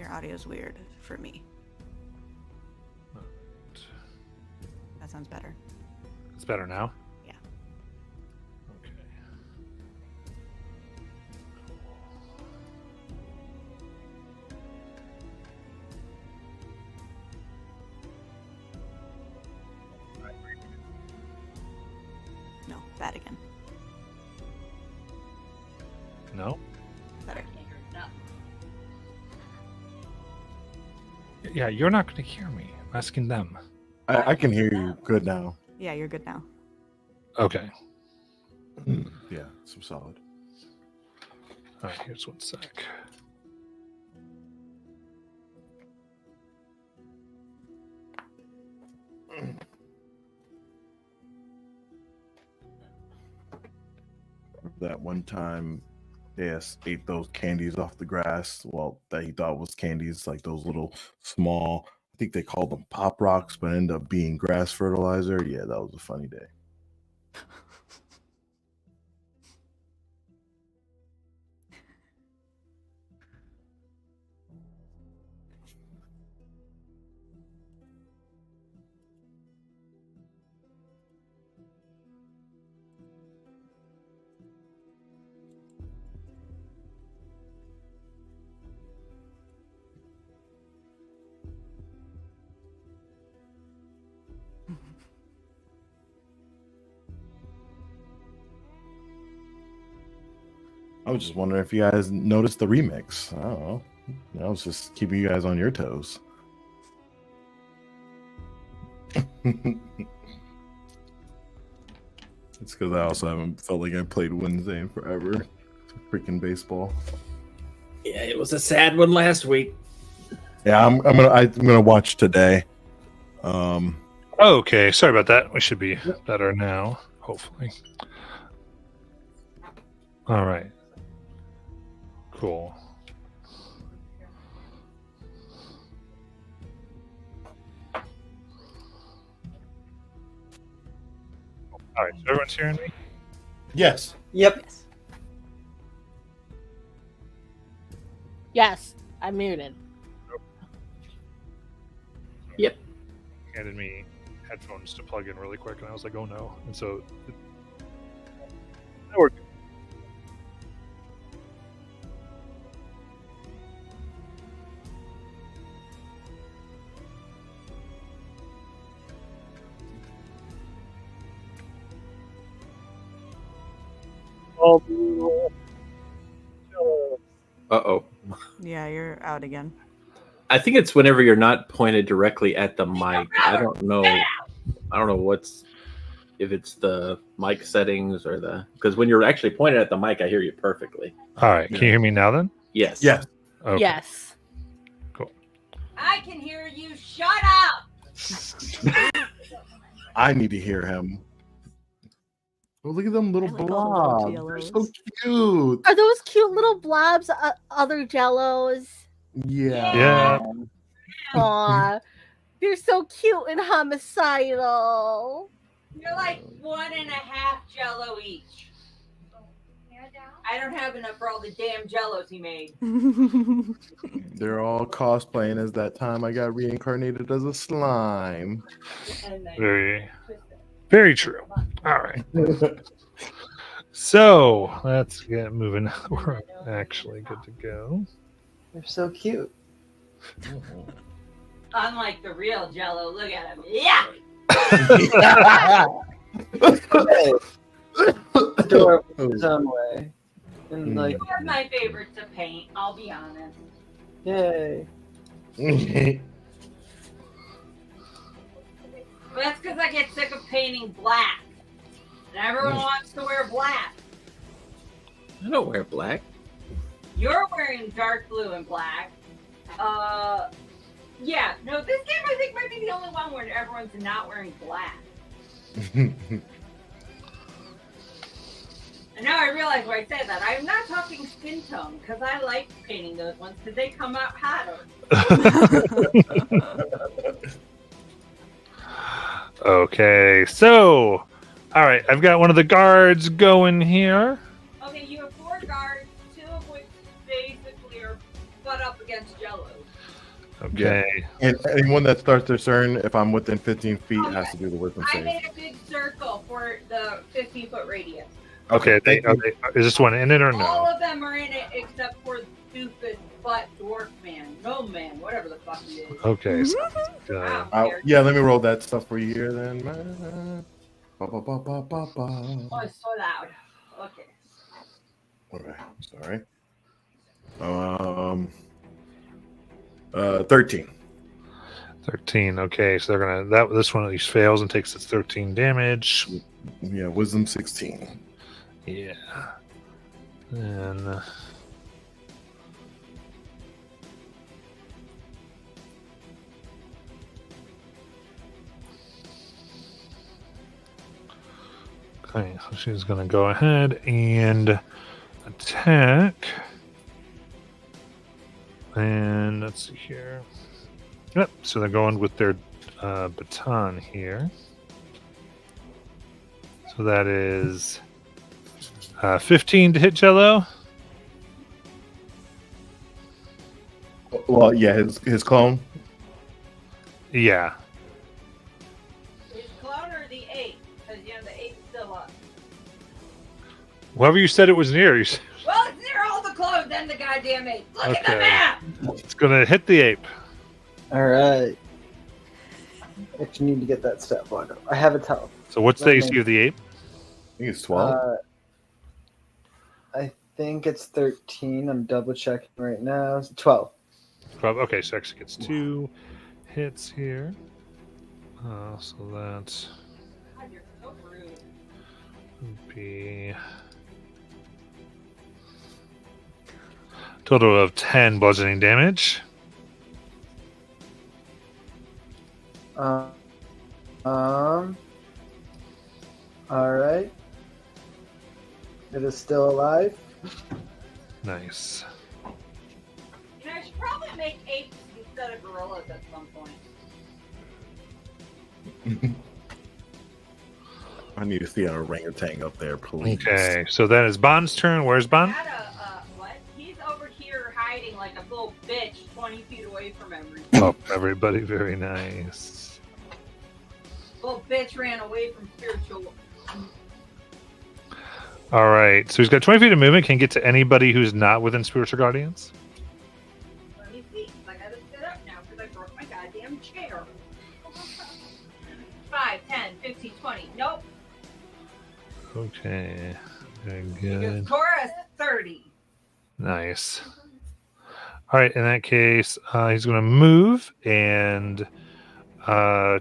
Your audio's weird for me. That sounds better. It's better now? Yeah. Okay. No, bad again. No? Better. Yeah, you're not going to hear me. I'm asking them. I can hear you good now. Yeah, you're good now. Okay. Yeah, some solid. All right, here's one sec. That one time, yes, ate those candies off the grass. Well, that he thought was candies, like those little small. I think they called them pop rocks, but ended up being grass fertilizer. Yeah, that was a funny day. I was just wondering if you guys noticed the remix. I don't know. I was just keeping you guys on your toes. It's because I also haven't felt like I played Wednesday in forever. Freaking baseball. Yeah, it was a sad one last week. Yeah, I'm gonna watch today. Okay, sorry about that. We should be better now, hopefully. All right. Cool. All right, so everyone's hearing me? Yes. Yep. Yes. Yes, I'm muted. Yep. Handed me headphones to plug in really quick, and I was like, oh no. And so that worked. Uh-oh. Yeah, you're out again. I think it's whenever you're not pointed directly at the mic. I don't know what's if it's the mic settings or the because when you're actually pointed at the mic, I hear you perfectly. All right, can you hear me now then? Yes. Yes. Okay. Yes. I can hear you. Shut up. I need to hear him. Oh, look at them little I like all the blobs. little They're so cute. Are those cute little blobs other Jellos? Yeah. Yeah. Aw, they're so cute and homicidal. You're like 1.5 Jello each. I don't have enough for all the damn Jellos he made. They're all cosplaying as that time I got reincarnated as a slime. And then Very, very true. All right. So let's get moving. We're actually good to go. They're so cute. unlike the real Jello, look at him. Yeah. Adorable in his own way. And like, One of my favorites to paint, I'll be honest. yay. But that's because I get sick of painting black. And everyone wants to wear black. I don't wear black. You're wearing dark blue and black. Yeah, no, this game I think might be the only one where everyone's not wearing black. And now I realize why I said that. I'm not talking skin tone, because I like painting those ones, because they come out hotter. Okay, so, all right, I've got one of the guards going here. Okay, you have 4 guards, 2 of which basically are butt up against Jellos. Okay. And anyone that starts their turn, if I'm within 15 feet, has to do the wisdom I save. made a big circle for the 15-foot radius. Okay. Thank you. Is this one in it or All no? of them are in it except for Doofus Butt Dwarf Man, Gnome Man, whatever the fuck he is. Okay. So, Yeah, let me roll that stuff for you here then. Ba, ba, ba, ba, ba, ba. Oh, it's so loud. Okay. Okay, sorry. 13. 13. Okay, so they're gonna this one at least fails and takes its 13 damage. Yeah, wisdom 16. Yeah. And okay, so she's gonna go ahead and attack. And let's see here. Yep, so they're going with their baton here. So that is 15 to hit Jello. Well, yeah, his clone. Yeah. His clone or the 8? Because, the 8's still up. Whoever you said it was near, you said Well, it's near all the clones and the goddamn 8. Look at the Okay. map! it's gonna hit the ape. All right. I actually need to get that stat block up. I have a tell. So what's the AC of the ape? I think it's 12. I think it's 13. I'm double checking right now. It's 12. 12. Okay, so actually gets 2 hits here. So that's God, you're so rude. would be total of 10 bludgeoning damage. All right. It is still alive. Nice. I should probably make apes instead of gorillas at some point. I need to see an orangutan up there, please. Okay, so that is Bond's turn. Where's Bond? Had what? He's over here hiding like a little bitch 20 feet away from everything. Oh, everybody, very nice. Little bitch ran away from spiritual. All right, so he's got 20 feet of movement. Can get to anybody who's not within Spiritual Guardians. Let me see. I gotta sit up now because I broke my goddamn chair. 5, 10, 15, 20. Nope. Okay, very Because good. Taurus 30. Nice. All right, in that case, he's going to move and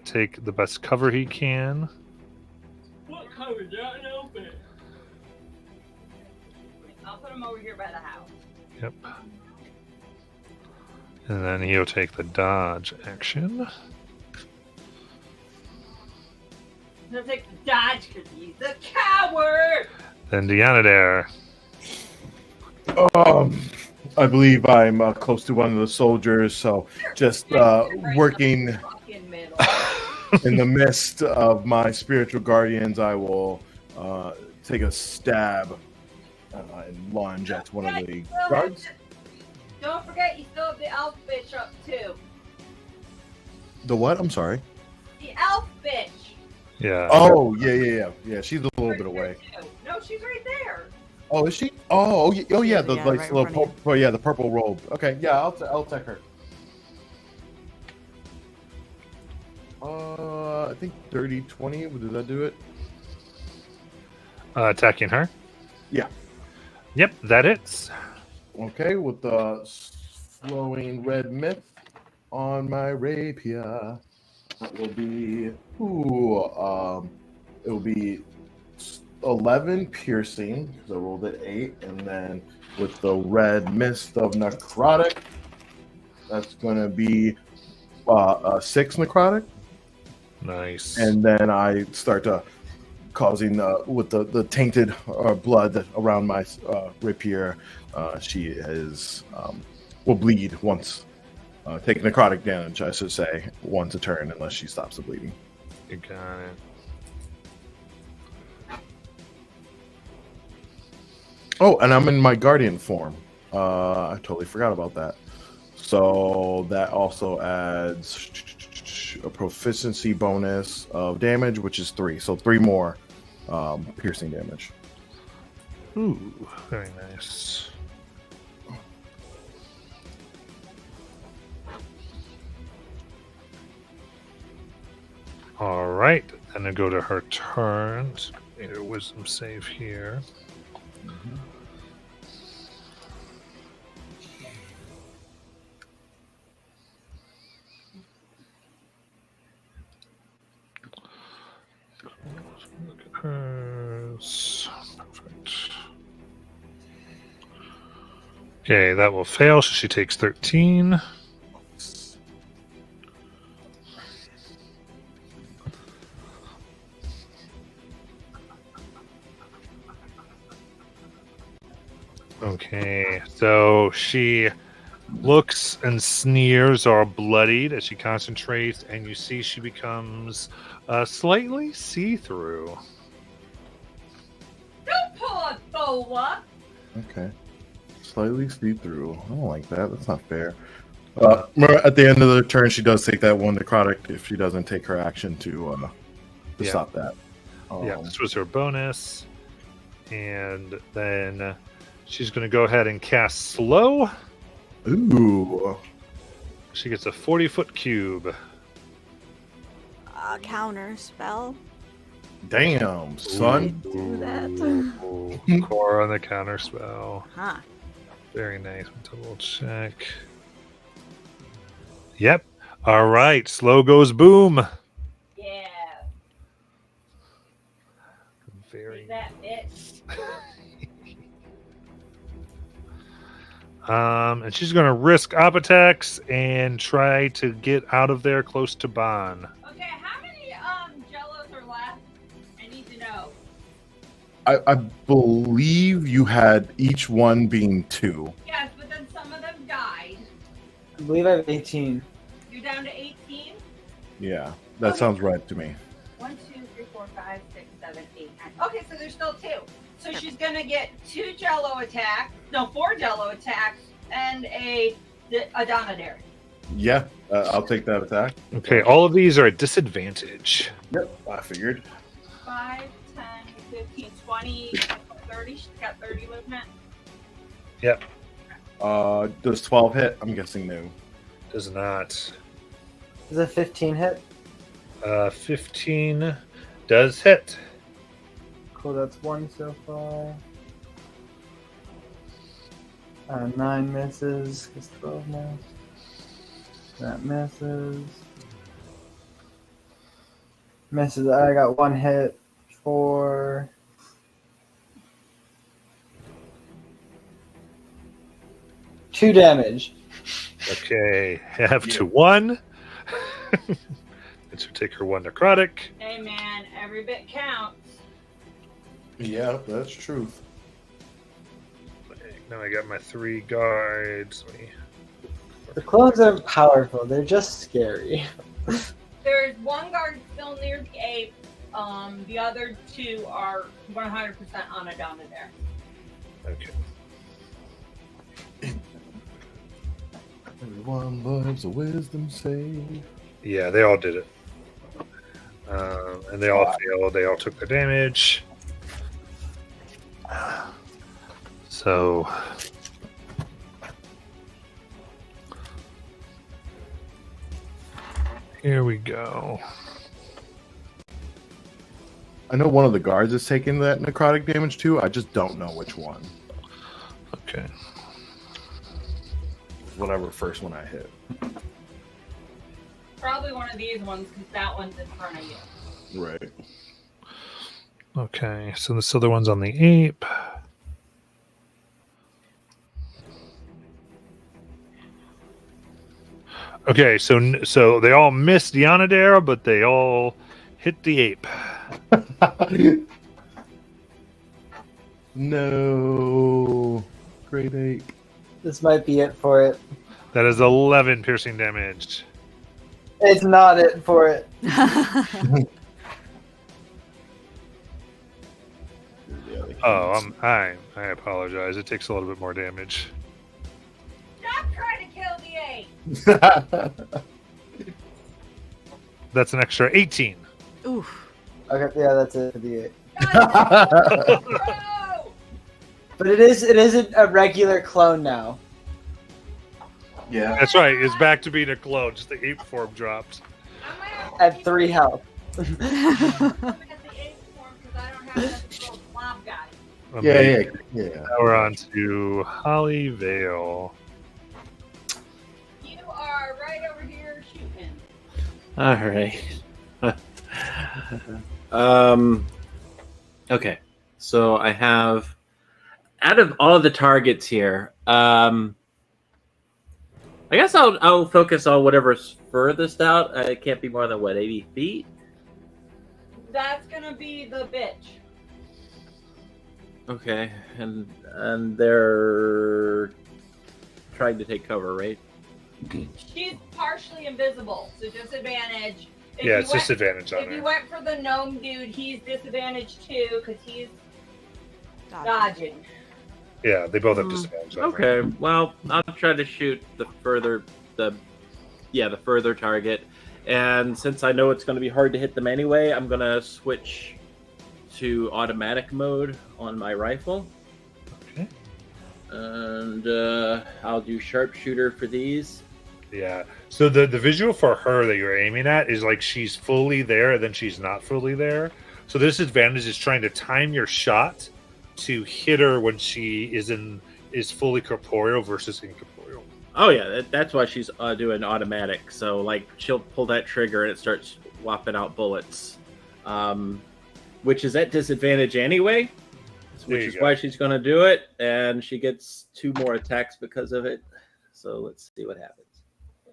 take the best cover he can. What cover that open? I'll put him over here by the house. Yep. And then he'll take the dodge action. He'll take the dodge because he's a coward. Then Deanadair. I believe I'm close to one of the soldiers, so just working Fucking middle. in the midst of my spiritual guardians, I will take a stab and lunge at one of the guards. Don't forget, you still have the elf bitch up too. The what? I'm sorry. The elf bitch. Yeah. Oh, yeah. She's a little bit away. No, she's right there. Oh, is she? Oh, yeah. Yeah, The right like in little front of purple, the purple robe. Okay, yeah, I'll take her. I think 30, 20. Did that do it? Attacking her. Yeah. Yep, that hits. Okay, with the flowing red myth on my rapier, that will be it will be 11 piercing because I rolled at 8, and then with the red mist of necrotic, that's gonna be 6 necrotic, Nice. and then I start causing with the tainted blood around my rapier. She is will bleed once, take necrotic damage, I should say, once a turn, unless she stops the bleeding. You got it. Oh, and I'm in my guardian form. I totally forgot about that. So that also adds a proficiency bonus of damage, which is 3. So 3 more piercing damage. Ooh, very nice. All right, and then go to her turn. Get a wisdom save here. Look at hers. Perfect. Okay, that will fail, so she takes 13. Okay, so she looks and sneers, all bloodied, as she concentrates, and you see she becomes slightly see-through. Don't pull a boa. Okay. Slightly see through. I don't like that. That's not fair. At the end of the turn, she does take that one necrotic if she doesn't take her action to Yeah. stop that. Yeah, this was her bonus. And then she's going to go ahead and cast Slow. Ooh. She gets a 40-foot cube. Counter spell. Damn, son. Do that. Ooh, core on the counter spell. Huh. Very nice. Double check. Yep. All right. Slow goes boom. Yeah. Very. Take that bitch. And she's going to risk op attacks and try to get out of there close to Bon. Okay, how many jellos are left? I need to know. I believe you had each one being 2. Yes, but then some of them died. I believe I have 18. You're down to 18? Yeah, that sounds right to me. 1, 2, 3, 4, 5, 6, 7, 8, 9. Okay, so there's still 2. So she's gonna get 2 jello attacks, no, 4 jello attacks, and a Donadare. Yeah, I'll take that attack. Okay. All of these are at disadvantage. Yep, I figured. 5, 10, 15, 20, 30. She's got 30 movement. Yep. Does 12 hit? I'm guessing no. Does not. Is a 15 hit? 15 does hit. Cool, that's 1 so far. 9 misses. It's 12 now. That misses. Misses. I got 1 hit for 2 damage. Okay. Half to 1. And so take her 1 necrotic. Hey man, every bit counts. Yeah, that's truth. Now I got my 3 guards. The clones aren't powerful, they're just scary. There's 1 guard still near the ape. The other 2 are 100% on a Donadare. Okay. Everyone loves a wisdom save. Yeah, they all did it. And they all failed. They all took the damage. So here we go. I know one of the guards is taking that necrotic damage too. I just don't know which one. Okay. Whatever first one I hit. Probably one of these ones because that one's in front of you. Right. Okay, so this other one's on the ape. Okay, so they all missed Yanadera, but they all hit the ape. No. Great ape. This might be it for it. That is 11 piercing damage. It's not it for it. Oh, I apologize. It takes a little bit more damage. Stop trying to kill the ape! That's an extra 18. Oof. Okay, yeah, that's it for the 8. Bro! But it isn't a regular clone now. Yeah. That's right. It's back to being a clone. Just the ape form dropped. At 3 health. I'm at the ape form because I don't have that little blob guy. Yeah. Now we're on to Holly Vale. You are right over here shooting. All right. Okay. So I have, out of all the targets here, I guess I'll focus on whatever's furthest out. It can't be more than 80 feet. That's gonna be the bitch. Okay, and they're trying to take cover, right? She's partially invisible, so disadvantage. If Yeah, you it's went- disadvantage on If you her. went for the gnome dude, he's disadvantaged too because he's dodging. Yeah, they both have disadvantage on her. Okay, well, I'll try to shoot the further target, and since I know it's going to be hard to hit them anyway, I'm going to switch to automatic mode on my rifle. Okay. And I'll do sharpshooter for these. Yeah. So the visual for her that you're aiming at is like she's fully there, and then she's not fully there. So this advantage is trying to time your shot to hit her when she is fully corporeal versus incorporeal. Oh yeah, that's why she's doing automatic. So like she'll pull that trigger and it starts whopping out bullets, which is at disadvantage anyway. There Which you is go. why she's going to do it, and she gets 2 more attacks because of it. So let's see what happens.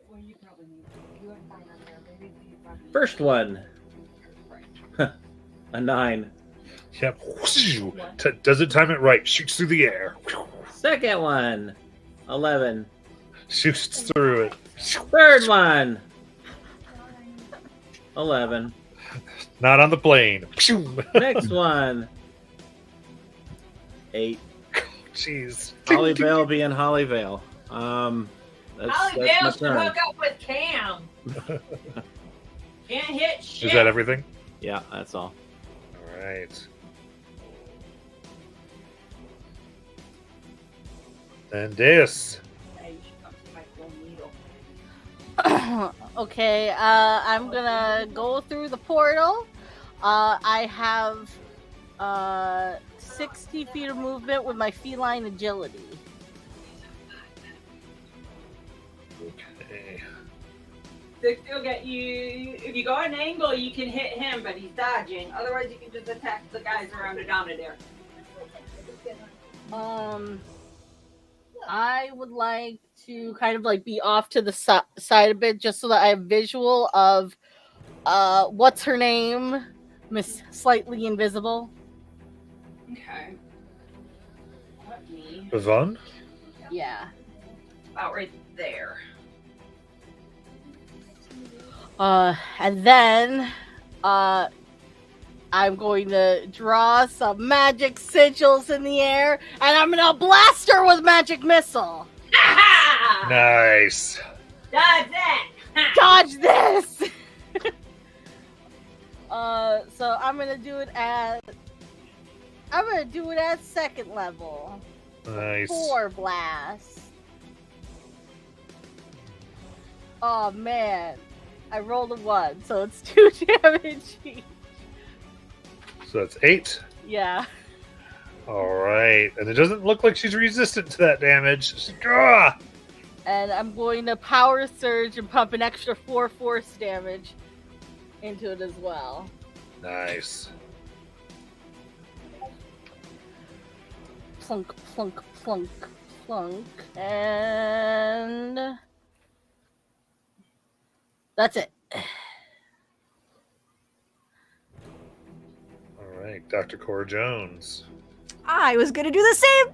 Well, you probably need you have fine on there, baby. You probably- First one, a 9. Yep. Doesn't time it right. Shoots through the air. Second one, 11. Shoots through it. Third one, 11. Not on the plane. Next one, 8. Jeez. Hollyvale being Hollyvale. That's Holly my Vale should turn. hook up with Cam. Can't hit shit. Is that everything? Yeah, that's all. All right. And Deus. Hey, you should come see my cool needle. Okay, I'm gonna go through the portal. I have 60 feet of movement with my feline agility. Okay. They still get you. If you go at an angle, you can hit him, but he's dodging. Otherwise, you can just attack the guys around Adana there. I would like to kind of like be off to the side a bit, just so that I have visual of what's her name, Miss Slightly Invisible. Okay. Let me. Yvonne? Yeah. About right there. And then I'm going to draw some magic sigils in the air, and I'm gonna blast her with magic missile. Nice. Dodge that! Dodge this. So I'm gonna do it at second level. Nice. 4 blasts. Oh man, I rolled a 1, so it's 2 damage each. So that's 8. Yeah. All right. And it doesn't look like she's resistant to that damage. Ah! And I'm going to power surge and pump an extra 4 force damage into it as well. Nice. Plunk, plunk, plunk, plunk. And that's it. All right. Dr. Cora Jones. I was gonna do the same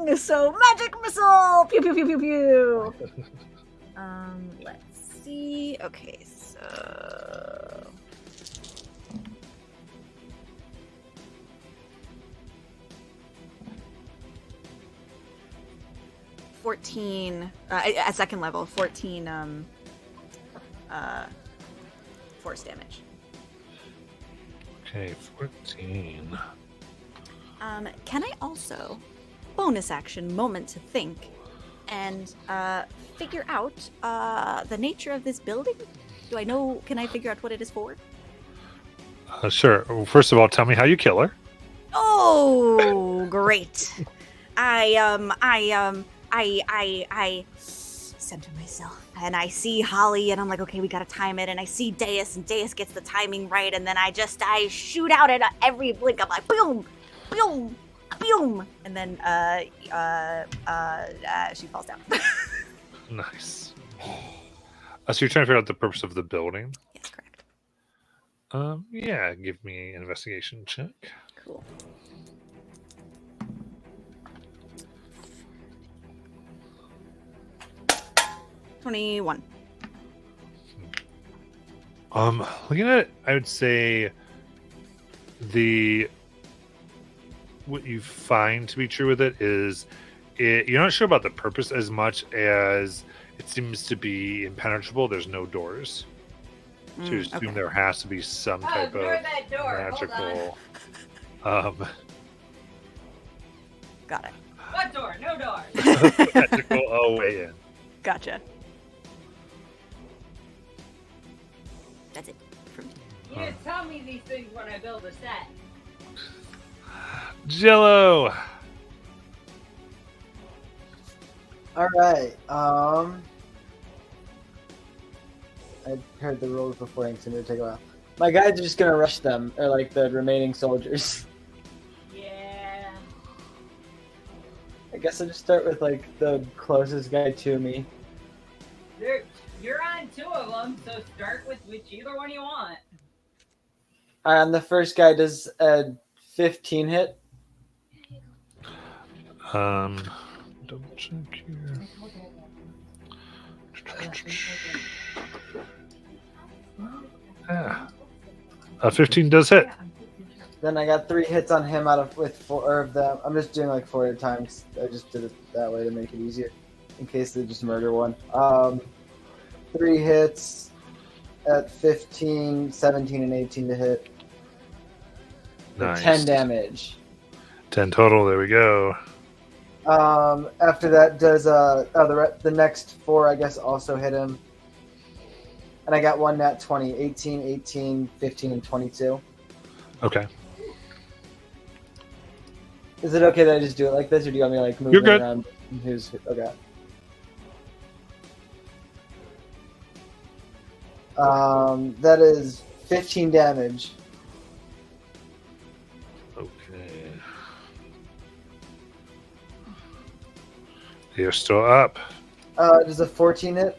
thing! So magic missile! Pew pew pew pew pew! Let's see. Okay, so 14 at second level, 14 force damage. Okay, 14. Can I also bonus action moment to think and figure out the nature of this building? Can I figure out what it is for? Sure. Well, first of all, tell me how you kill her. Oh, great. I center myself and I see Holly and I'm like, okay, we gotta time it. And I see Deus and Deus gets the timing right. And then I shoot out at every blink. I'm like, boom, boom, boom. And then she falls down. Nice. So you're trying to figure out the purpose of the building? Yes, correct. Yeah, give me an investigation check. Cool. $21. Looking at it, I would say what you find to be true with it is you're not sure about the purpose as much as it seems to be impenetrable. There's no doors. So you assume Okay. there has to be some type ignore of that door. magical. Got it. What door? No door. magical way in. Gotcha. That's it for me. You just tell me these things when I build a set. Jello. All right. I heard the rules before, and it's gonna take a while. My guys are just gonna rush them, or like the remaining soldiers. Yeah. I guess I'll just start with like the closest guy to me. You're on 2 of them, so start with either one you want. And the first guy does a 15 hit. Double check here. Yeah. 15 does hit. Then I got 3 hits on him with 4 of them. I'm just doing like 4 at a time. 'Cause I just did it that way to make it easier, in case they just murder one. 3 hits at 15, 17, and 18 to hit. For Nice. 10 damage. 10 total. There we go. After that does the next 4 I guess also hit him. And I got 1 nat 20, 18, 18, 15, and 22. Okay. Is it okay that I just do it like this, or do you want me to like move You're good. around? Who's okay? That is 15 damage. Okay. You're still up. Does a 14 hit?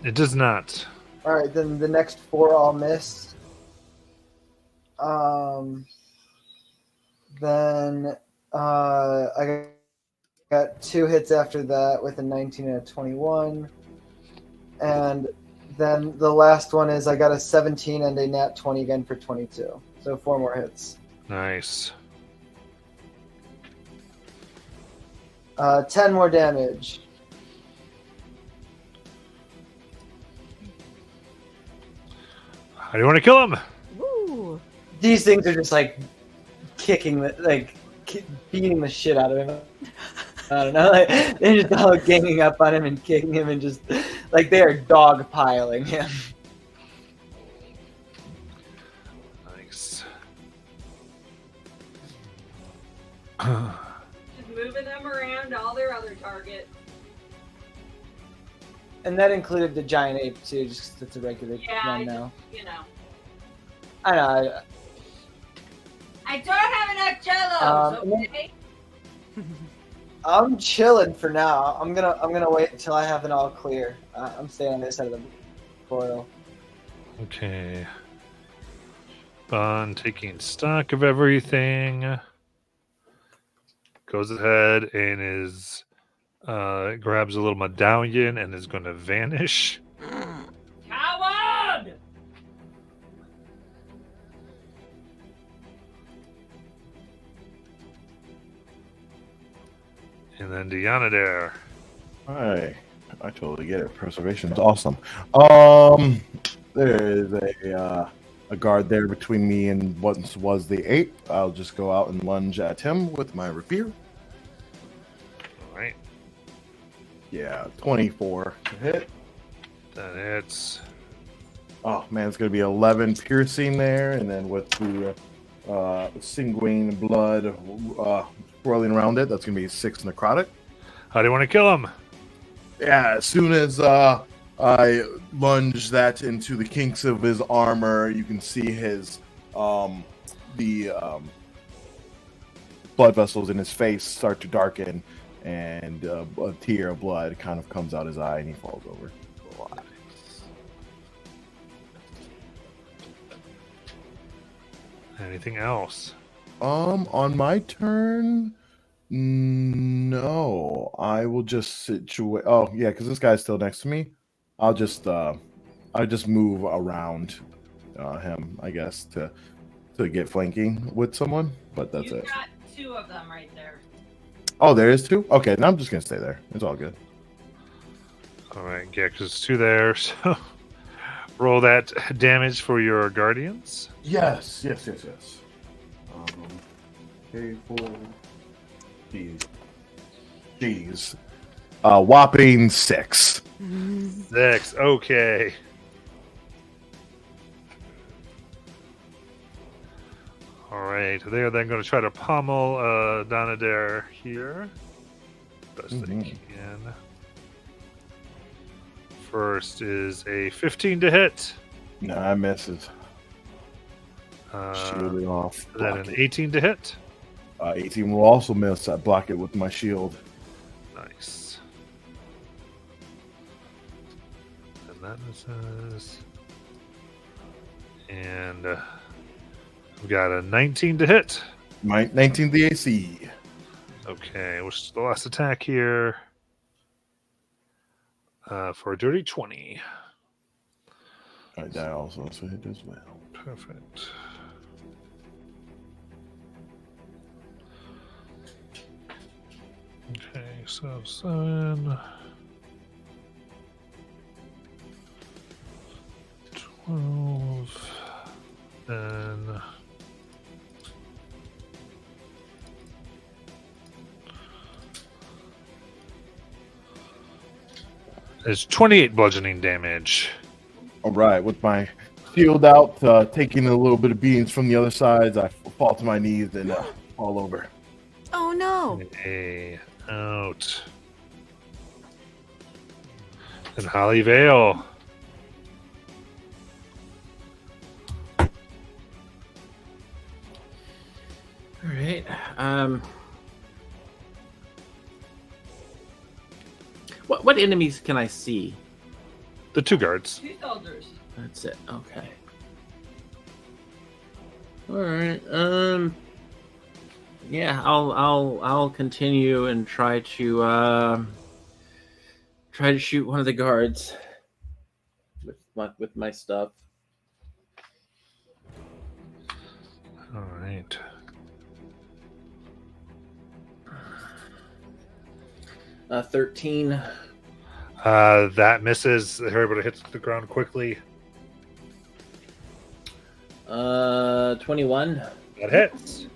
It does not. All right, then the next 4 all miss. Then I got 2 hits after that with a 19 and a 21. And then the last one is I got a 17 and a nat 20 again for 22. So 4 more hits. Nice. 10 more damage. How do you want to kill him? Woo! These things are just like kicking, beating the shit out of him. I don't know. Like, they're just all ganging up on him and kicking him and just like they are dogpiling him. Nice. Just moving them around to all their other targets. And that included the giant ape too, just 'cause it's a regular Yeah, one now. You know. I know. I don't have enough jellos, and then- okay? I'm chilling for now. I'm gonna wait until I have it all clear. I'm staying on this side of the portal. Okay. Bond taking stock of everything. Goes ahead and grabs a little medallion and is going to vanish. Coward! And then Diana there. I totally get it. Preservation's awesome. There is a guard there between me and what was the ape. I'll just go out and lunge at him with my rapier. All right. Yeah, 24 to hit. That hits. Oh man, it's gonna be 11 piercing there, and then with the sanguine blood swirling around it, that's gonna be 6 necrotic. How do you want to kill him? Yeah, as soon as I lunge that into the kinks of his armor, you can see his blood vessels in his face start to darken, and a tear of blood kind of comes out his eye, and he falls over. Anything else? On my turn, no. I will just situate. Oh yeah, because this guy's still next to me. I'll just move around him, I guess, to get flanking with someone. But that's You've it. got 2 of them right there. Oh, there is 2. Okay, now I'm just gonna stay there. It's all good. All right, yeah, because it's 2 there. So roll that damage for your guardians. Yes. Okay, 4. Jeez. Whopping 6. 6. Okay. All right, they're then going to try to pummel Donadair here. Best they can. First is a 15 to hit. Nah, misses. Shielding off. Then Block an it. 18 to hit. 18 will also miss. I block it with my shield. Nice. And that misses. And we've got a 19 to hit. My 19 the AC. Okay, which is the last attack here. For a dirty 20. I die also, so hit as well. Perfect. Okay, so 7, 12, then it's 28 bludgeoning damage. All right, with my shield out, taking a little bit of beatings from the other sides, I fall to my knees and fall over. Oh no. A out. And Holly Vale. All right. What enemies can I see? The 2 guards. 2 soldiers. That's it. Okay. All right. Yeah, I'll continue and try to shoot one of the guards with my stuff. All right. 13. That misses. They're able to hit the ground quickly. 21. That hits.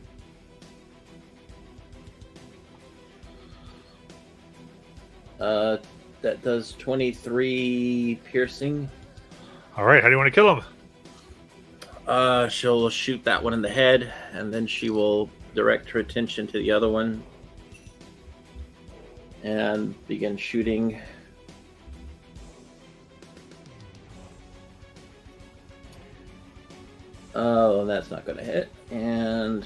That does 23 piercing. All right. How do you want to kill him? She'll shoot that one in the head, and then she will direct her attention to the other one and begin shooting. Oh, that's not going to hit. And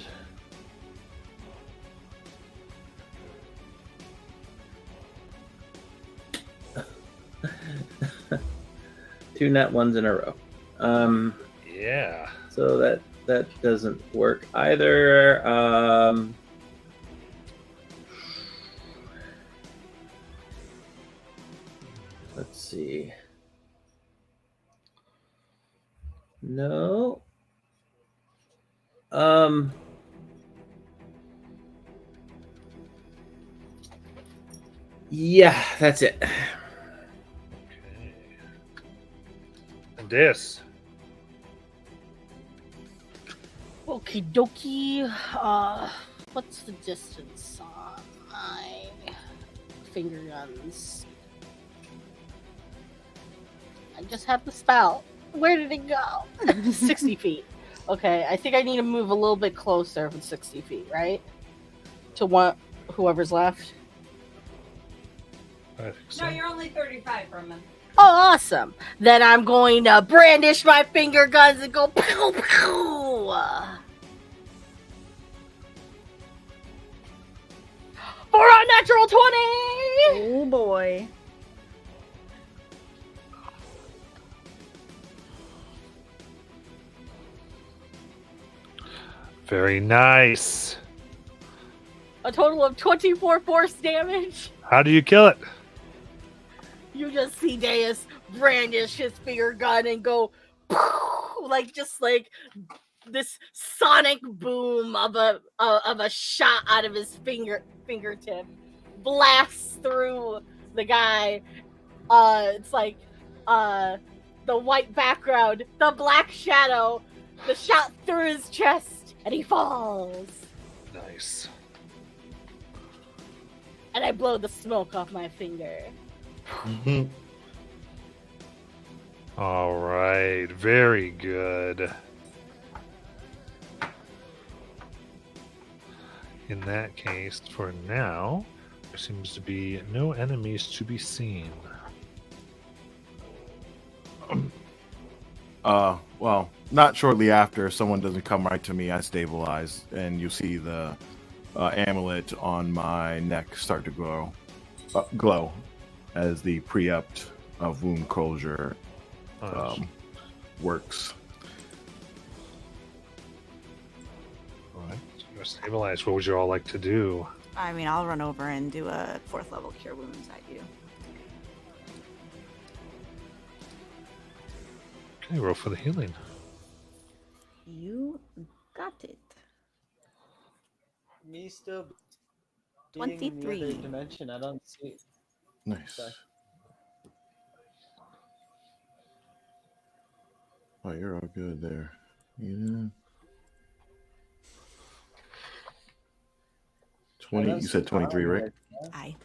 2 nat ones in a row. Yeah. So that doesn't work either. Let's see. No. Yeah, that's it. Okay. And this. Okie dokie. What's the distance on my finger guns? I just have the spout. Where did it go? 60 feet. Okay, I think I need to move a little bit closer if it's 60 feet, right? To whoever's left. I think so. No, you're only 35 from him. Oh, awesome. Then I'm going to brandish my finger guns and go pew pew. For a natural 20! Oh boy. Very nice. A total of 24 force damage. How do you kill it? You just see Deus brandish his finger gun and go like this sonic boom of a shot out of his fingertip blasts through the guy. It's like the white background, the black shadow, the shot through his chest, and he falls. Nice. And I blow the smoke off my finger. All right. Very good. In that case, for now, there seems to be no enemies to be seen. Well, not shortly after, if someone doesn't come right to me, I stabilize, and you see the amulet on my neck start to glow as the preempt of wound closure works. All right. So you're stabilized. What would you all like to do? I mean, I'll run over and do a 4th level cure wounds at you. Okay, roll for the healing. You got it. Me still being in the 23. other dimension. I don't see. Nice. Sorry. Oh, you're all good there. Yeah. 20. You said 23, right? Aye.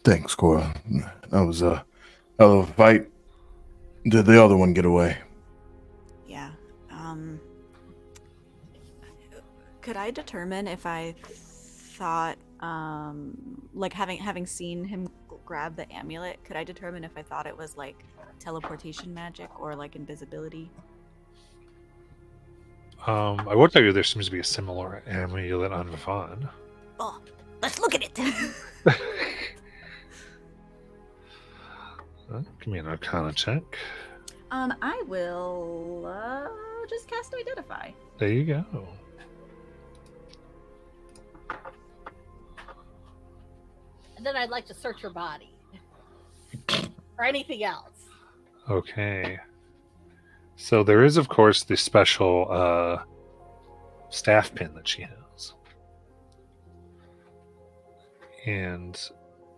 Thanks, Cora. That was a hell of a fight. Did the other one get away? Yeah. Could I determine if I thought, like having seen him grab the amulet, could I determine if I thought it was like teleportation magic or like invisibility? I will tell you there seems to be a similar amulet on Vaughn. Oh, let's look at it. Give me an Arcana check. I will just cast Identify. There you go. And then I'd like to search your body. Or anything else. Okay. So there is, of course, the special staff pin that she has. And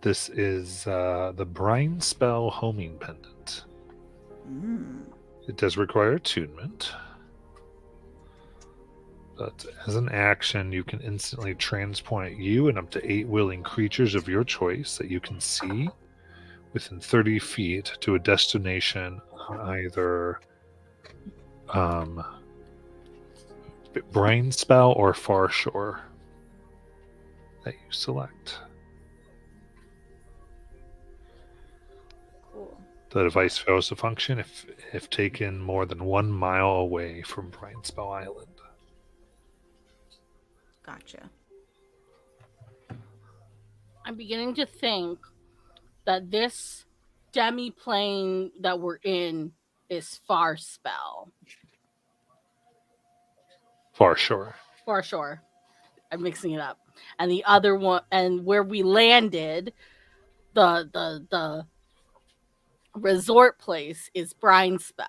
this is the Brine Spell Homing Pendant. It does require attunement. But as an action, you can instantly transport you and up to 8 willing creatures of your choice that you can see within 30 feet to a destination on either Brine Spell or Far Shore that you select. Cool. The device fails to function if taken more than 1 mile away from Brine Spell Island. Gotcha. I'm beginning to think that this demi-plane that we're in is Far Spell. Far Shore. Far Shore. I'm mixing it up. And the other one, and where we landed, the resort place is Brine Spell.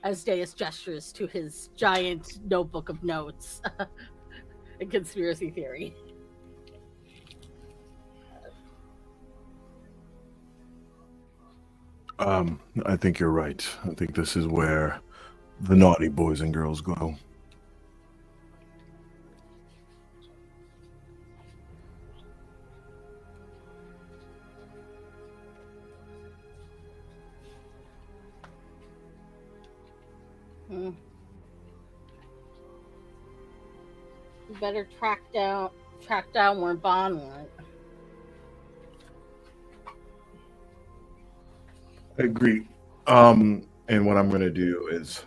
as Deus gestures to his giant notebook of notes and conspiracy theory. I think you're right. I think this is where the naughty boys and girls go. Hmm. You better track down where Bond went. I agree. And what I'm gonna do is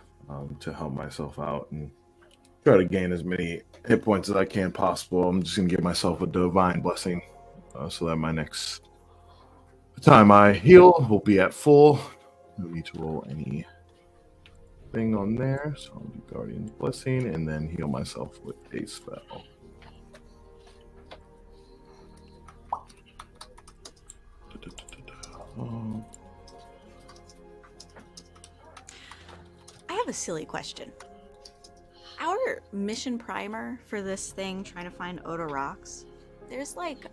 to help myself out and try to gain as many hit points as I can possible. I'm just gonna give myself a divine blessing, so that my next time I heal will be at full. No need to roll any thing on there, so I'll do Guardian's Blessing and then heal myself with a spell. I have a silly question. Our mission primer for this thing, trying to find Oda rocks, there's like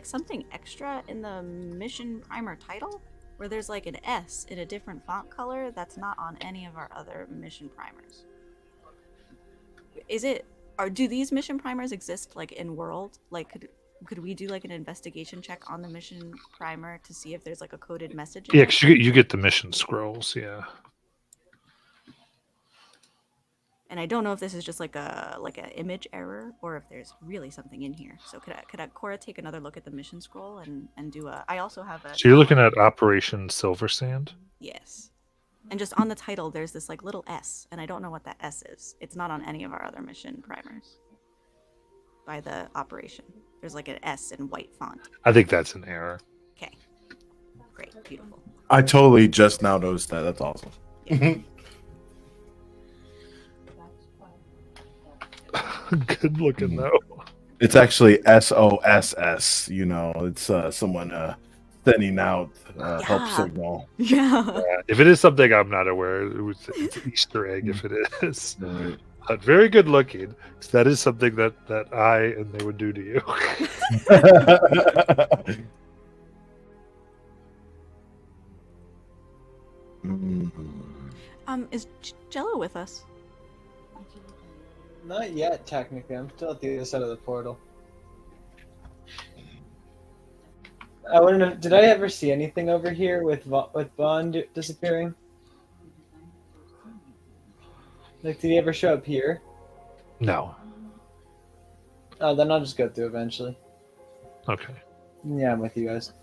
something extra in the mission primer title, where there's like an S in a different font color that's not on any of our other mission primers. Do these mission primers exist like in world? Like could we do like an investigation check on the mission primer to see if there's like a coded message in Yeah, it? because you get the mission scrolls. Yeah. And I don't know if this is just like a image error or if there's really something in here. So could Cora take another look at the mission scroll and do a? I also have a. So you're looking at Operation Silver Sand. Yes. And just on the title, there's this like little S, and I don't know what that S is. It's not on any of our other mission primers. By the operation, there's like an S in white font. I think that's an error. Okay. Great. Beautiful. I totally just now noticed that. That's awesome. Good looking though. It's actually SOSS. You know, it's someone sending out help Yeah. signal. Yeah. Yeah, if it is something I'm not aware, it's an Easter egg if it is. Right. But very good looking. So that is something that I and they would do to you. Is Jello with us? Not yet, technically. I'm still at the other side of the portal. I want to know, did I ever see anything over here with Bond disappearing? Like, did he ever show up here? No. Oh, then I'll just go through eventually. Okay. Yeah, I'm with you guys.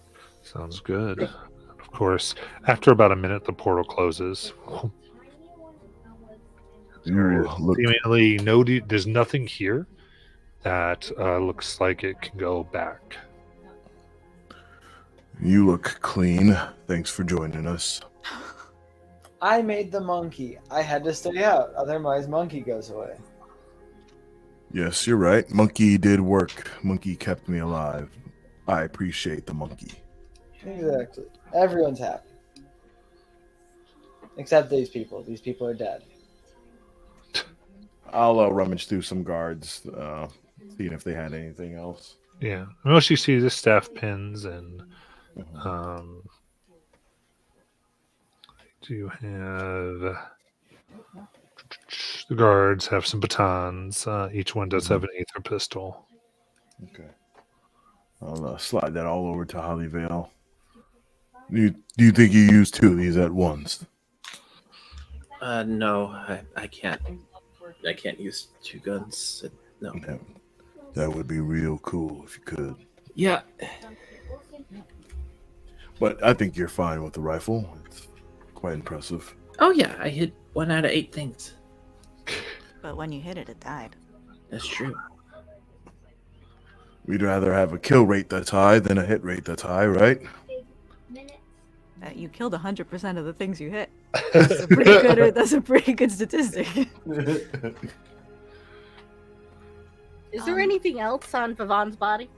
Sounds good. Of course, after about a minute, the portal closes. Ooh, look, Seemingly, there's nothing here that looks like it can go back. you look clean. Thanks for joining us. I made the monkey. I had to stay out, otherwise monkey goes away. Yes, you're right. Monkey did work. Monkey kept me alive. I appreciate the monkey. Exactly. Everyone's happy. Except these people. These people are dead. I'll rummage through some guards, seeing if they had anything else. Yeah. Most you see the staff pins and do you have the guards have some batons. Each one does have an aether pistol. Okay. I'll slide that all over to Hollyvale. Do you think you use two of these at once? No, I can't. I can't use two guns. No. That would be real cool if you could. Yeah. But I think you're fine with the rifle. It's quite impressive. Oh yeah, I hit 1 out of 8 things. But when you hit it, it died. That's true. We'd rather have a kill rate that's high than a hit rate that's high, right? You killed 100% of the things you hit. That's a pretty good statistic. Is there anything else on Vivon's body?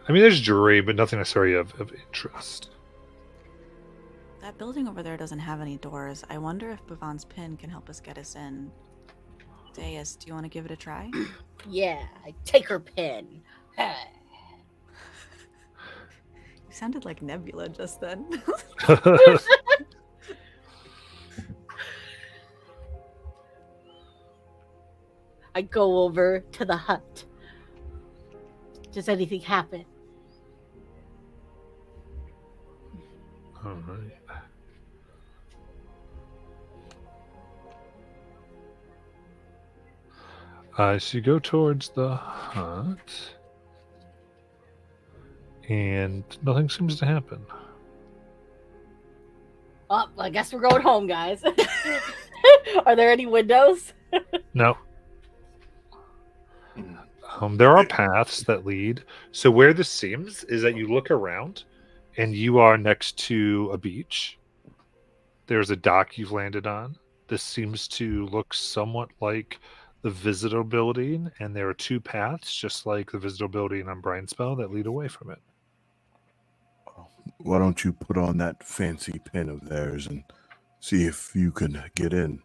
I mean, there's jewelry, but nothing necessarily of interest. That building over there doesn't have any doors. I wonder if Bavon's pin can help us get us in. Deus, do you want to give it a try? Yeah, I take her pin. You sounded like Nebula just then. I go over to the hut. Does anything happen? All right. So you go towards the hut, and nothing seems to happen. Oh, I guess we're going home, guys. Are there any windows? No. There are paths that lead. So where this seems is that you look around, and you are next to a beach. There's a dock you've landed on. This seems to look somewhat like the visitor building, and there are two paths, just like the visitor building on Brightspell, that lead away from it. Why don't you put on that fancy pin of theirs and see if you can get in?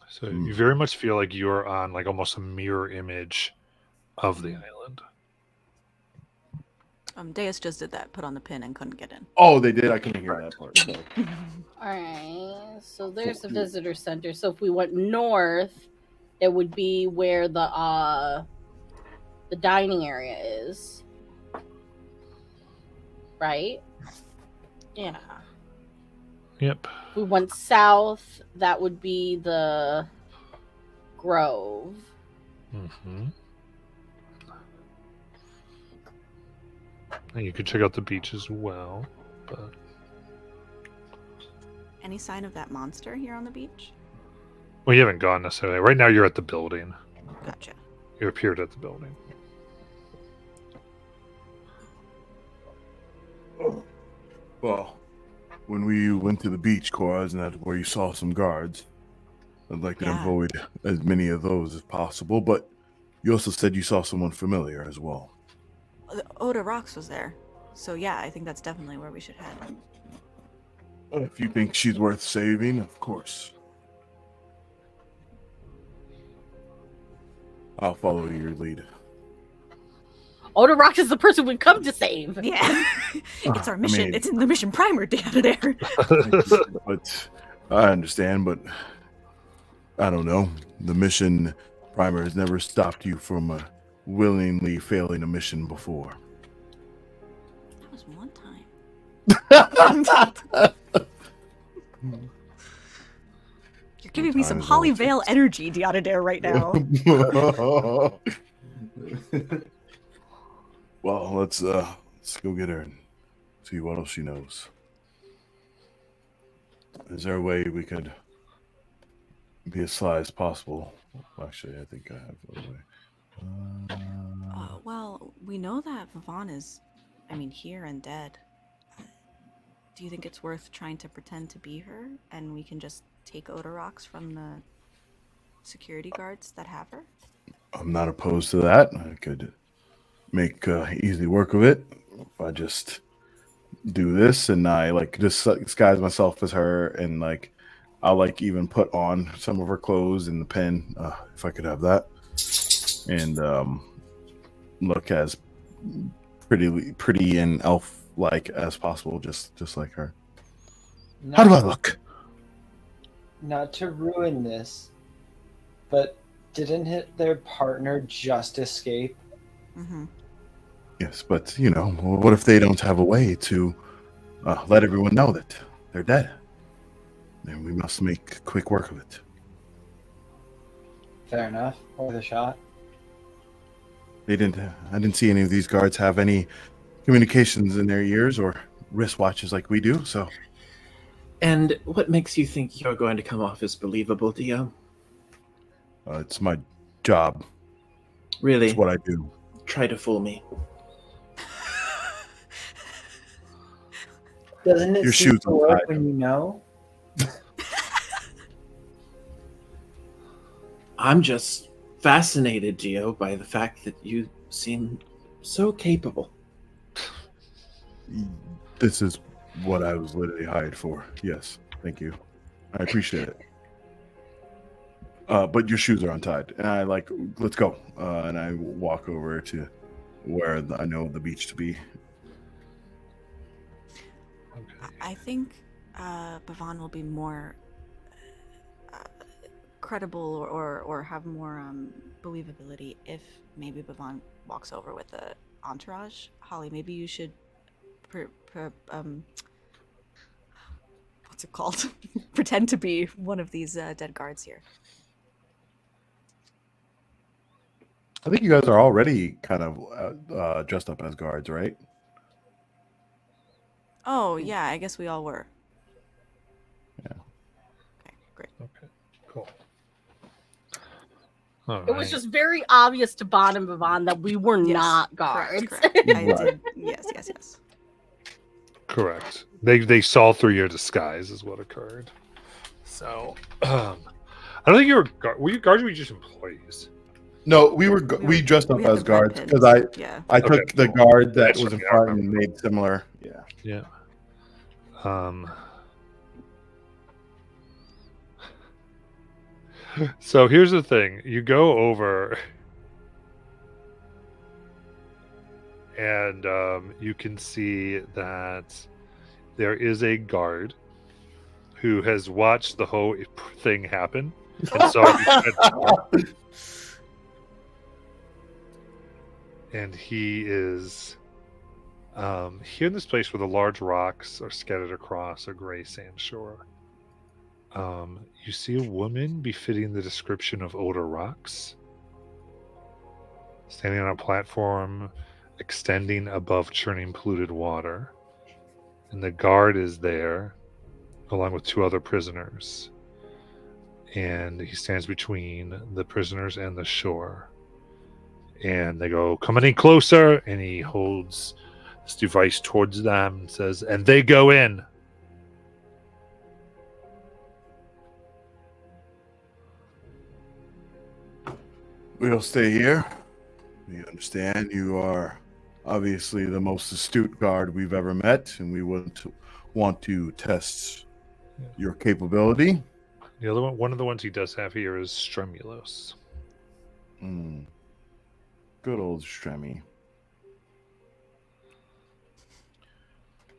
So you very much feel like you're on like almost a mirror image of the island. Deus just did that, put on the pin and couldn't get in. Oh, they did? I couldn't hear that part. So. Alright, so there's the visitor center. So if we went north, it would be where the dining area is. Right? Yeah. Yep. If we went south, that would be the grove. Mm-hmm. And you could check out the beach as well, but Any sign of that monster here on the beach? well, you haven't gone necessarily. Right now, you're at the building. Gotcha. You appeared at the building. Well, when we went to the beach, Cora, isn't that where you saw some guards? I'd like to Yeah. avoid as many of those as possible, but you also said you saw someone familiar as well. Oda Rocks was there. So yeah, I think that's definitely where we should head. If you think she's worth saving, of course. I'll follow your lead. Oda Rock is the person we come to save. Yeah. It's our I mission. mean- It's in the mission primer, there. But I understand, but I don't know. The mission primer has never stopped you from willingly failing a mission before. That was one time. You're giving me some Sometimes Holly I'll Vale energy, Diodadare, right now. Well, let's go get her and see what else she knows. Is there a way we could be as sly as possible? Actually, I think I have a way. Well, we know that Vivon is, here and dead. Do you think it's worth trying to pretend to be her, and we can just take Oda Rocks from the security guards that have her? I'm not opposed to that. I could make easy work of it if I just do this and I just disguise myself as her, and I'll even put on some of her clothes in the pen if I could have that, and look as pretty and elf-like as possible, just like her. How do I look? Not to ruin this, but didn't their partner just escape? Mm-hmm. Yes, but what if they don't have a way to let everyone know that they're dead? Then we must make quick work of it. Fair enough. Worth a shot. I didn't see any of these guards have any communications in their ears or wristwatches like we do, so And what makes you think you're going to come off as believable, Dio? it's my job. Really? It's what I do. Try to fool me. Doesn't it Your seem shoes to on work fire. when you know? I'm just fascinated, Dio, by the fact that you seem so capable. This is what I was literally hired for. Yes, thank you. I appreciate it. But your shoes are untied, and I let's go. And I walk over to where I know the beach to be. I think Bavon will be more credible or have more believability if maybe Bavon walks over with the entourage. Holly, maybe you should what's it called? Pretend to be one of these dead guards here. I think you guys are already kind of dressed up as guards, right? Oh yeah, I guess we all were. Yeah. Okay, great. Okay, cool. All It was right. just very obvious to Bon and Vivon that we were Yes, not guards. Correct. I did. Yes. Correct. They saw through your disguise is what occurred. So, I don't think you were you guards or were you just employees? No, we dressed up we had as the red guards pins. because I Yeah. took Okay, the cool. guard that That's was in okay, I front and remember. made similar. Yeah. Yeah. So here's the thing. You go over and you can see that there is a guard who has watched the whole thing happen and saw you and he is here in this place where the large rocks are scattered across a gray sand shore. You see a woman befitting the description of Oda Rocks, standing on a platform extending above churning polluted water. And the guard is there, along with two other prisoners. And he stands between the prisoners and the shore. And they go, "Come any closer," and he holds this device towards them and says, "And they go in." We'll stay here. We understand you are obviously the most astute guard we've ever met, and we want to test your capability. The other one of the ones he does have here is Stremulos. Good old Stremmy.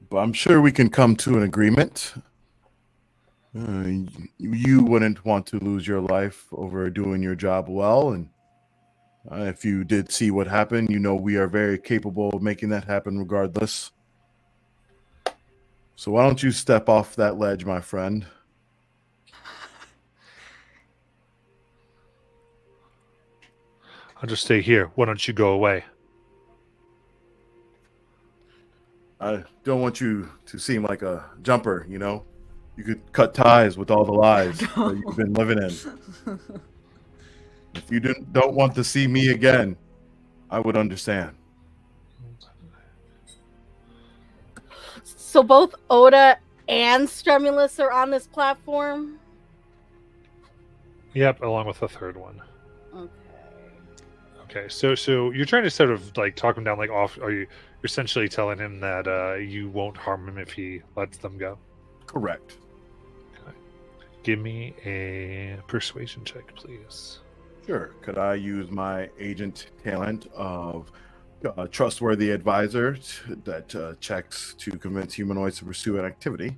But I'm sure we can come to an agreement. You wouldn't want to lose your life over doing your job well, and if you did see what happened, you know we are very capable of making that happen regardless. So why don't you step off that ledge, my friend? I'll just stay here. Why don't you go away? I don't want you to seem like a jumper, you know? You could cut ties with all the lies that you've been living in. If you don't want to see me again, I would understand. So both Oda and Stremulus are on this platform? Yep, along with the third one. Okay. Okay, so you're trying to sort of like talk him down, like off. Are you essentially telling him that you won't harm him if he lets them go? Correct. Okay. Give me a persuasion check, please. Sure. Could I use my agent talent of a trustworthy advisor that checks to convince humanoids to pursue an activity?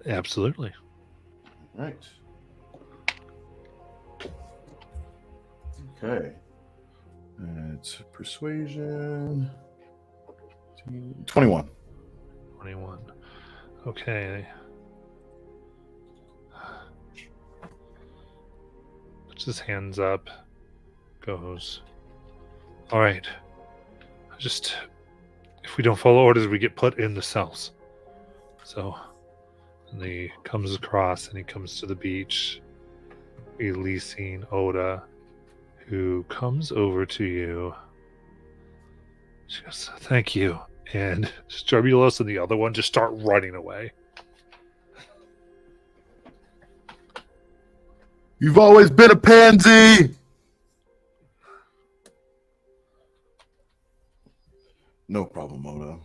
Absolutely. Right. Okay. And it's persuasion. 21. 21. Okay. Puts his hands up. Goes. All right. If we don't follow orders, we get put in the cells. So, and he comes across and he comes to the beach, releasing Oda, who comes over to you. She goes, "Thank you." And Stremulos and the other one just start running away. You've always been a pansy! No problem, Oda.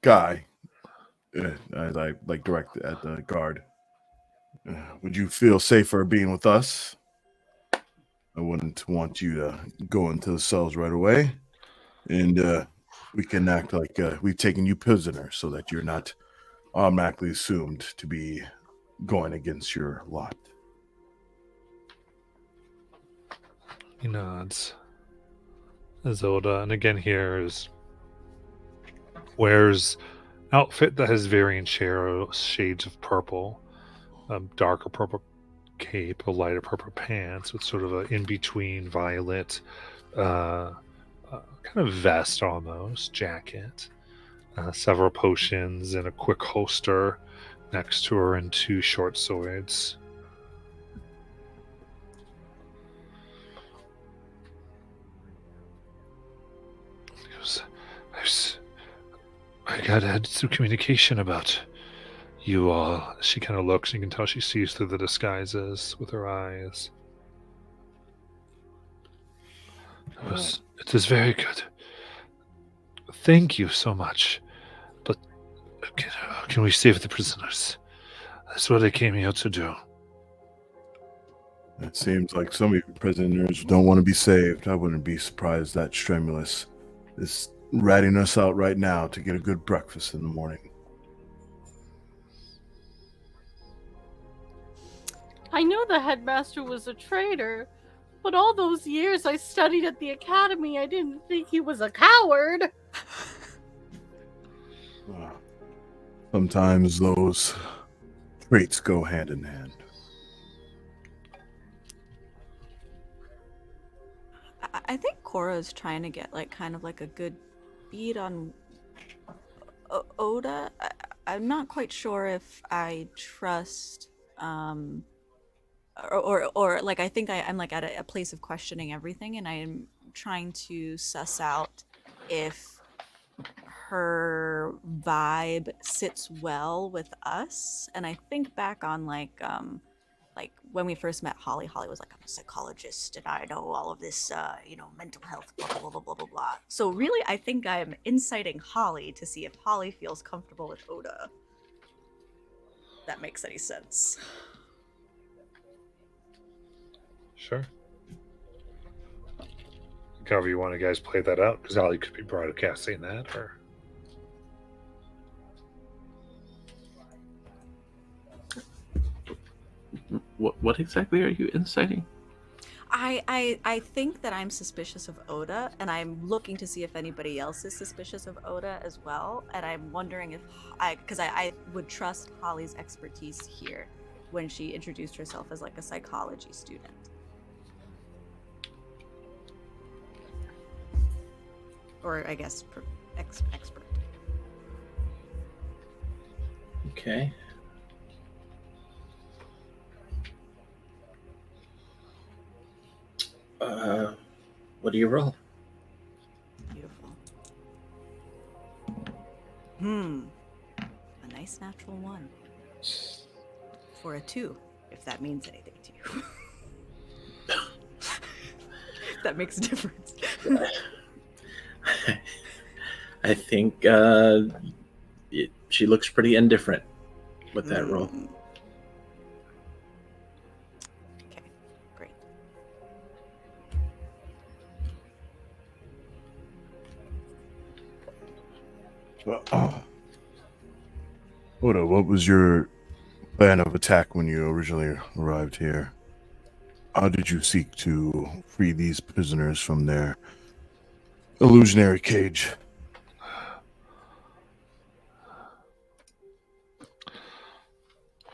Guy, as I like direct at the guard, would you feel safer being with us? I wouldn't want you to go into the cells right away, and we can act like we've taken you prisoner so that you're not automatically assumed to be going against your lot. He nods. Isolda, and again here wears outfit that has varying shades of purple, darker purple cape, a lighter purple pants with sort of an in-between violet kind of vest almost, jacket, several potions and a quick holster next to her and 2 short swords. I had some communication about you all. She kind of looks, and you can tell she sees through the disguises with her eyes. It is very good. Thank you so much. But can we save the prisoners? That's what I came here to do. It seems like some of you prisoners don't want to be saved. I wouldn't be surprised that Stremulus is ratting us out right now to get a good breakfast in the morning. I knew the headmaster was a traitor, but all those years I studied at the academy, I didn't think he was a coward. Sometimes those traits go hand in hand. I think Cora's trying to get kind of a good beat on Oda. I'm not quite sure if I trust, or I think I'm at a place of questioning everything, and I'm trying to suss out if her vibe sits well with us. And I think back on when we first met Holly was like, I'm a psychologist and I know all of this, mental health, blah, blah, blah, blah, blah, blah. So really, I think I'm inciting Holly to see if Holly feels comfortable with Oda. If that makes any sense. Sure. However you want to guys play that out, because Holly could be broadcasting that, or... What exactly are you inciting? I think that I'm suspicious of Oda, and I'm looking to see if anybody else is suspicious of Oda as well. And I'm wondering if I would trust Holly's expertise here when she introduced herself as a psychology student. Or I guess expert. Okay. What do you roll? Beautiful. A nice natural 1. For a 2, if that means anything to you. If that makes a difference. I think she looks pretty indifferent with that roll. Okay, great. Oda, what was your plan of attack when you originally arrived here? How did you seek to free these prisoners from their illusionary cage?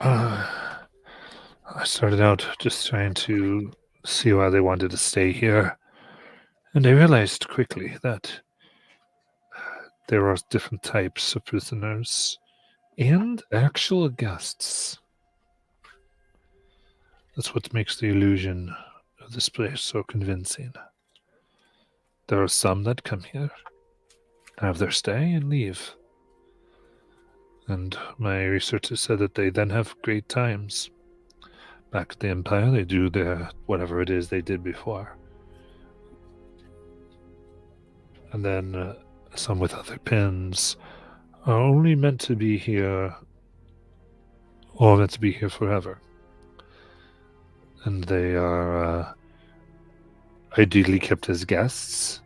I started out just trying to see why they wanted to stay here, and I realized quickly that there are different types of prisoners and actual guests. That's what makes the illusion of this place so convincing. There are some that come here, have their stay, and leave. And my research has said that they then have great times. Back at the Empire, they do their whatever it is they did before. And then some with other pins are only meant to be here, or meant to be here forever. And they are ideally kept as guests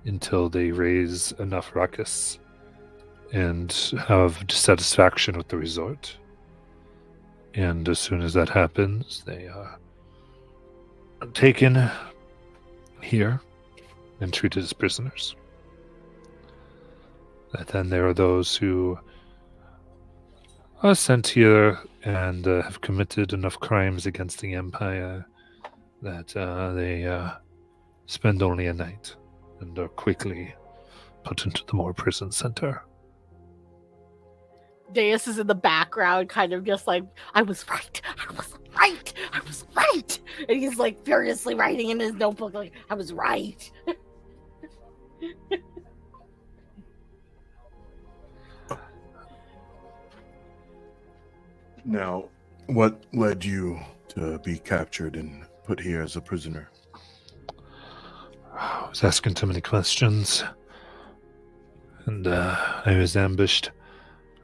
until they raise enough ruckus and have dissatisfaction with the resort. And as soon as that happens, they are taken here and treated as prisoners. And then there are those who are sent here and have committed enough crimes against the Empire that they spend only a night and are quickly put into the Moore Prison Center. Deus is in the background, kind of just like, I was right, I was right, I was right. And he's like furiously writing in his notebook, like, I was right. Now, what led you to be captured and put here as a prisoner? I was asking too many questions, and I was ambushed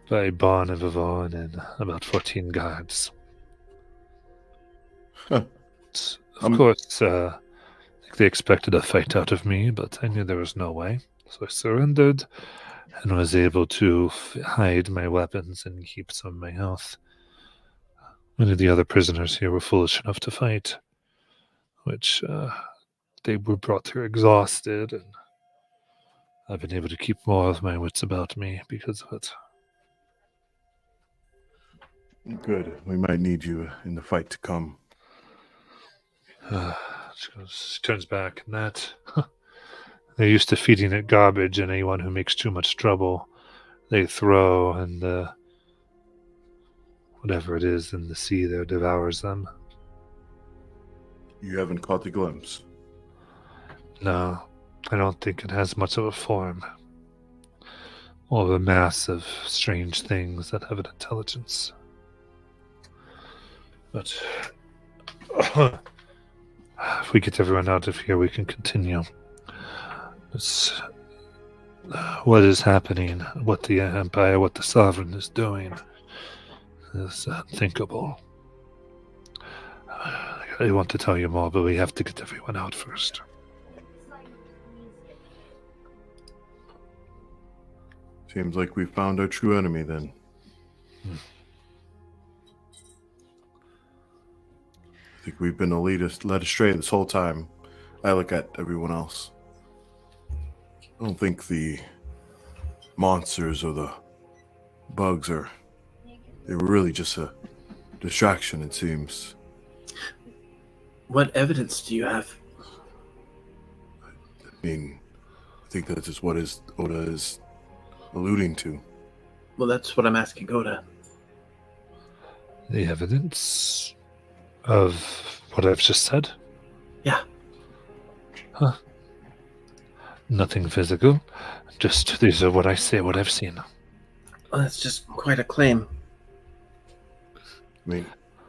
by Bon and Vivon and about 14 guards. Huh. Of course, I think they expected a fight out of me, but I knew there was no way. So I surrendered and was able to hide my weapons and keep some of my health. Many of the other prisoners here were foolish enough to fight, which they were brought here exhausted, and I've been able to keep more of my wits about me because of it. Good. We might need you in the fight to come. She turns back, and that they're used to feeding it garbage, and anyone who makes too much trouble, they throw, and whatever it is in the sea there devours them. You haven't caught a glimpse. No, I don't think it has much of a form. More of a mass of strange things that have an intelligence. But if we get everyone out of here, we can continue. It's what is happening, what the Empire, what the Sovereign is doing is unthinkable. I want to tell you more, but we have to get everyone out first. Seems like we found our true enemy then. I think we've been led astray this whole time. I look at everyone else. I don't think the monsters or the bugs they were really just a distraction, it seems. What evidence do you have? I mean, I think that is what Oda is alluding to. Well, that's what I'm asking Oda. The evidence of what I've just said? Yeah. Huh. Nothing physical. Just these are what I say, what I've seen. Well, that's just quite a claim. I mean,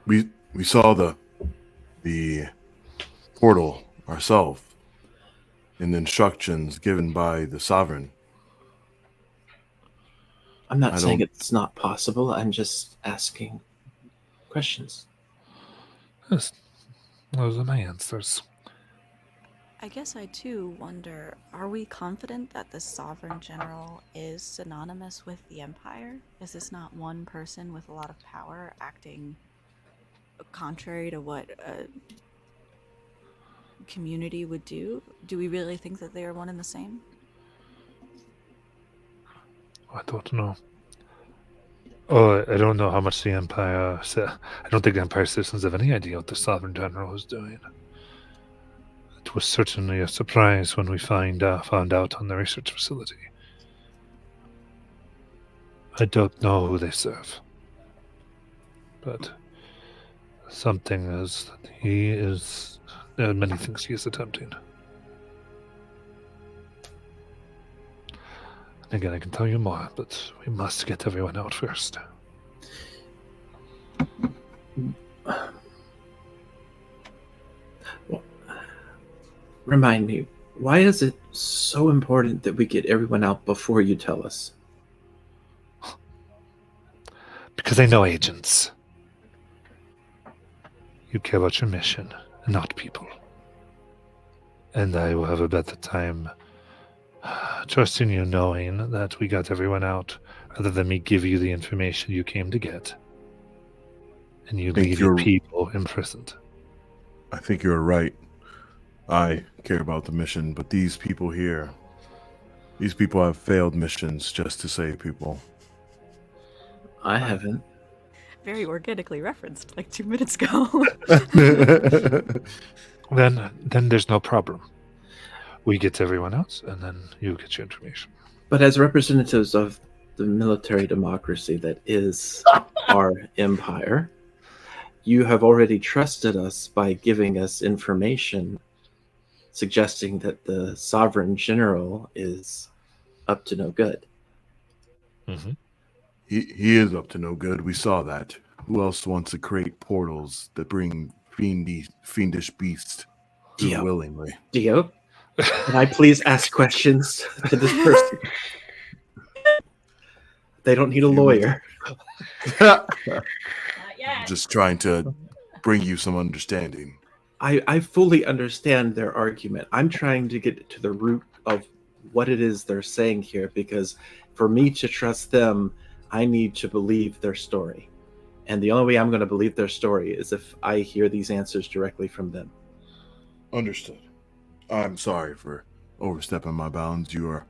we saw the portal ourselves in the instructions given by the Sovereign. I'm not saying it's not possible. I'm just asking questions. Yes, those are my answers. I guess I too wonder, are we confident that the Sovereign General is synonymous with the Empire? Is this not one person with a lot of power acting contrary to what a community would do? Do we really think that they are one and the same? I don't know. Oh, I don't know how much the Empire... I don't think the Empire citizens have any idea what the Sovereign General is doing. It was certainly a surprise when we found out on the research facility. I don't know who they serve. But something is... He is... There are many things he is attempting. Again, I can tell you more, but we must get everyone out first. Well, remind me, why is it so important that we get everyone out before you tell us? Because I know agents. You care about your mission, not people. And I will have a better time trusting you, knowing that we got everyone out, rather than me give you the information you came to get. And you Think leave you're- people imprisoned. I think you're right. I care about the mission, but these people here, these people have failed missions just to save people. I haven't. Very organically referenced like 2 minutes ago. Then there's no problem. We get everyone else, and then you get your information. But as representatives of the military democracy that is our empire, you have already trusted us by giving us information suggesting that the sovereign general is up to no good. Mm-hmm. He is up to no good. We saw that. Who else wants to create portals that bring fiendish beasts Dio. willingly? Dio, can I please ask questions to this person? They don't need a lawyer. Not yet. Just trying to bring you some understanding. I fully understand their argument. I'm trying to get to the root of what it is they're saying here, because for me to trust them, I need to believe their story. And the only way I'm going to believe their story is if I hear these answers directly from them. Understood. I'm sorry for overstepping my bounds. You are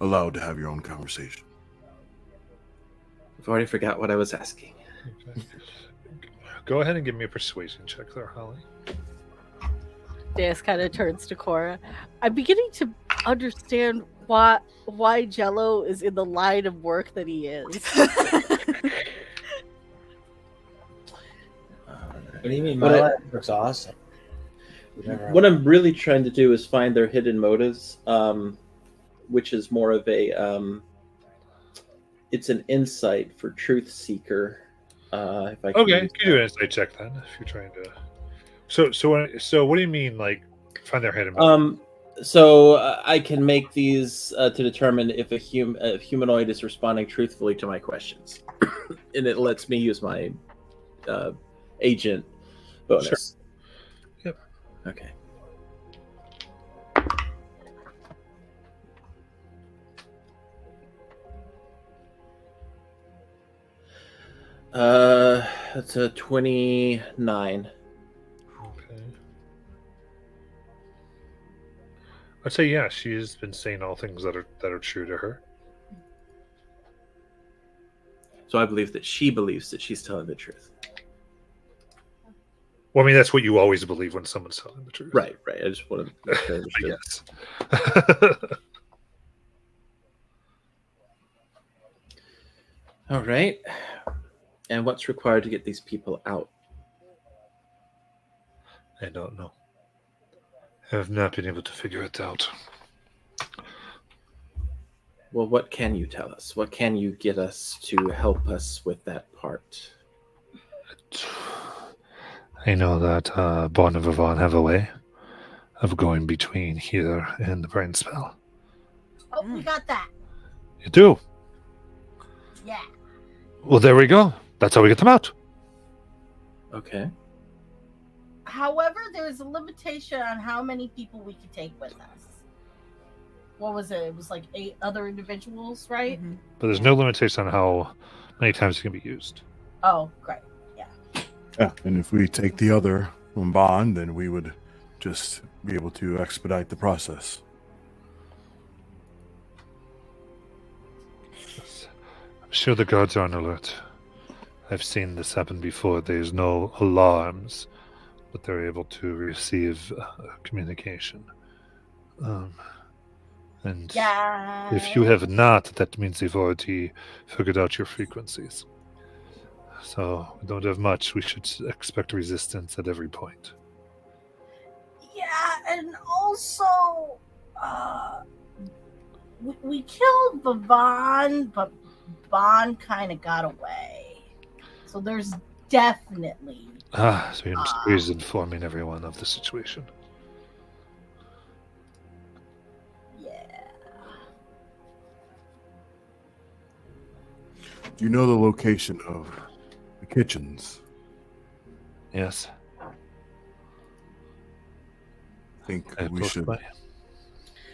allowed to have your own conversation. I've already forgot what I was asking. Okay. Go ahead and give me a persuasion check there, Holly. Deus kind of turns to Cora. I'm beginning to understand why Jello is in the line of work that he is. What do you mean? But My I- life looks awesome. We've never had- What I'm really trying to do is find their hidden motives, which is more of a it's an insight for truth seeker. If I can Okay, you use can do an insight check then if you're trying to. So what do you mean, like find their hidden motive? So I can make these to determine if a humanoid is responding truthfully to my questions, and it lets me use my agent bonus. Yep. Okay. That's a 29. Okay. I'd say yeah, she's been saying all things that are true to her. So I believe that she believes that she's telling the truth. Well, I mean that's what you always believe when someone's telling the truth. Right. I just want to make sure I understood. Yes. All right. And what's required to get these people out? I don't know. I have not been able to figure it out. Well, what can you tell us? What can you get us to help us with that part? I know that Bon and Vivon have a way of going between here and the brain spell. Oh, we got that. You do? Yeah. Well, there we go. That's how we get them out. Okay. However, there's a limitation on how many people we can take with us. What was it? It was like 8 other individuals, right? Mhm. But there's no limitation on how many times it can be used. Oh, great. Yeah, and if we take the other from Bond, then we would just be able to expedite the process. I'm sure the guards are on alert. I've seen this happen before. There's no alarms, but they're able to receive communication. And Yeah. if you have not, that means they've already figured out your frequencies. So we don't have much. We should expect resistance at every point. Yeah, and also, we killed Vivon, but Bond kind of got away. So there's definitely. So you're just informing everyone of the situation. Yeah. Do you know the location of kitchens. Yes. I think They're we close should. by.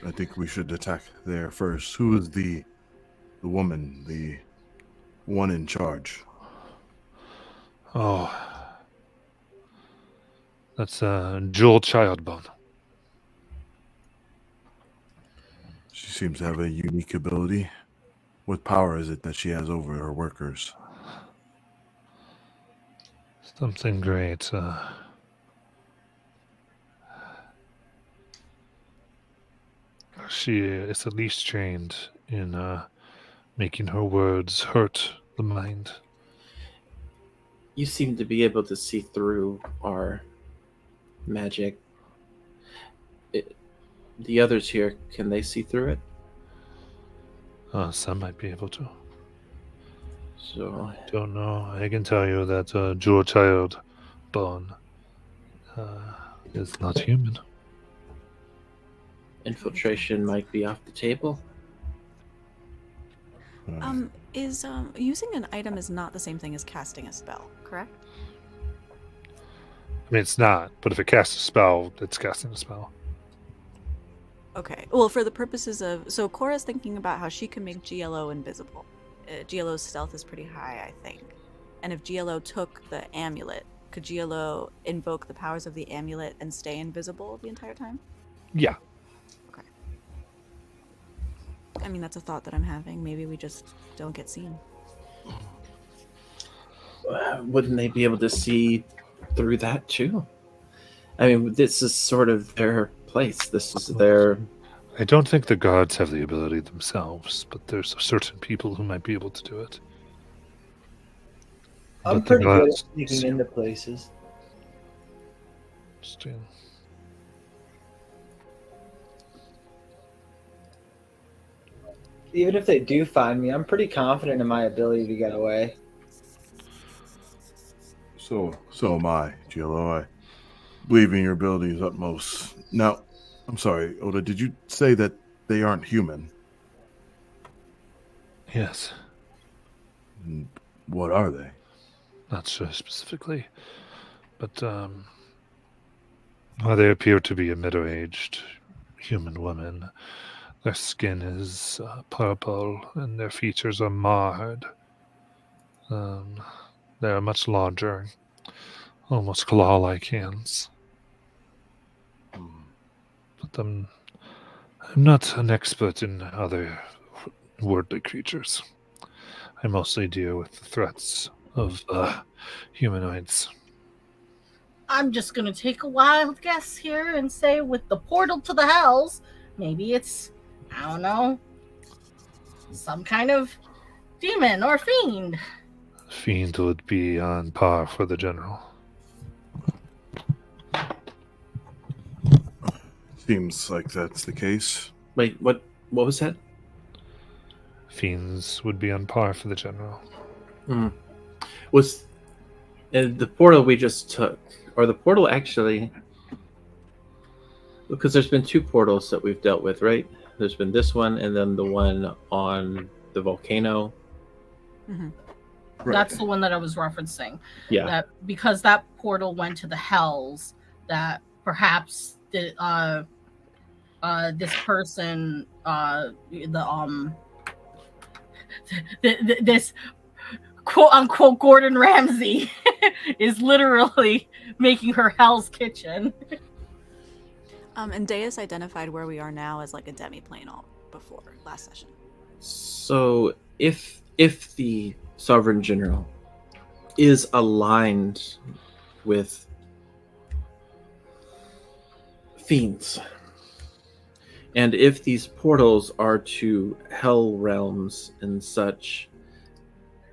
I think we should attack there first. Who is the woman, the one in charge? Oh. That's Jewel Childbone. She seems to have a unique ability. What power is it that she has over her workers? Something great. She is at least trained in making her words hurt the mind. You seem to be able to see through our magic. The others here, can they see through it? Some might be able to. So, Don't know. I can tell you that Jewel Childbone is not human. infiltration might be off the table. Is using an item is not the same thing as casting a spell, correct? I mean, it's not, but if it casts a spell, it's casting a spell. Okay. Well, for the purposes of so Cora's thinking about how she can make GLO invisible. GLO's stealth is pretty high, I think. And if GLO took the amulet, could GLO invoke the powers of the amulet and stay invisible the entire time? Yeah. I mean, that's a thought that I'm having. Maybe we just don't get seen. Wouldn't they be able to see through that too? I mean, this is sort of their place. This is their... I don't think the gods have the ability themselves, but there's certain people who might be able to do it. I'm But the pretty good at gods sneaking see- into places. Still. Even if they do find me, I'm pretty confident in my ability to get away. So am I, GLO. I believe in your abilities utmost. Now, I'm sorry, Oda, did you say that they aren't human? Yes. What are they? Not sure specifically, but well, they appear to be a middle-aged human woman. Their skin is purple, and their features are marred. They are much larger, almost claw-like hands. But I'm not an expert in other worldly creatures. I mostly deal with the threats of humanoids. I'm just gonna take a wild guess here and say with the portal to the hells, maybe it's, I don't know, some kind of demon or fiend. Fiend would be on par for the general. Seems like that's the case. Wait, what was that? Fiends would be on par for the general. Was the portal we just took, or the portal actually, because there's been two portals that we've dealt with, right? There's been this one and then the one on the volcano. Mm-hmm. Right. That's the one that I was referencing. Yeah. That because that portal went to the hells, that perhaps this person, this quote unquote Gordon Ramsay is literally making her Hell's Kitchen. And Deus identified where we are now as like a demi-plane before last session. So if the Sovereign General is aligned with fiends, and if these portals are to hell realms and such,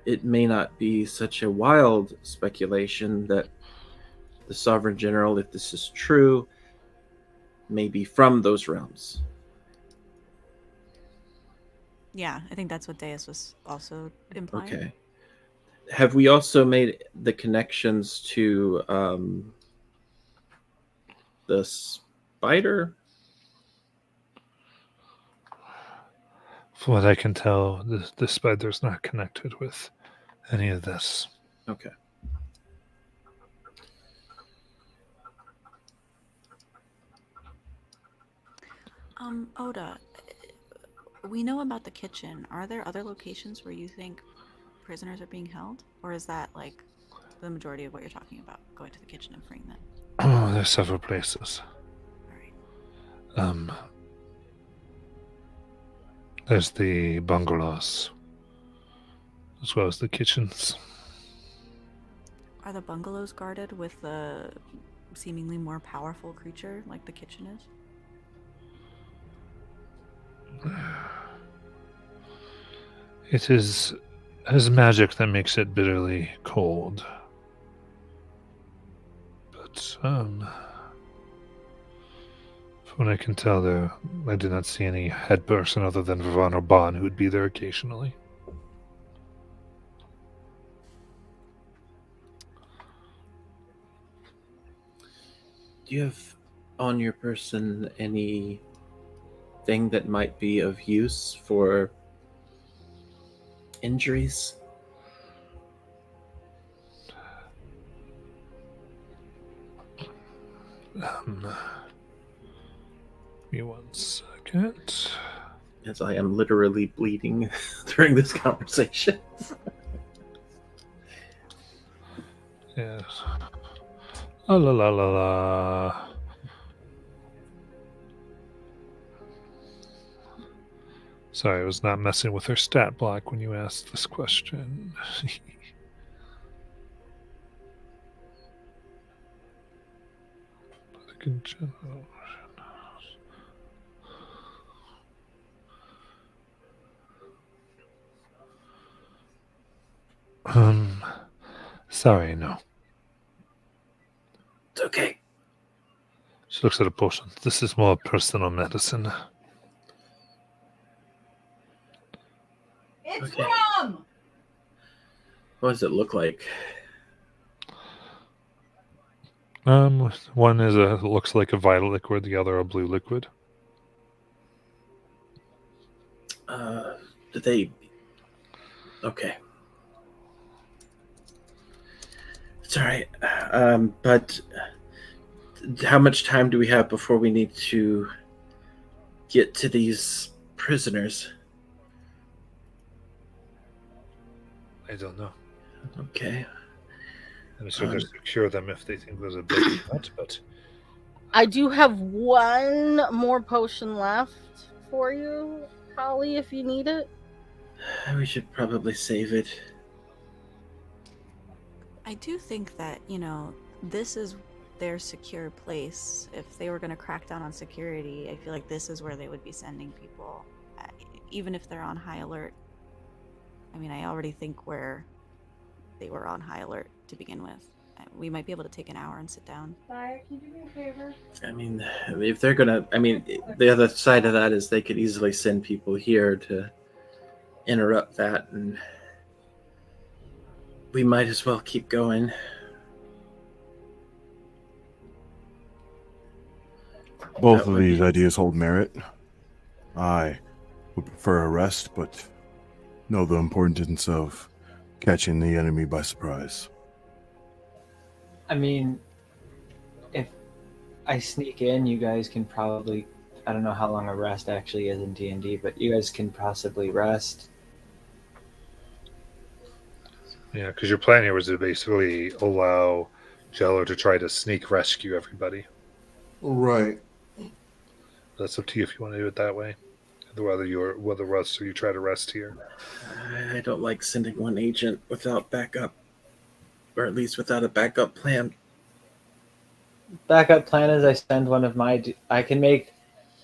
it may not be such a wild speculation that the Sovereign General, if this is true, may be from those realms. Yeah, I think that's what Deus was also implying. Okay. Have we also made the connections to the spider? From what I can tell, the spider's not connected with any of this. Okay. Oda, we know about the kitchen. Are there other locations where you think prisoners are being held? Or is that, like, the majority of what you're talking about, going to the kitchen and freeing them? Oh, there's several places. Alright. There's the bungalows, as well as the kitchens. Are the bungalows guarded with a seemingly more powerful creature like the kitchen is? It has magic that makes it bitterly cold. But, from what I can tell there, I did not see any head person other than Vivan or Bon who would be there occasionally. Do you have on your person anything that might be of use for injuries? Give me 1 second. As I am literally bleeding during this conversation. Yes. La la la la la. Sorry, I was not messing with her stat block when you asked this question. In general. Sorry, no. It's okay. She looks at a potion. This is more personal medicine. It's Okay. rum! What does it look like? One is looks like a violet liquid, the other a blue liquid. Do they... Okay. It's alright. But how much time do we have before we need to get to these prisoners? I don't know. Okay. I'm sure they secure them if they think there's a big threat, but I do have one more potion left for you, Holly, if you need it. We should probably save it. I do think that, this is their secure place. If they were going to crack down on security, I feel like this is where they would be sending people, even if they're on high alert. I mean, I already think where they were on high alert to begin with. We might be able to take an hour and sit down. Fire, can you do me a favor? I mean, if they're gonna... I mean, the other side of that is they could easily send people here to interrupt that, and we might as well keep going. Both That of would these be- ideas hold merit. I would prefer arrest, but know the importance of catching the enemy by surprise. I mean, if I sneak in, you guys can probably... I don't know how long a rest actually is in D&D, but you guys can possibly rest. yeah, because your plan here was to basically allow Jello to try to sneak rescue everybody. Right. That's up to you if you want to do it that way. Whether you try to rest here. I don't like sending one agent without backup, or at least without a backup plan. Backup plan is I send one of my...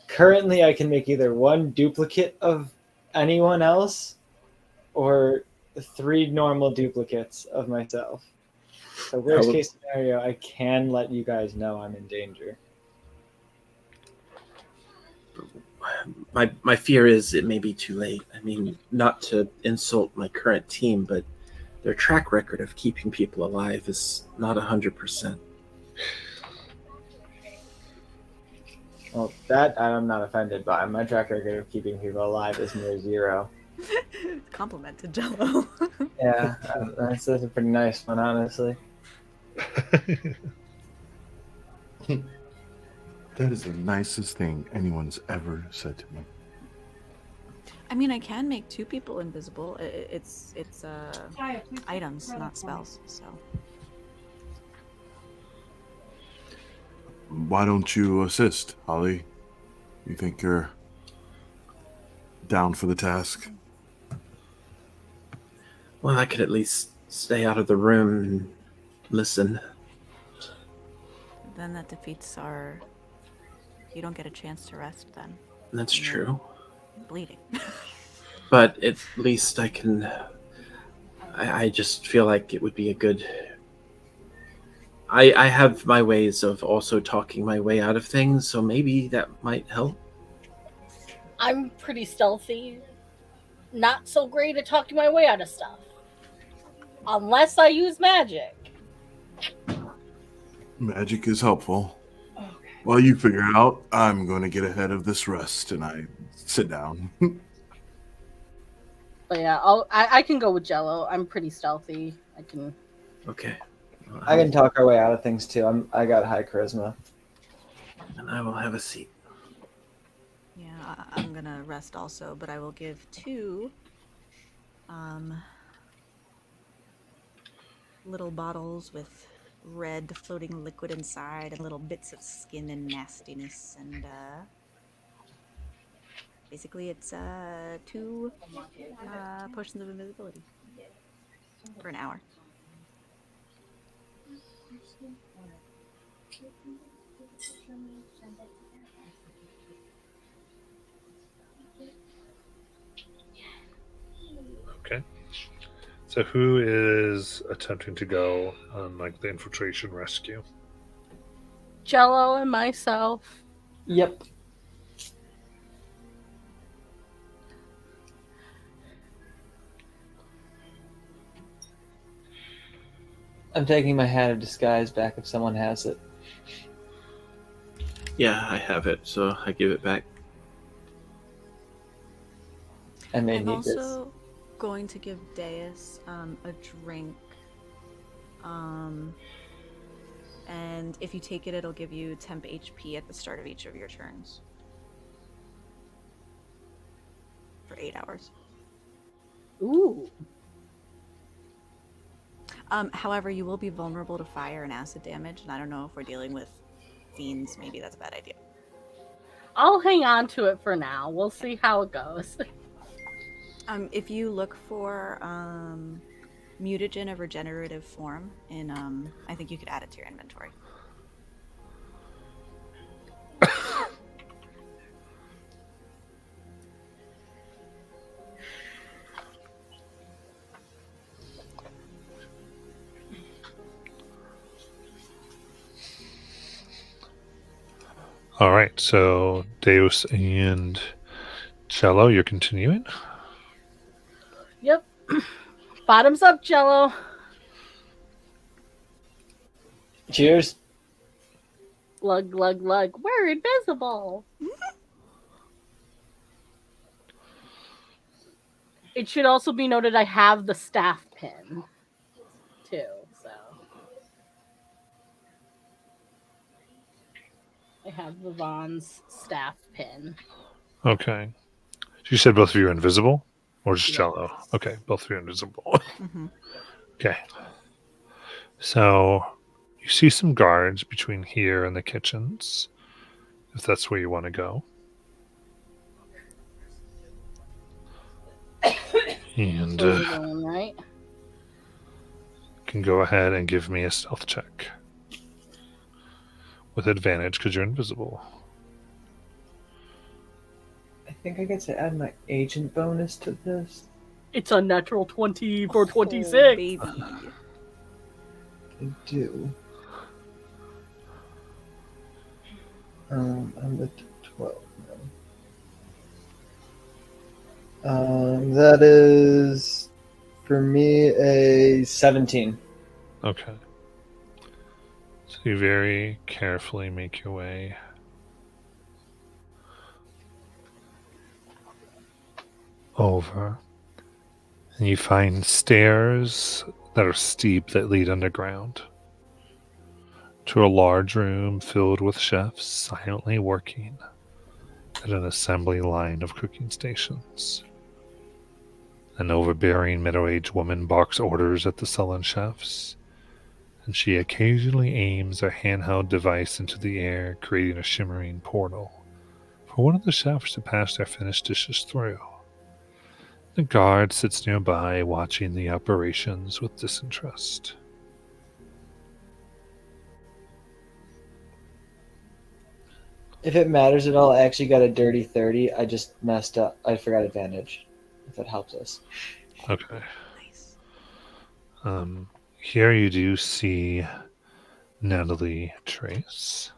Currently, I can make either one duplicate of anyone else or 3 normal duplicates of myself. So worst case scenario, I can let you guys know I'm in danger. My fear is it may be too late. I mean, not to insult my current team, but their track record of keeping people alive is not 100%. Well, that I'm not offended by. My track record of keeping people alive is near 0. Compliment to Jello. Yeah, that's a pretty nice one, honestly. That is the nicest thing anyone's ever said to me. I mean, I can make 2 people invisible. It's Kaya, please items, grab not it for me. spells. So Why don't you assist, Holly? You think you're down for the task? Well, I could at least stay out of the room and listen. then that defeats our. You don't get a chance to rest then. That's Yeah. true. Bleeding. But at least I can. I just feel like it would be a good. I have my ways of also talking my way out of things, so maybe that might help. I'm pretty stealthy. Not so great at talking my way out of stuff. Unless I use magic. Magic is helpful. While you figure it out, I'm going to get ahead of this rest, and I sit down. But yeah, I can go with Jello. I'm pretty stealthy. I can. Okay. I can talk our way out of things too. I got high charisma. And I will have a seat. Yeah, I'm gonna rest also, but I will give 2 little bottles with red floating liquid inside and little bits of skin and nastiness, and basically it's 2 potions of invisibility for an hour. Okay. So who is attempting to go on like the infiltration rescue? Jello and myself. Yep. I'm taking my hat of disguise back if someone has it. Yeah, I have it, so I give it back. I may I'm need also going to give Deus a drink. And if you take it, it'll give you temp HP at the start of each of your turns. For 8 hours. Ooh. However, you will be vulnerable to fire and acid damage, and I don't know if we're dealing with fiends. Maybe that's a bad idea. I'll hang on to it for now. We'll see how it goes. If you look for mutagen of regenerative form in, I think you could add it to your inventory. All right, so Deus and Cello, you're continuing. Yep. Bottoms up, Jello. Cheers. Glug, glug, glug. We're invisible. It should also be noted I have the staff pin, too, so. I have the Vaughn's staff pin. Okay. You said both of you are invisible, or just Yes. Cello? Okay, both of you are invisible. Mm-hmm. Okay. So you see some guards between here and the kitchens, if that's where you want to go. And So we're going, right? can go ahead and give me a stealth check with advantage because you're invisible. I think I get to add my agent bonus to this. It's a natural 20 for Oh, 26. baby. I do. I'm at 12 now. That is for me a 17. Okay. So you very carefully make your way over, and you find stairs that are steep that lead underground. to a large room filled with chefs silently working at an assembly line of cooking stations. An overbearing middle-aged woman barks orders at the sullen chefs, and she occasionally aims a handheld device into the air, creating a shimmering portal for one of the chefs to pass their finished dishes through. The guard sits nearby, watching the operations with disinterest. If it matters at all, I actually got a dirty 30. I just messed up. I forgot advantage, if that helps us. Okay. Nice. Here you do see Natalie Trace.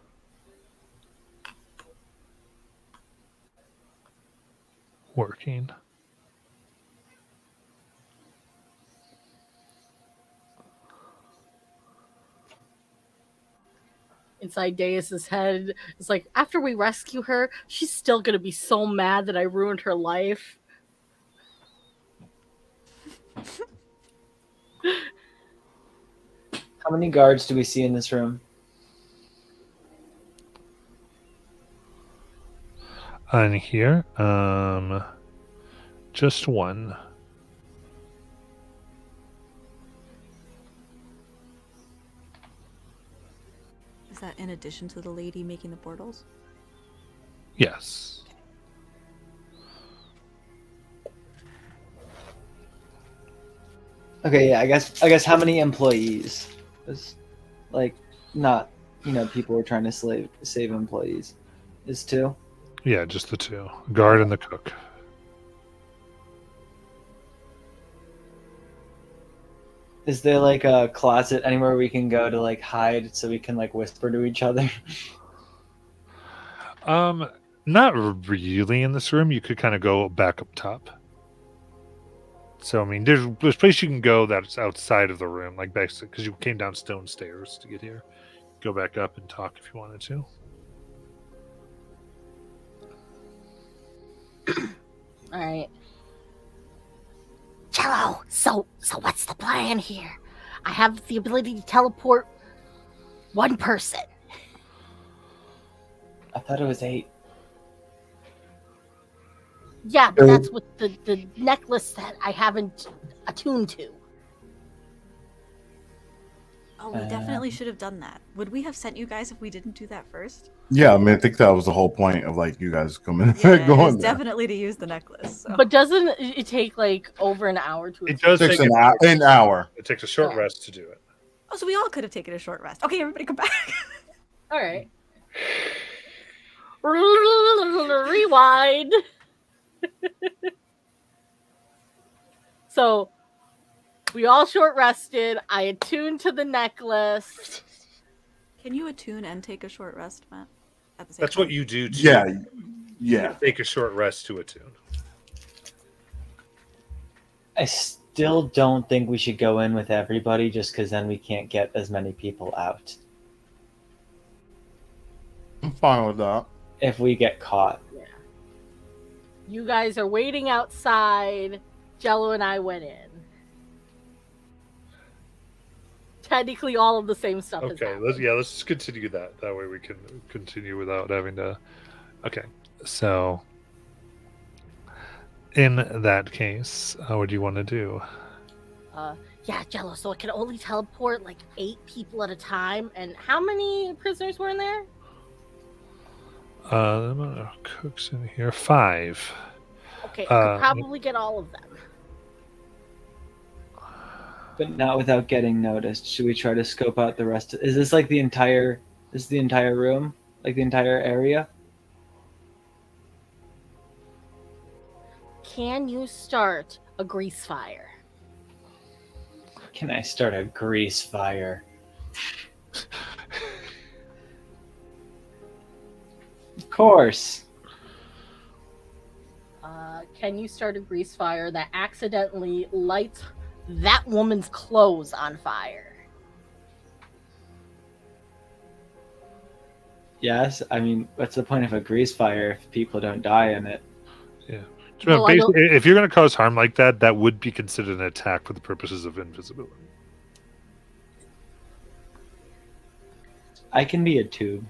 Working. Inside Deus's head, it's like, after we rescue her, she's still gonna be so mad that I ruined her life. How many guards do we see in this room? And here, just one. Is that in addition to the lady making the portals? Yes. Okay, yeah, I guess how many employees? It's like not, people were trying to save employees. Is 2? Yeah, just the 2. Guard and the cook. Is there like a closet anywhere we can go to like hide so we can like whisper to each other? Not really in this room. You could kind of go back up top. So, I mean, there's a place you can go that's outside of the room, like basically, because you came down stone stairs to get here. Go back up and talk if you wanted to. All right. Cello, so what's the plan here? I have the ability to teleport one person. I thought it was 8. Yeah, but that's with the necklace that I haven't attuned to. Oh, we definitely should have done that. Would we have sent you guys if we didn't do that first? Yeah, I mean, I think that was the whole point of like you guys coming Yeah, it was going there. definitely to use the necklace. So. But doesn't it take like over an hour to? It does Takes take an hour. It takes a short Yeah. rest to do it. Oh, so we all could have taken a short rest. Okay, everybody come back. All right. Rewind. So we all short rested. I attuned to the necklace. Can you attune and take a short rest, Matt? At the same That's time? what you do to Yeah. take a short rest to attune. I still don't think we should go in with everybody just because then we can't get as many people out I'm fine with that. if we get caught. You guys are waiting outside. Jello and I went in. Technically, all of the same stuff. Okay, let's just continue that. That way we can continue without having to. Okay, so in that case, what do you want to do? Yeah, Jello. So it can only teleport like 8 people at a time. And how many prisoners were in there? The amount of cooks in here, 5. Okay, I could probably get all of them. But not without getting noticed. Should we try to scope out the rest? Is this like the entire room? Like the entire area? Can you start a grease fire? Can I start a grease fire? Of course. Can you start a grease fire that accidentally lights that woman's clothes on fire? Yes. I mean, what's the point of a grease fire if people don't die in it? So Well, I don't- basically, if you're going to cause harm like that, that would be considered an attack for the purposes of invisibility. I can be a tube.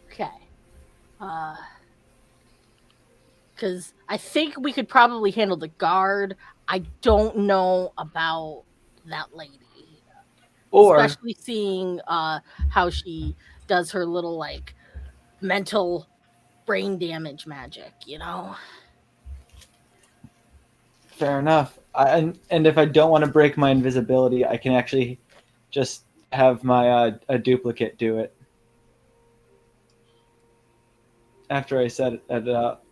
Okay. Because I think we could probably handle the guard. I don't know about that lady. Or Especially seeing how she does her little like mental brain damage magic, you know? fair enough. And if I don't want to break my invisibility, I can actually just have my a duplicate do it after I set it up.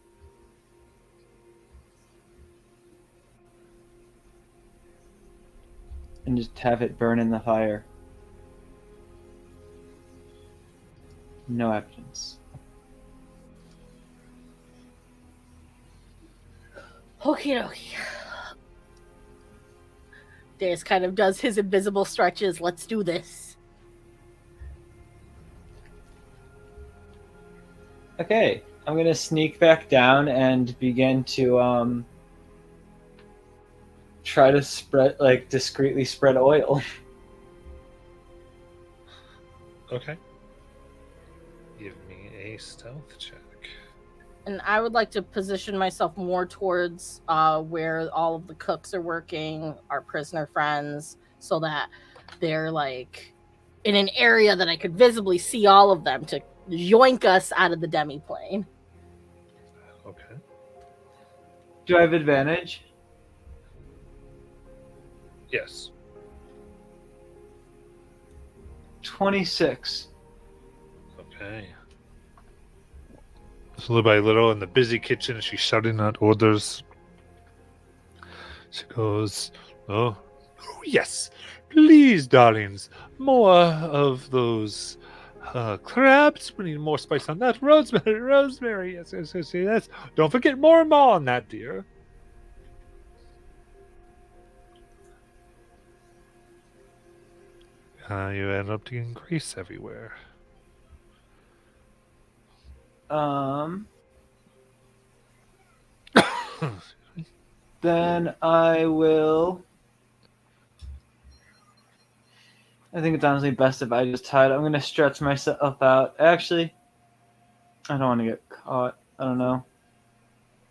And just have it burn in the fire. No evidence. Okie dokie. Deus kind of does his invisible stretches. Let's do this. Okay, I'm gonna sneak back down and begin to try to spread, like, discreetly spread oil. Okay. Give me a stealth check. And I would like to position myself more towards where all of the cooks are working, our prisoner friends, so that they're like in an area that I could visibly see all of them to yoink us out of the demi-plane. Okay. Do I have advantage? Yes. 26. Okay. So little by little in the busy kitchen, she's shouting out orders. She goes, oh yes, please, darlings, more of those crabs. We need more spice on that. Rosemary, yes. Don't forget more and more on that, dear. You end up getting grease everywhere. Then I will. I think it's honestly best if I just hide. I'm gonna stretch myself out. Actually, I don't want to get caught. I don't know.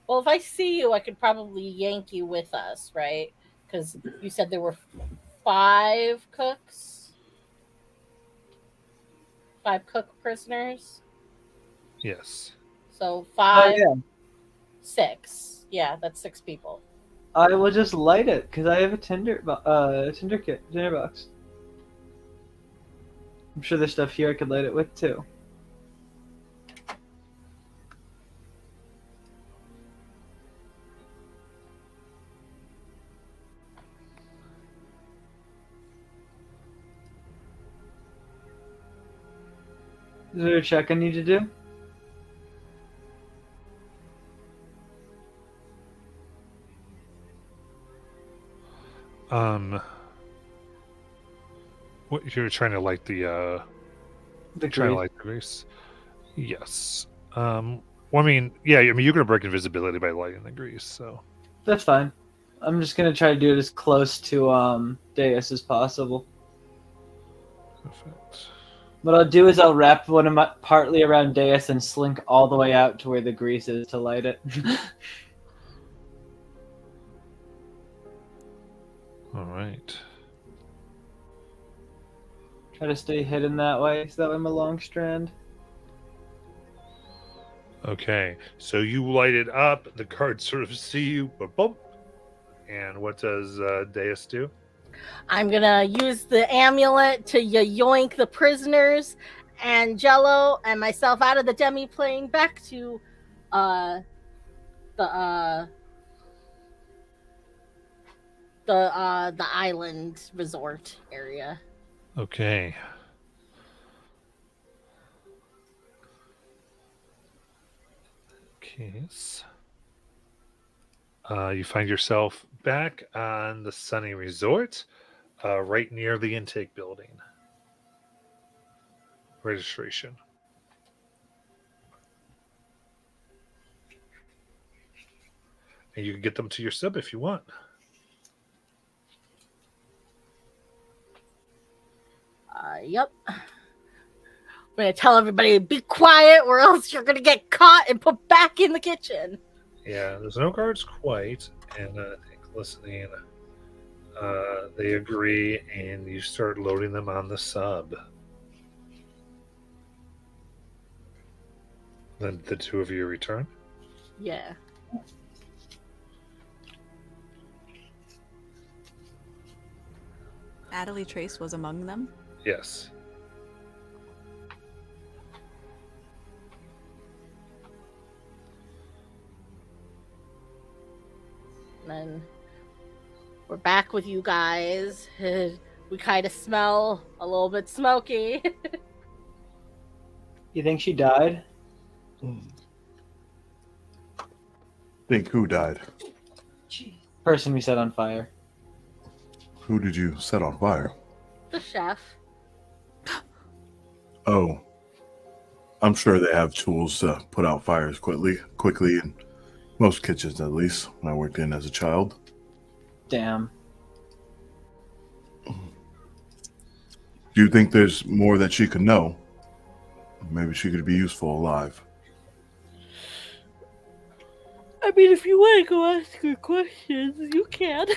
Well, if I see you, I could probably yank you with us, right? Because you said there were 5 cooks? 5 cook prisoners? Yes. So 5, Oh, yeah. 6. Yeah, that's 6 people. I will just light it because I have a tinder box. I'm sure there's stuff here I could light it with too. Is there a check I need to do? What you're trying to light the The trying to grease. light the grease? Yes. Well, I mean, yeah. I mean, you're gonna break invisibility by lighting the grease. So That's fine. I'm just gonna try to do it as close to Deus as possible. perfect. What I'll do is I'll wrap one of my partly around Deus and slink all the way out to where the grease is to light it. All right. Try to stay hidden that way, so that I'm a long strand. Okay. So you light it up. The guards sort of see you. Bump. And what does Deus do? I'm gonna use the amulet to yoink the prisoners and Jello and myself out of the demi-plane back to the island resort area. Okay. Case. You find yourself back on the Sunny Resort, right near the intake building. Registration. And you can get them to your sub if you want. Yep. I'm gonna tell everybody be quiet, or else you're gonna get caught and put back in the kitchen. Yeah, there's no guards quite, and I think listening, they agree, and you start loading them on the sub. Then the two of you return. Yeah. Natalie Trace was among them. Yes. And then we're back with you guys. We kind of smell a little bit smoky. You think she died? Think who died? Person we set on fire. Who did you set on fire? The chef. Oh, I'm sure they have tools to put out fires quickly, in most kitchens at least, when I worked in as a child. Damn. Do you think there's more that she could know? Maybe she could be useful alive. I mean, if you want to go ask her questions, you can.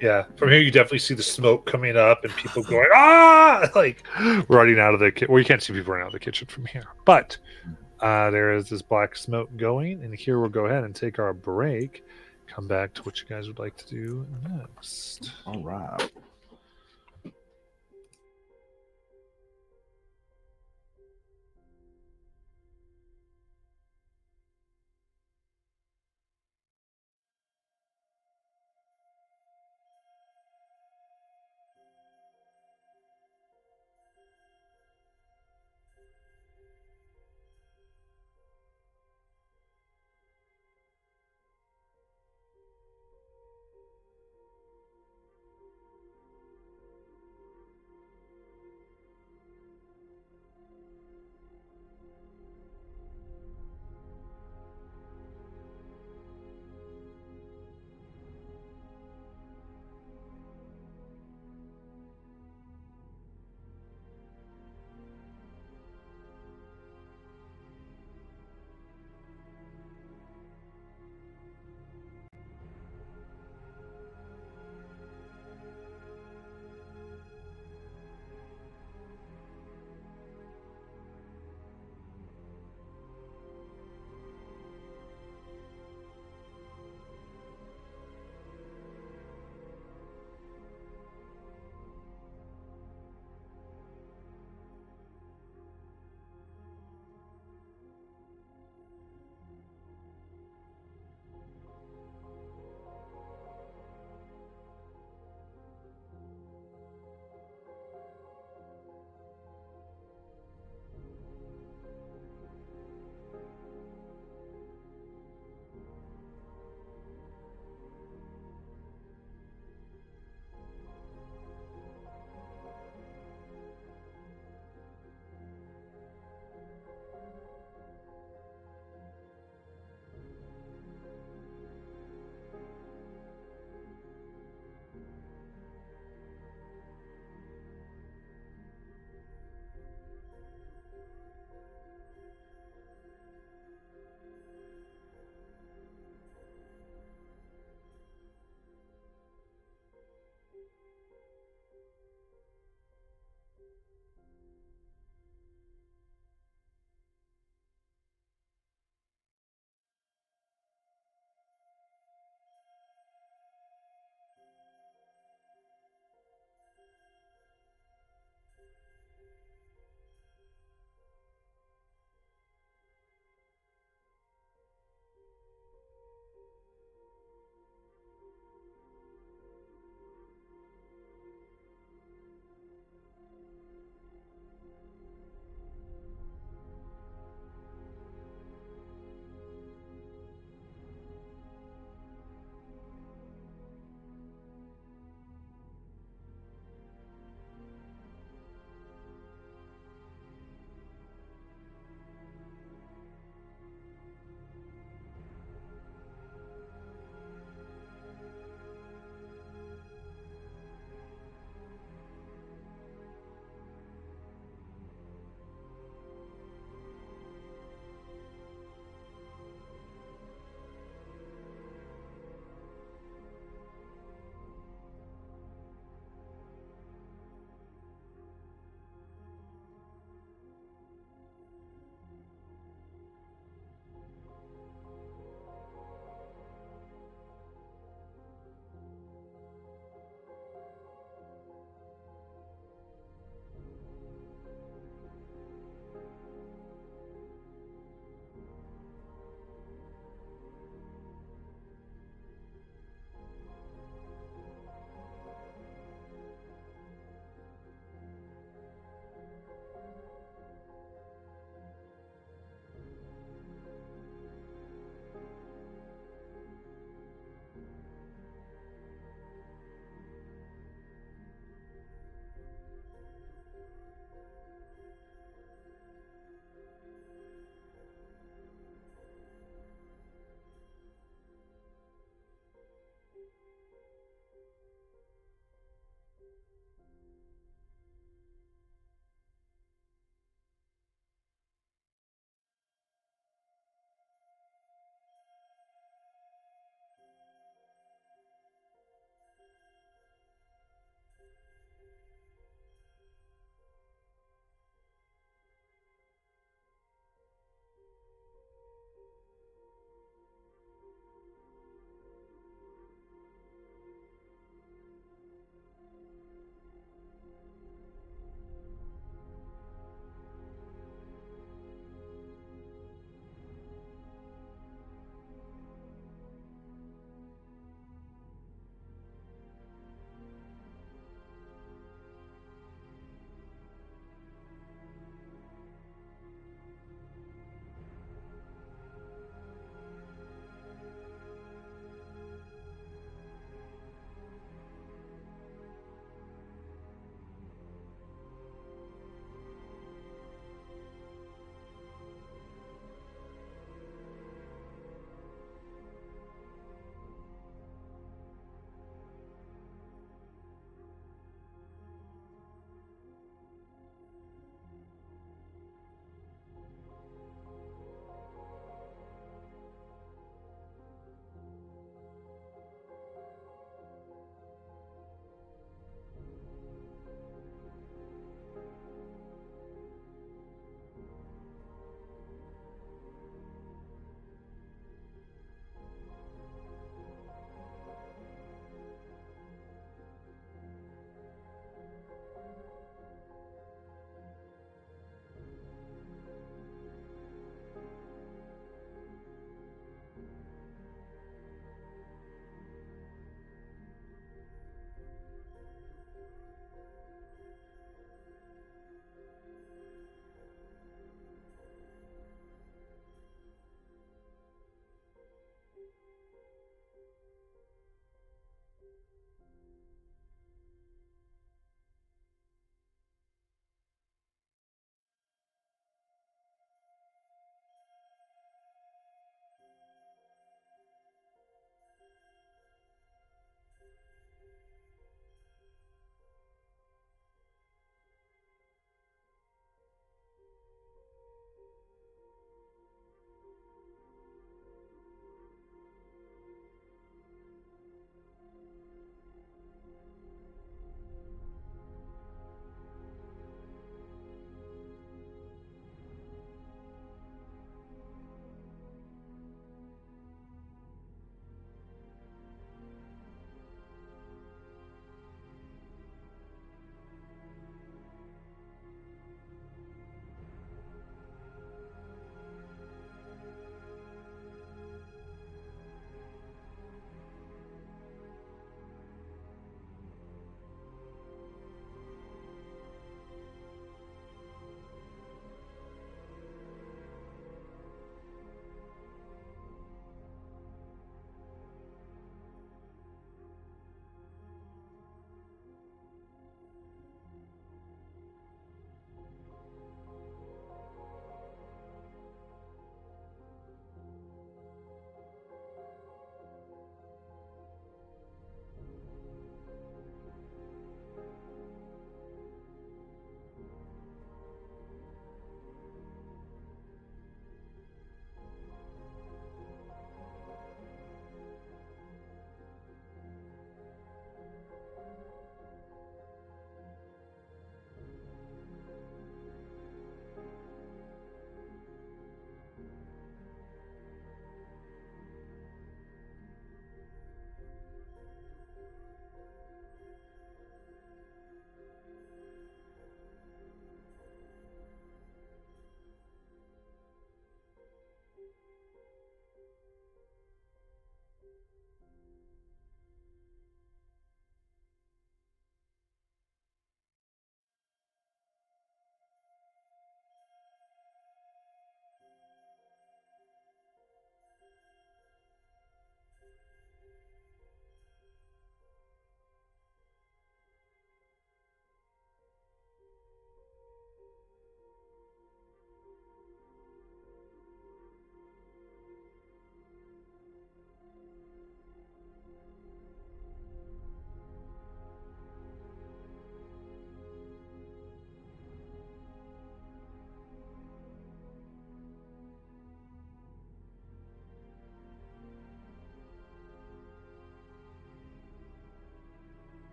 Yeah, from here you definitely see the smoke coming up and people going, ah, like running out of the kitchen. Well, you can't see people running out of the kitchen from here, but there is this black smoke going, and here we'll go ahead and take our break. Come back to what you guys would like to do next. All right.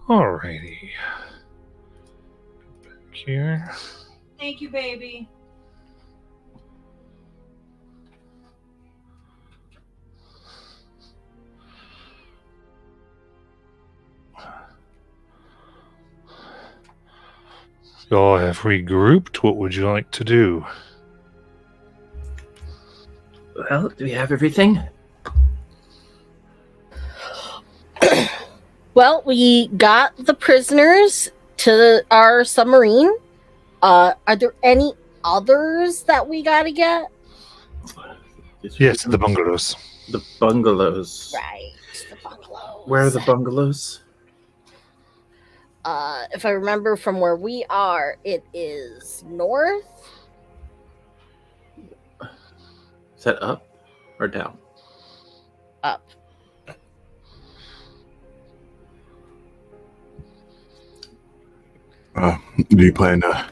Alrighty. Back here. Thank you, baby. Y'all have regrouped. What would you like to do? Well, do we have everything? Well, we got the prisoners to our submarine. Are there any others that we gotta get? Yes, the bungalows. The bungalows. Right, the bungalows. Where are the bungalows? If I remember from where we are, it is north. Is that up or down? Up. Do you plan to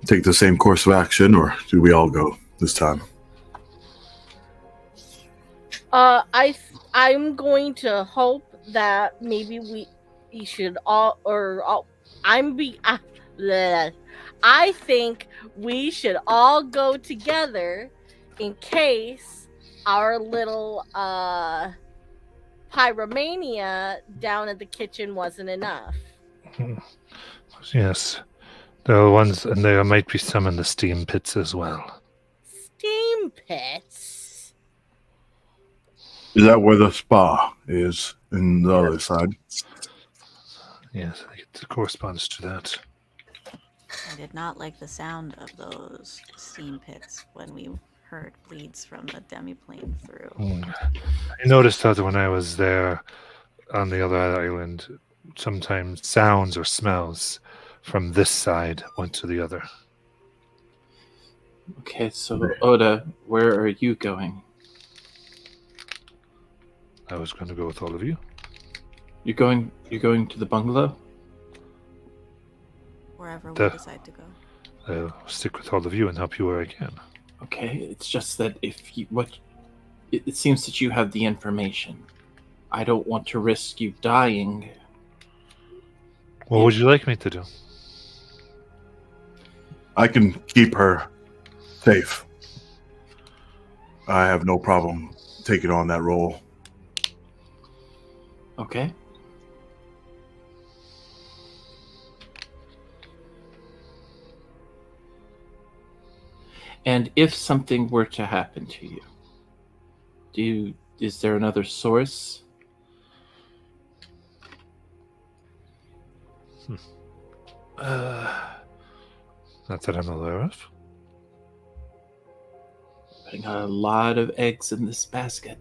take the same course of action, or do we all go this time? I'm going to hope that maybe we should all, I think we should all go together in case our little pyromania down at the kitchen wasn't enough. Yes. There are ones, and there might be some in the steam pits as well. Steam pits? Is that where the spa is in the other side? Yes, it corresponds to that. I did not like the sound of those steam pits when we heard bleeds from the demiplane through. I noticed that when I was there on the other island, sometimes sounds or smells from this side went to the other. Okay, so Oda, where are you going? I was going to go with all of you. You're going to the bungalow? Wherever The- we decide to go. I'll stick with all of you and help you where I can. Okay, it's just that if you it seems that you have the information. I don't want to risk you dying. What would you like me to do? I can keep her safe. I have no problem taking on that role. Okay. And if something were to happen to you, is there another source? Not that I'm aware of. Putting a lot of eggs in this basket.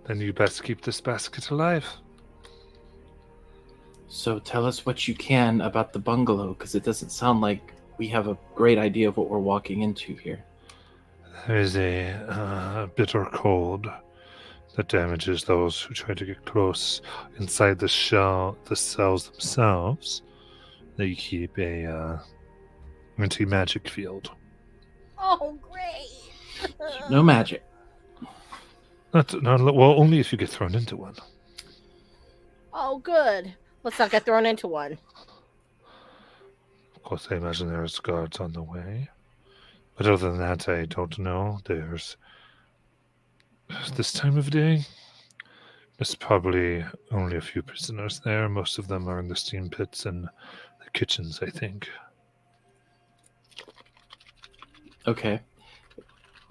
Then you best keep this basket alive. So tell us what you can about the bungalow, because it doesn't sound like we have a great idea of what we're walking into here. There is a bitter cold that damages those who try to get close. Inside the cells themselves, they keep a anti-magic field. Oh, great! No magic. Well, only if you get thrown into one. Oh, good. Let's not get thrown into one. Of course, I imagine there's guards on the way. But other than that, I don't know. There's this time of day, there's probably only a few prisoners there. Most of them are in the steam pits and the kitchens, I think. Okay.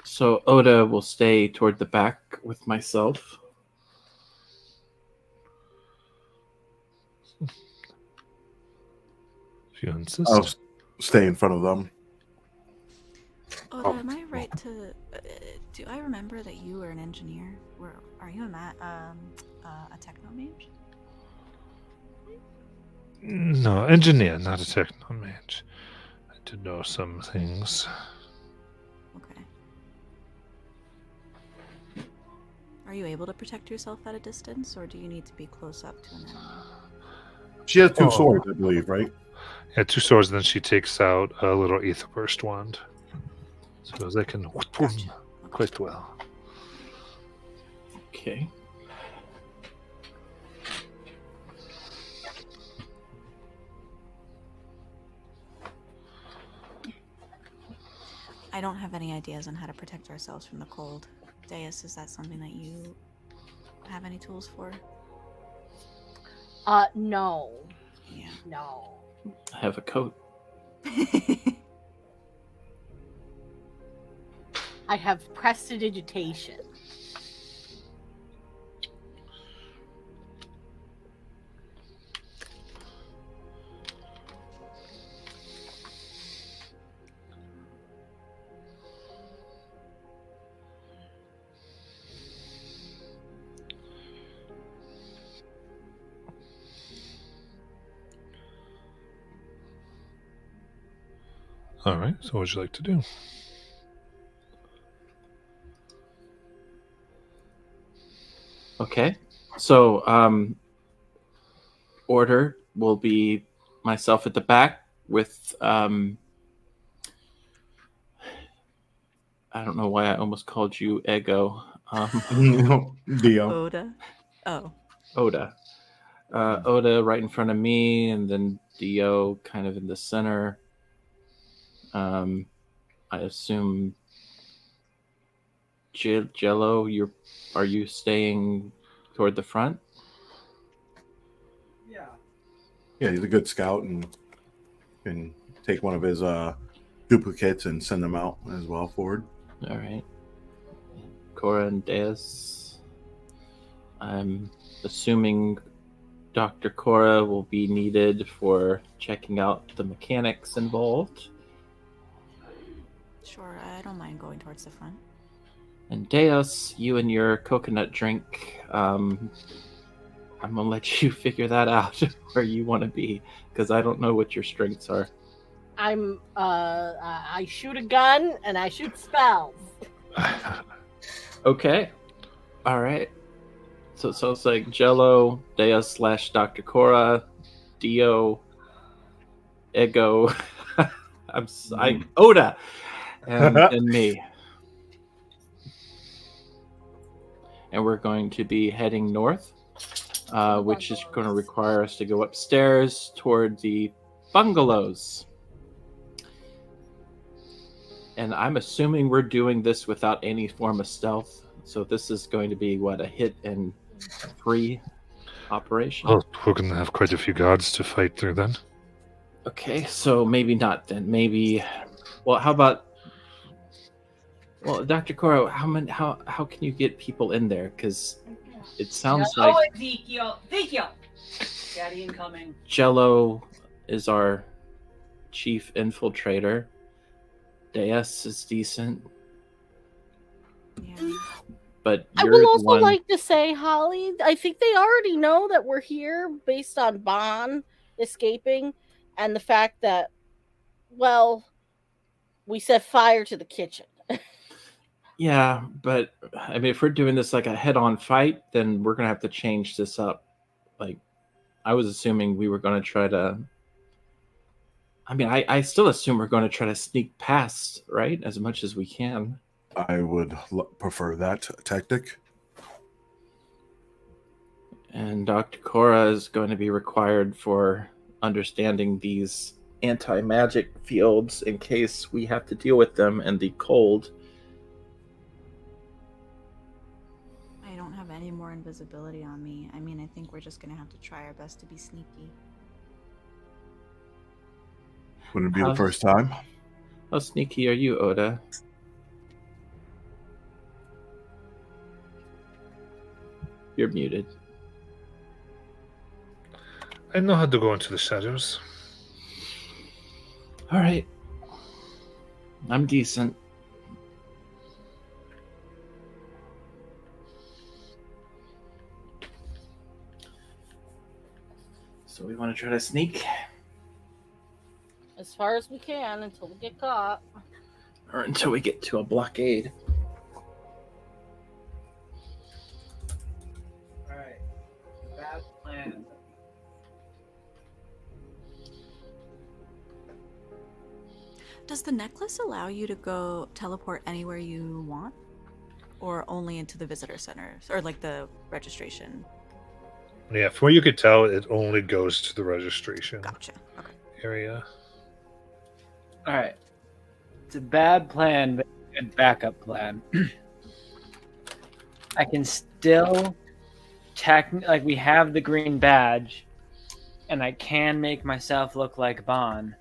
So Oda will stay toward the back with myself. If you insist. I'll stay in front of them. Oda, am I right to? Do I remember that you were an engineer? Are you a techno mage? No, engineer, not a technomage. I do know some things. Okay. Are you able to protect yourself at a distance, or do you need to be close up to an enemy? She has two Oh. swords, I believe, right? Yeah, 2 swords, then she takes out a little ether burst wand. So they can Gotcha. quite well. Okay. I don't have any ideas on how to protect ourselves from the cold. Deus, is that something that you have any tools for? No. Yeah. No. I have a coat. I have prestidigitation. All right, so what would you like to do? Okay. So, order will be myself at the back with, I don't know why I almost called you Ego. Dio. Oda? Oh. Oda. Oda right in front of me, and then Dio kind of in the center. I assume Jello, are you staying toward the front? Yeah, he's a good scout and can take one of his duplicates and send them out as well forward. All right. Cora and Deus. I'm assuming Dr. Cora will be needed for checking out the mechanics involved. Sure, I don't mind going towards the front. And Deus, you and your coconut drink, I'm gonna let you figure that out where you want to be, because I don't know what your strengths are. I shoot a gun and I shoot spells. Okay. All right. So it's like Jello, Deus / Dr. Cora, Dio, Ego, Oda, and me. And we're going to be heading north, which is going to require us to go upstairs toward the bungalows. And I'm assuming we're doing this without any form of stealth. So this is going to be, what, a hit and free operation? Oh, we're going to have quite a few guards to fight through then. Okay, so maybe not then. Maybe, well, how about, well, Dr. Cora, how can you get people in there? Because it sounds Hello, like Ezekiel. Daddy incoming. Jello is our chief infiltrator. Deus is decent. Yeah. But I you're would the also one... like to say, Holly, I think they already know that we're here based on Bon escaping and the fact that, well, we set fire to the kitchen. Yeah, but I mean, if we're doing this like a head-on fight, then we're gonna have to change this up. Like, I was assuming we were gonna try to. I mean, I still assume we're going to try to sneak past, right, as much as we can. I would prefer that tactic. And Dr. Cora is going to be required for understanding these anti-magic fields in case we have to deal with them in the cold. I don't have any more invisibility on me. I mean, I think we're just gonna have to try our best to be sneaky. Wouldn't it be the first time? How sneaky are you, Oda? You're muted. I know how to go into the shadows. All right. I'm decent. So we want to try to sneak, As far as we can until we get caught. or until we get to a blockade. Alright. Bad plan. Does the necklace allow you to go teleport anywhere you want? Or only into the visitor centers? Or like the registration? Yeah, from what you could tell, it only goes to the registration Gotcha. Okay. area. Alright. It's a bad plan, but a good backup plan. I can still like we have the green badge, and I can make myself look like Bon.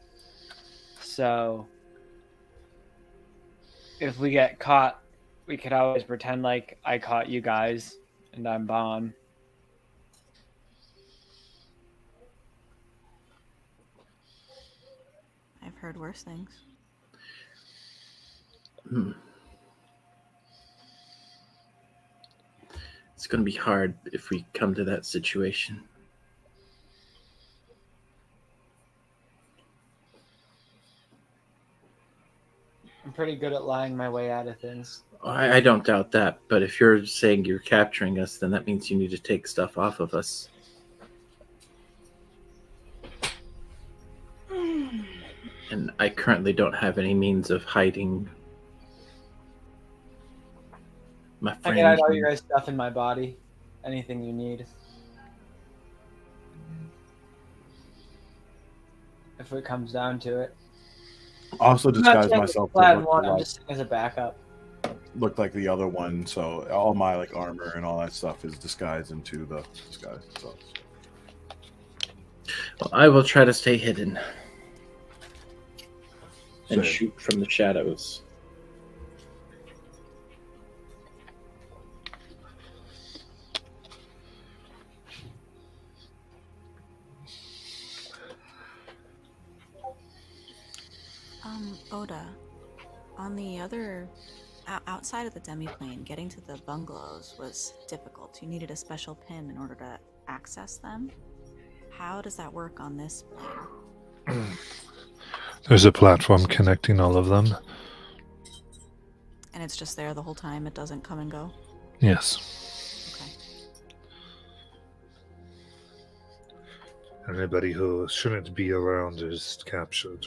So if we get caught, we could always pretend like I caught you guys and I'm Bon. I've heard worse things. It's going to be hard if we come to that situation. I'm pretty good at lying my way out of things. I don't doubt that, but if you're saying you're capturing us, then that means you need to take stuff off of us. And I currently don't have any means of hiding my I friends. can hide all your guys' stuff in my body. Anything you need. If it comes down to it. Also I'm not disguise saying myself it's plan to look one, I'm like, just saying as a backup. look like the other one. So all my like armor and all that stuff is disguised into the disguise. So Well, I will try to stay hidden and Same. shoot from the shadows. Oda, on the other, outside of the demiplane, getting to the bungalows was difficult. You needed a special pin in order to access them. How does that work on this plane? There's a platform connecting all of them. And it's just there the whole time? It doesn't come and go? Yes. Okay. Anybody who shouldn't be around is captured.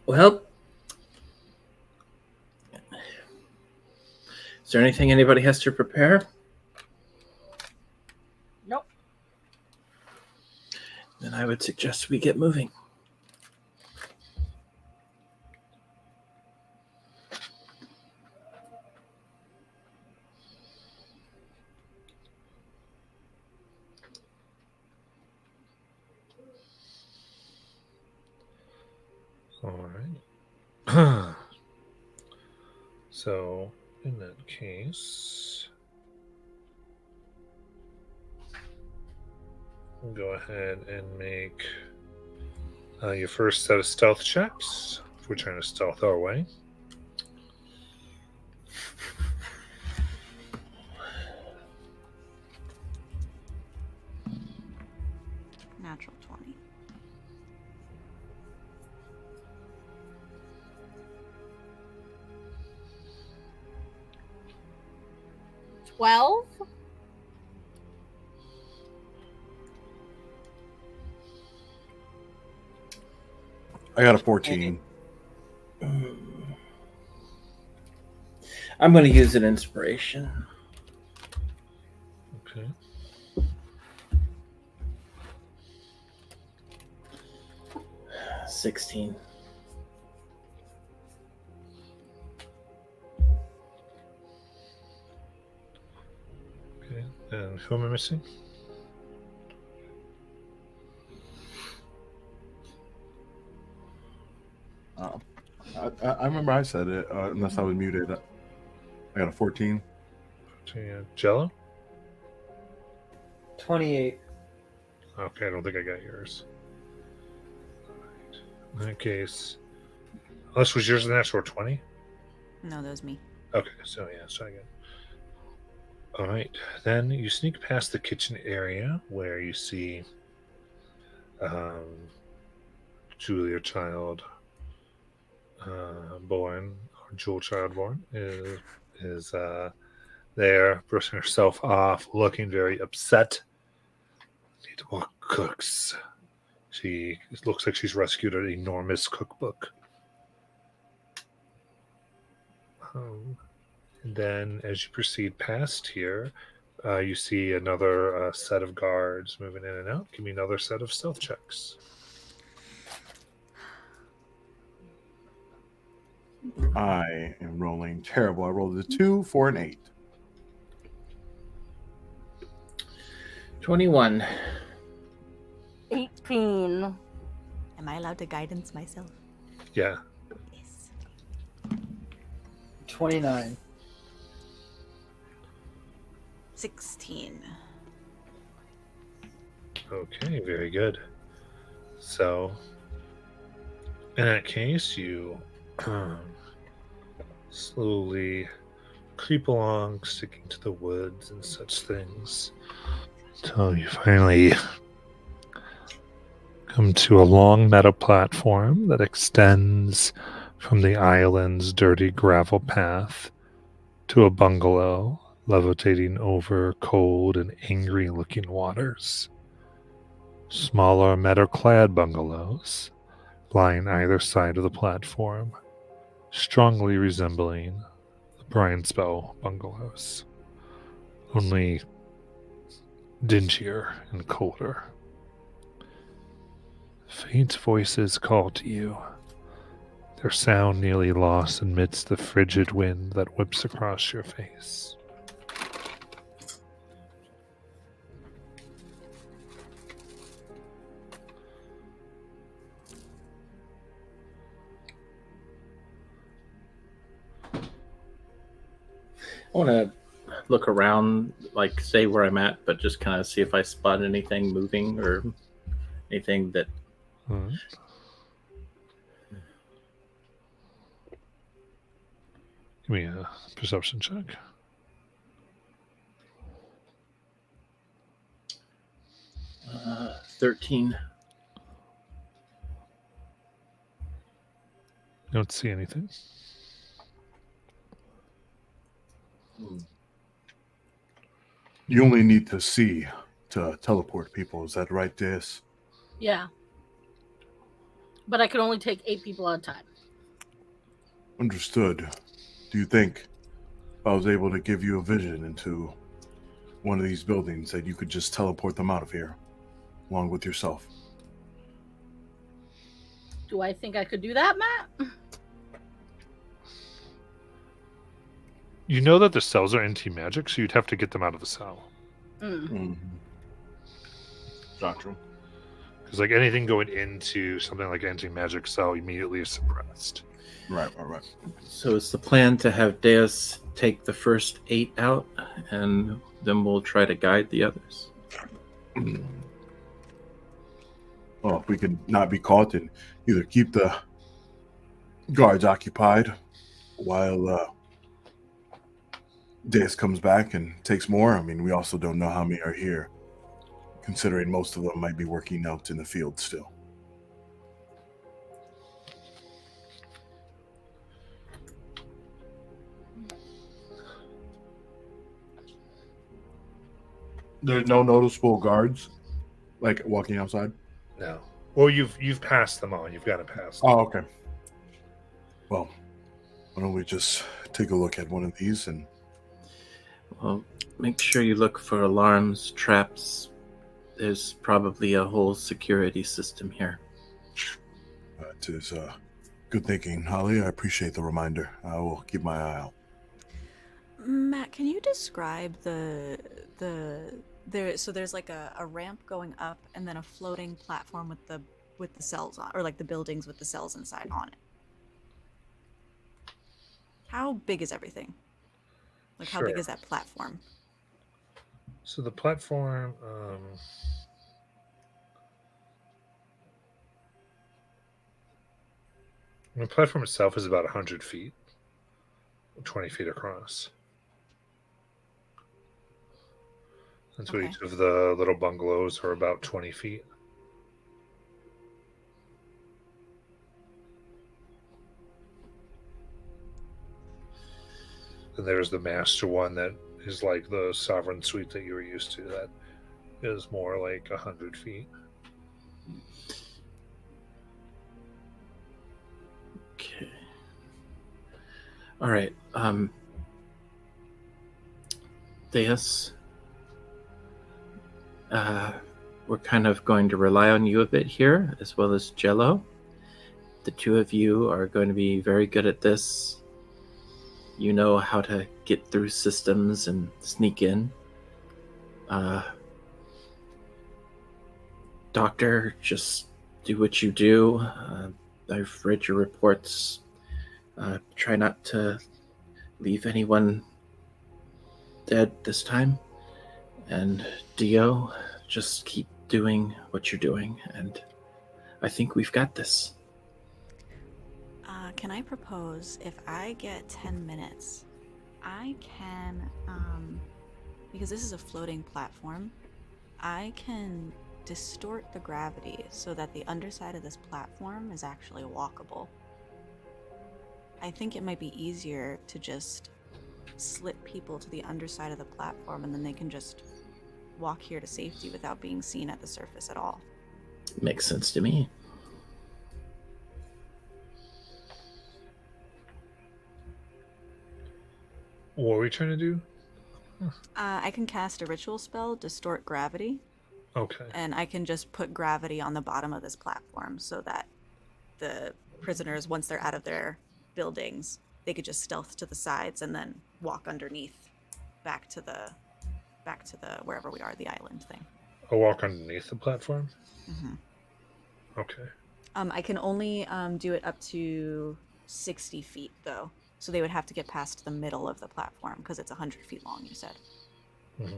Well, is there anything anybody has to prepare? Nope. Then I would suggest we get moving. All right. So, in that case, we'll go ahead and make your first set of stealth checks if we're trying to stealth our way. Natural 20. $12? I got a 14. I'm going to use an inspiration. Okay. Uh, 16. Okay. And who am I missing? I remember I said it, unless I was muted. I got a 14. Jello? 28. Okay, I don't think I got yours. In that case, unless was yours a natural 20? No, that was me. Okay, so yeah, so I got. All right, then you sneak past the kitchen area where you see Julia Child born, or Jewel Child born, is there, brushing herself off, looking very upset. Need more cooks. She looks like she's rescued an enormous cookbook. And then, as you proceed past here, you see another set of guards moving in and out. Give me another set of stealth checks. I am rolling terrible. I rolled a 2, 4, and 8. 21. 18. Am I allowed to guidance myself? Yeah. Yes. 29. 16. Okay, very good. So, in that case, you slowly creep along, sticking to the woods and such things, until you finally come to a long metal platform that extends from the island's dirty gravel path to a bungalow levitating over cold and angry-looking waters. Smaller metal-clad bungalows lying either side of the platform, strongly resembling the Brianspell bungalows, only dingier and colder. Faint voices call to you, their sound nearly lost amidst the frigid wind that whips across your face. I want to look around, like say where I'm at, but just kind of see if I spot anything moving or anything that. Alright. Give me a perception check. Uh, 13. Don't see anything. You only need to see to teleport people. Is that right, Deus? Yeah. But I can only take 8 people at a time. Understood. Do you think if I was able to give you a vision into one of these buildings that you could just teleport them out of here, along with yourself? Do I think I could do that, Matt? You know that the cells are anti-magic, so you'd have to get them out of the cell. Mm. Doctrine. Because like anything going into something like anti-magic cell immediately is suppressed. Right. So it's the plan to have Deus take the first 8 out, and then we'll try to guide the others. Well, if we could not be caught and either keep the guards occupied while Deus comes back and takes more. I mean, we also don't know how many are here, considering most of them might be working out in the field still. There's no noticeable guards, like walking outside. No. Well, you've passed them all. You've got to pass them. Oh, okay. Well, why don't we just take a look at one of these and Well, make sure you look for alarms, traps. There's probably a whole security system here. it is good thinking, Holly. I appreciate the reminder. I will keep my eye out. Matt, can you describe the there? So there's like a ramp going up, and then a floating platform with the cells on, or like the buildings with the cells inside on it. How big is everything? Like how big Sure. is that platform? So the platform, The platform itself is about 100 feet, 20 feet across. And so Okay. each of the little bungalows are about 20 feet. And there's the master one that is like the sovereign suite that you were used to. That is more like 100 feet. Okay. All right. Deus, we're kind of going to rely on you a bit here, as well as Jello. The two of you are going to be very good at this. You know how to get through systems and sneak in. Doctor, just do what you do. I've read your reports. Try not to leave anyone dead this time. And Dio, just keep doing what you're doing. And I think we've got this. Can I propose, if I get 10 minutes, I can, because this is a floating platform, I can distort the gravity so that the underside of this platform is actually walkable. I think it might be easier to just slip people to the underside of the platform and then they can just walk here to safety without being seen at the surface at all. Makes sense to me. What are we trying to do? I can cast a ritual spell, Distort Gravity, Okay. and I can just put gravity on the bottom of this platform so that the prisoners, once they're out of their buildings, they could just stealth to the sides and then walk underneath back to the wherever we are, the island thing. I'll walk underneath the platform? Mm-hmm. Okay. I can only do it up to 60 feet, though. So they would have to get past the middle of the platform because it's 100 feet long, you said. Mm-hmm.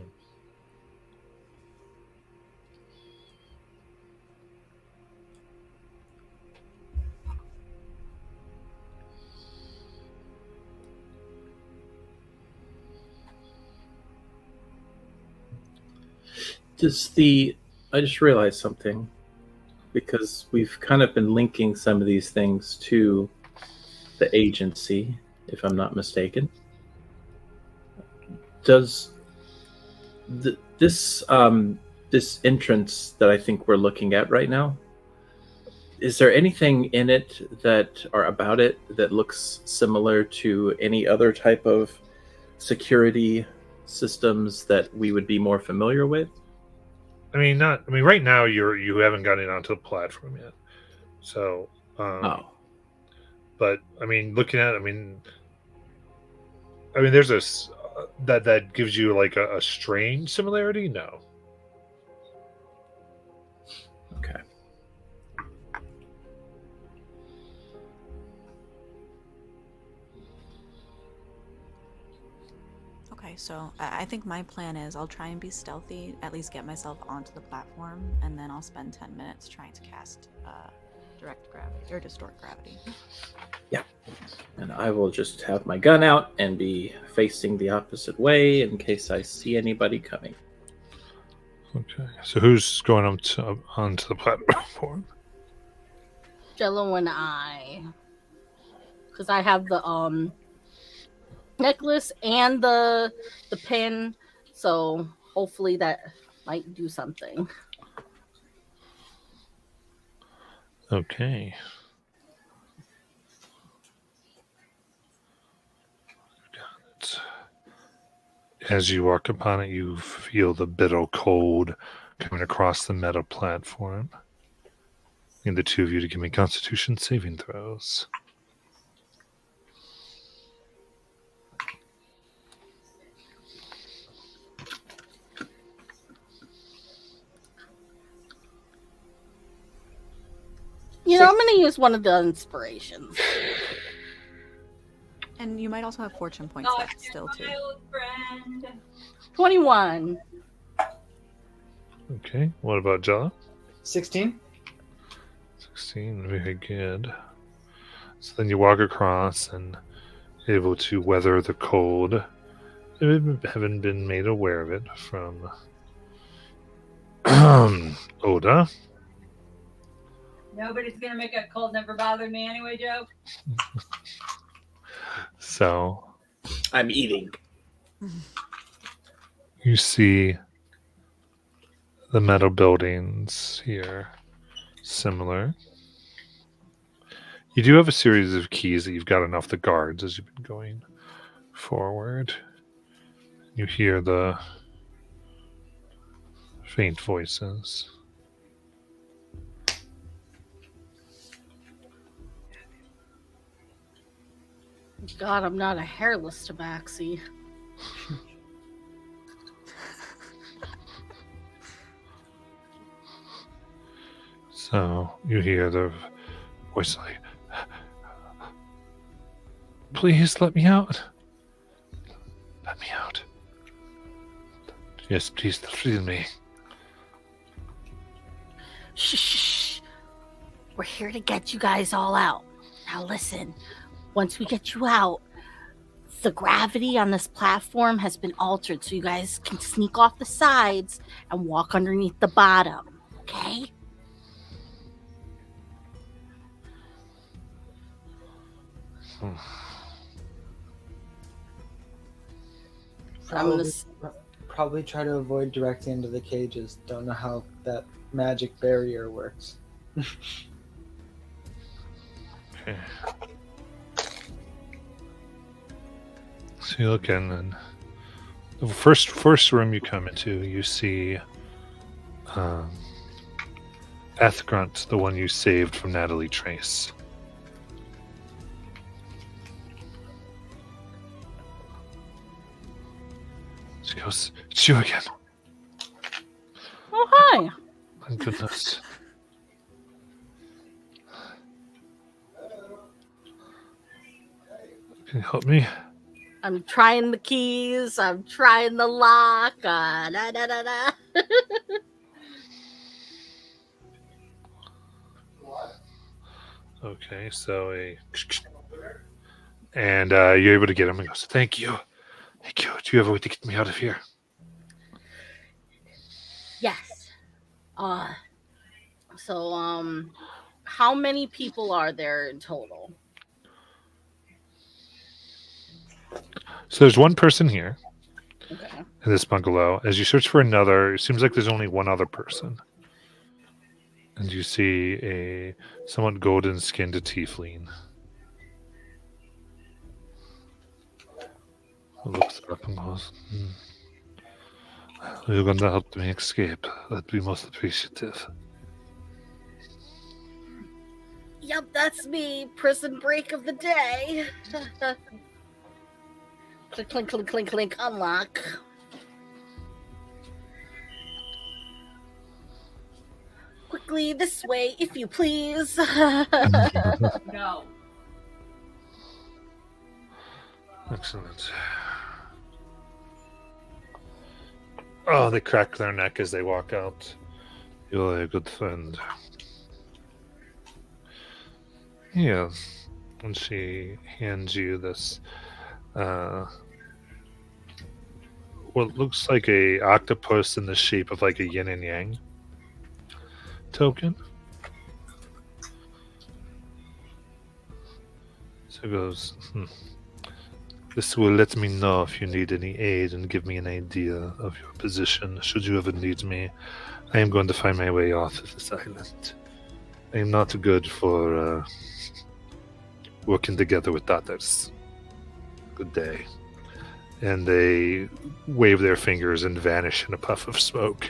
I just realized something, because we've kind of been linking some of these things to the agency, if I'm not mistaken. Does this entrance that I think we're looking at right now, is there anything in it that, or about it, that looks similar to any other type of security systems that we would be more familiar with? Right now you haven't gotten onto the platform yet. So but looking at there's this that gives you like a strange similarity. No. Okay. Okay, so I think my plan is I'll try and be stealthy, at least get myself onto the platform, and then I'll spend 10 minutes trying to cast direct gravity or distort gravity. Yeah. And I will just have my gun out and be facing the opposite way in case I see anybody coming. Okay. So who's going onto the platform? Jello and I, because I have the necklace and the pin, so hopefully that might do something. Okay. As you walk upon it, you feel the bitter cold coming across the metal platform. I need the two of you to give me Constitution saving throws. I'm going to use one of the inspirations. And you might also have fortune points left still, too. 21. Okay. What about Jella? 16. 16. Very good. So then you walk across and able to weather the cold. You haven't been made aware of it from Oda. Nobody's gonna make a cold never bothered me anyway joke. So I'm eating. you see the metal buildings here similar. You do have a series of keys that you've gotten off the guards as you've been going forward. You hear the faint voices. God, I'm not a hairless tabaxi. So you hear the voice like, please let me out. Let me out. Yes, please free me. Shh. We're here to get you guys all out. Now listen, once we get you out, the gravity on this platform has been altered so you guys can sneak off the sides and walk underneath the bottom, okay? I'm gonna Probably try to avoid directly into the cages. Don't know how that magic barrier works. Okay. So you look in, and the first room you come into, you see Ethgrunt, the one you saved from Natalie Trace. She goes, "It's you again." Oh, hi. Thank goodness. Can you help me? I'm trying the keys. I'm trying the lock. Da, da, da, da. Okay, so and you're able to get him and goes, "Thank you. Thank you. Do you have a way to get me out of here?" Yes. So, how many people are there in total? So there's one person here Okay. in this bungalow. As you search for another, it seems like there's only one other person. And you see a somewhat golden-skinned tiefling. Who looks up and goes, "You're going to help me escape. That'd be most appreciative." Yep, that's me. Prison break of the day. Clink, clink, clink, clink, clink. Unlock. Quickly, this way, if you please. No. Excellent. Oh, they crack their neck as they walk out. You're a good friend. Yeah. And she hands you this what looks like a octopus in the shape of like a yin and yang token. So it goes, "This will let me know if you need any aid and give me an idea of your position should you ever need me. I am going to find my way off of this island. I am not good for working together with others. Good day." And they wave their fingers and vanish in a puff of smoke.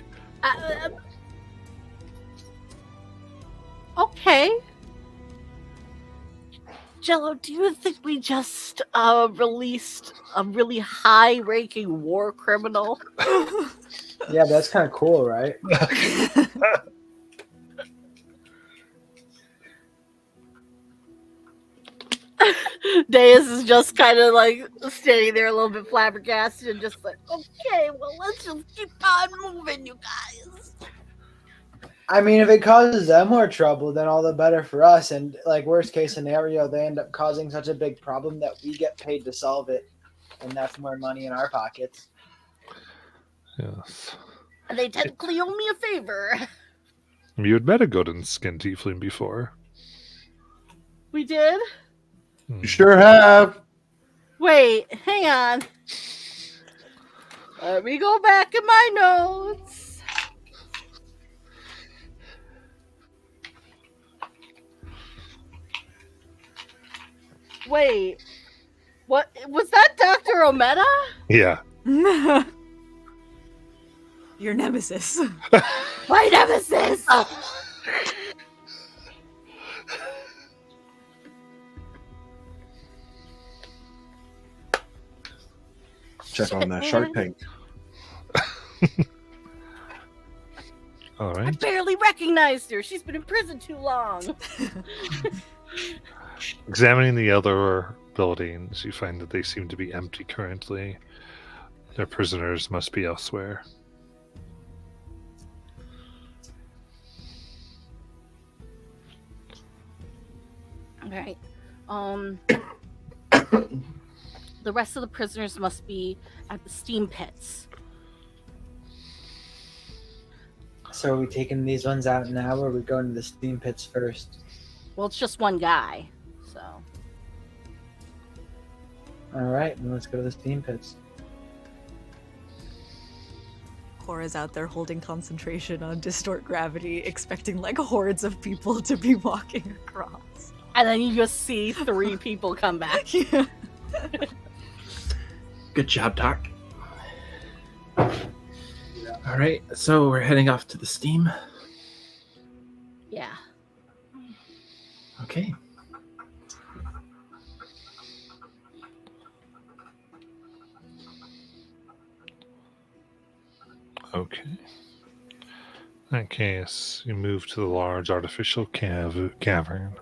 Okay. Jello, do you think we just released a really high-ranking war criminal? Yeah, that's kind of cool, right? Deus is just kind of like standing there a little bit flabbergasted and just like, okay, well, let's just keep on moving, you guys. I mean, if it causes them more trouble, then all the better for us. And like worst case scenario, they end up causing such a big problem that we get paid to solve it, and that's more money in our pockets. Yes. And they technically owe me a favor. You had met a golden skin tiefling before. We did? You sure have. Wait, hang on. Let me go back in my notes. Wait, what was that, Dr. Ometa? Yeah. Your nemesis. My nemesis! Check on that Shark Tank. All I right. barely recognized her. She's been in prison too long. Examining the other buildings, you find that they seem to be empty currently. Their prisoners must be elsewhere. All right. The rest of the prisoners must be at the steam pits. So are we taking these ones out now, or are we going to the steam pits first? Well, it's just one guy, so. All right, then let's go to the steam pits. Cora's out there holding concentration on distort gravity, expecting like hordes of people to be walking across. And then you just see 3 people come back. Yeah. Good job, Doc. All right, so we're heading off to the steam. Yeah. Okay. Okay. In that case, you move to the large artificial cavern.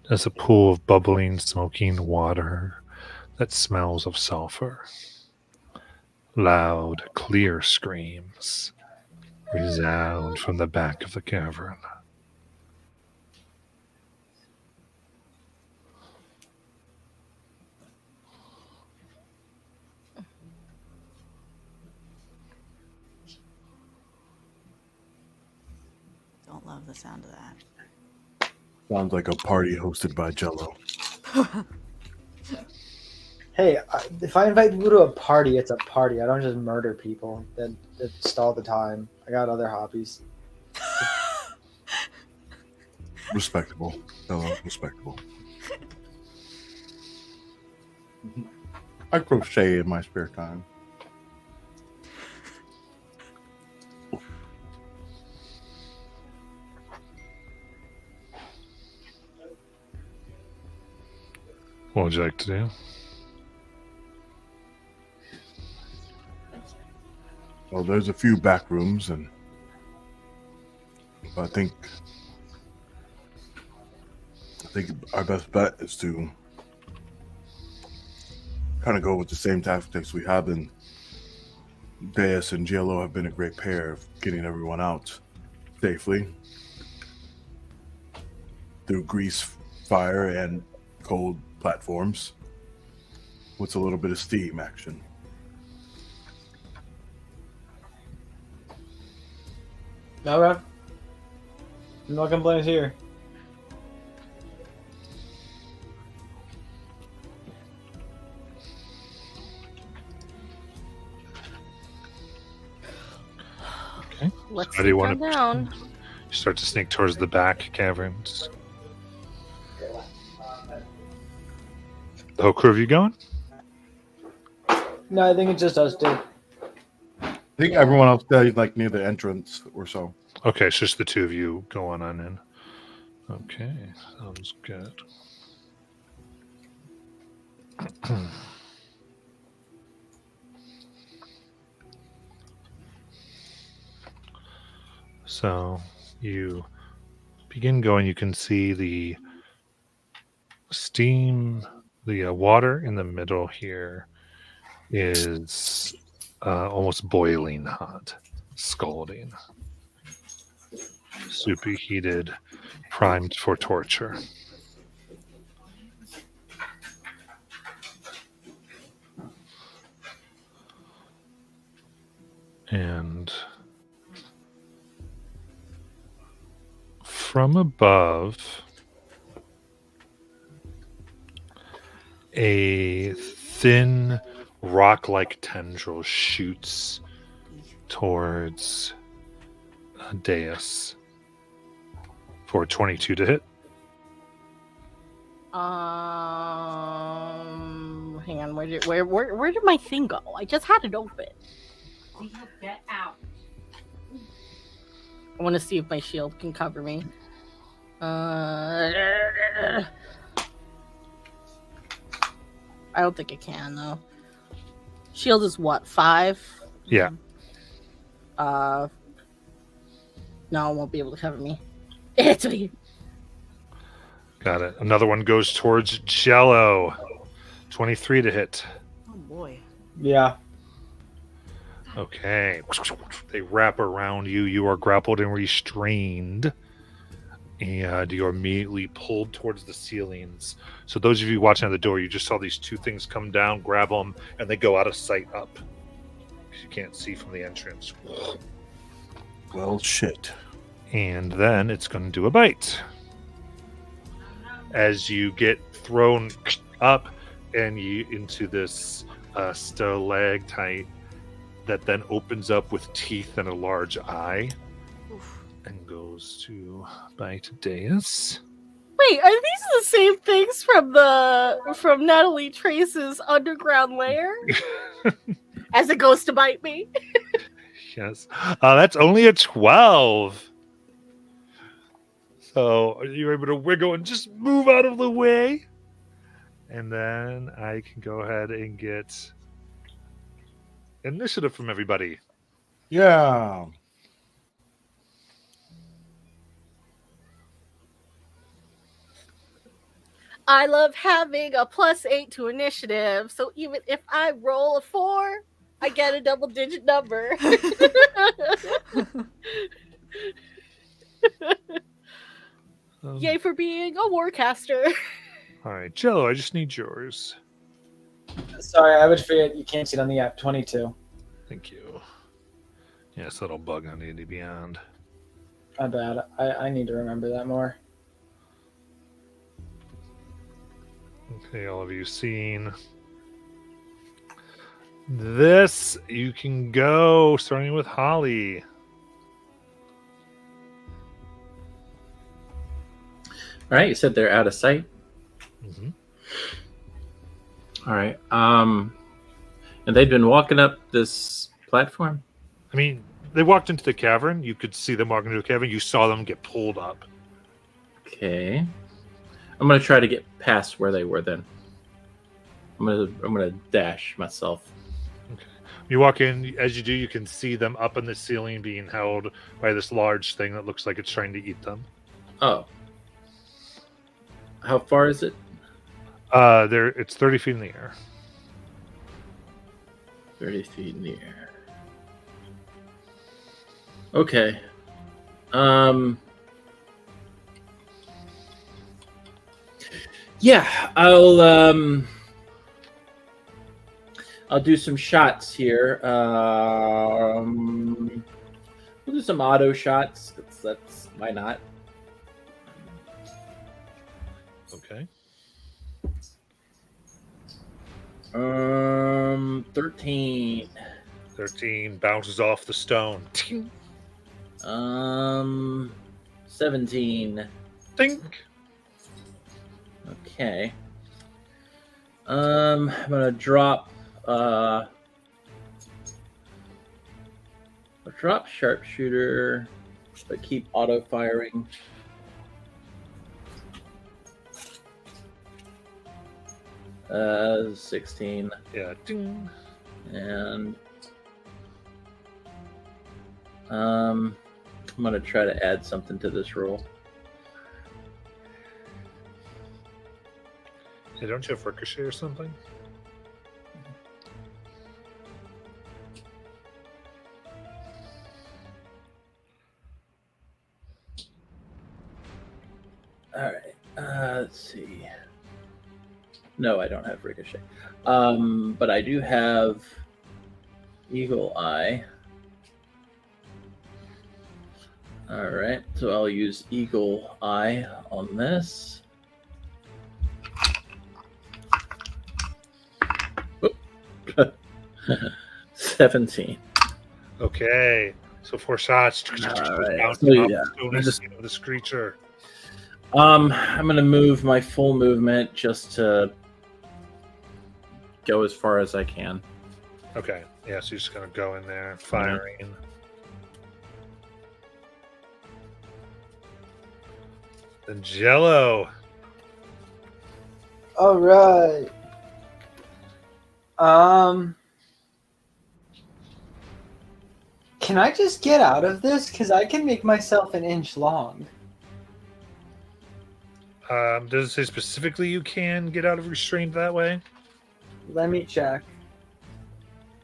There's a pool of bubbling, smoking water that smells of sulfur. Loud, clear screams resound from the back of the cavern. Don't love the sound of that. Sounds like a party hosted by Jello. Hey, if I invite people to a party, it's a party. I don't just murder people that stall the time. I got other hobbies. Respectable. Jello, respectable. I crochet in my spare time. What would you like to do? Well, there's a few back rooms, and I think our best bet is to kind of go with the same tactics we have been. Deus and Jello have been a great pair of getting everyone out safely through grease, fire, and cold platforms with a little bit of steam action. Okay. No complaints here. Okay. Let's How do you sit want down. to? You start to sneak towards the back caverns. The whole crew of you going? No, I think it's just us two. I think everyone else stays like near the entrance or so. Okay, it's just the two of you going on in. Okay, sounds good. So you begin going. You can see the steam, the water in the middle here is almost boiling hot, scalding. Superheated, primed for torture. And from above, a thin rock-like tendril shoots towards Deus for 22 to hit. Hang on. Where did my thing go? I just had it open. Get out. I want to see if my shield can cover me. I don't think it can though. Shield is what, 5? Yeah. No, it won't be able to cover me. It's me. Got it. Another one goes towards Jello. 23 to hit. Oh boy. Yeah. Okay. They wrap around you. You are grappled and restrained. And you're immediately pulled towards the ceilings. So those of you watching at the door, you just saw these two things come down, grab them, and they go out of sight up. Because you can't see from the entrance. Well, shit. And then it's going to do a bite. As you get thrown up and you into this stalactite that then opens up with teeth and a large eye. Oof. And goes to bite Deus. Wait, are these the same things from Natalie Trace's underground lair? As it goes to bite me. Yes. That's only a 12. So you're able to wiggle and just move out of the way. And then I can go ahead and get initiative from everybody. Yeah. I love having a +8 to initiative, so even if I roll a 4, I get a double-digit number. Yay for being a warcaster. All right, Jello, I just need yours. Sorry, I would forget you can't see it on the app. 22. Thank you. Yes, that'll bug on D&D Beyond. My bad. I need to remember that more. Okay, all of you seen this. You can go, starting with Holly. All right, you said they're out of sight. Mm-hmm. All right. And they'd been walking up this platform. I mean, they walked into the cavern. You could see them walking into the cavern. You saw them get pulled up. Okay. I'm gonna try to get past where they were. Then I'm gonna dash myself. You walk in. As you do, you can see them up in the ceiling, being held by this large thing that looks like it's trying to eat them. Oh. How far is it? It's 30 feet in the air. 30 feet in the air. Okay. Yeah, I'll do some shots here. We'll do some auto shots. That's why not? Okay. 13. 13 bounces off the stone. 17. Dink. Okay. I'm gonna drop sharpshooter, but keep auto firing. Uh, 16. Yeah. Ding. And I'm gonna try to add something to this roll. Hey, don't you have ricochet or something? All right. Let's see. No, I don't have Ricochet. But I do have Eagle Eye. All right. So I'll use Eagle Eye on this. 17. Okay. So 4 shots. All right. Bouncing So, off yeah, the I'm just- skin of this creature. I'm gonna move my full movement just to go as far as I can. Okay. Yeah, so you're just gonna go in there, firing. Then Jello. All right. Can I just get out of this? Because I can make myself an inch long. Does it say specifically you can get out of restraint that way? Let me check.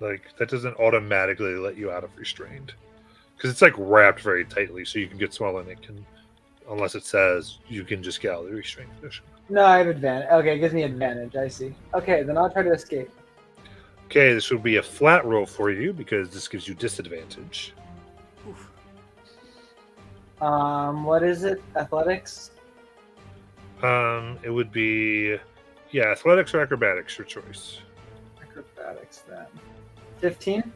Like, that doesn't automatically let you out of restraint. Because it's like wrapped very tightly, so you can get smaller and it can, unless it says you can just get out of the restraint position. No, I have advantage. Okay, it gives me advantage. I see. Okay, then I'll try to escape. Okay, this would be a flat roll for you because this gives you disadvantage. What is it? Athletics? It would be, yeah, athletics or acrobatics, your choice. Acrobatics then. 15?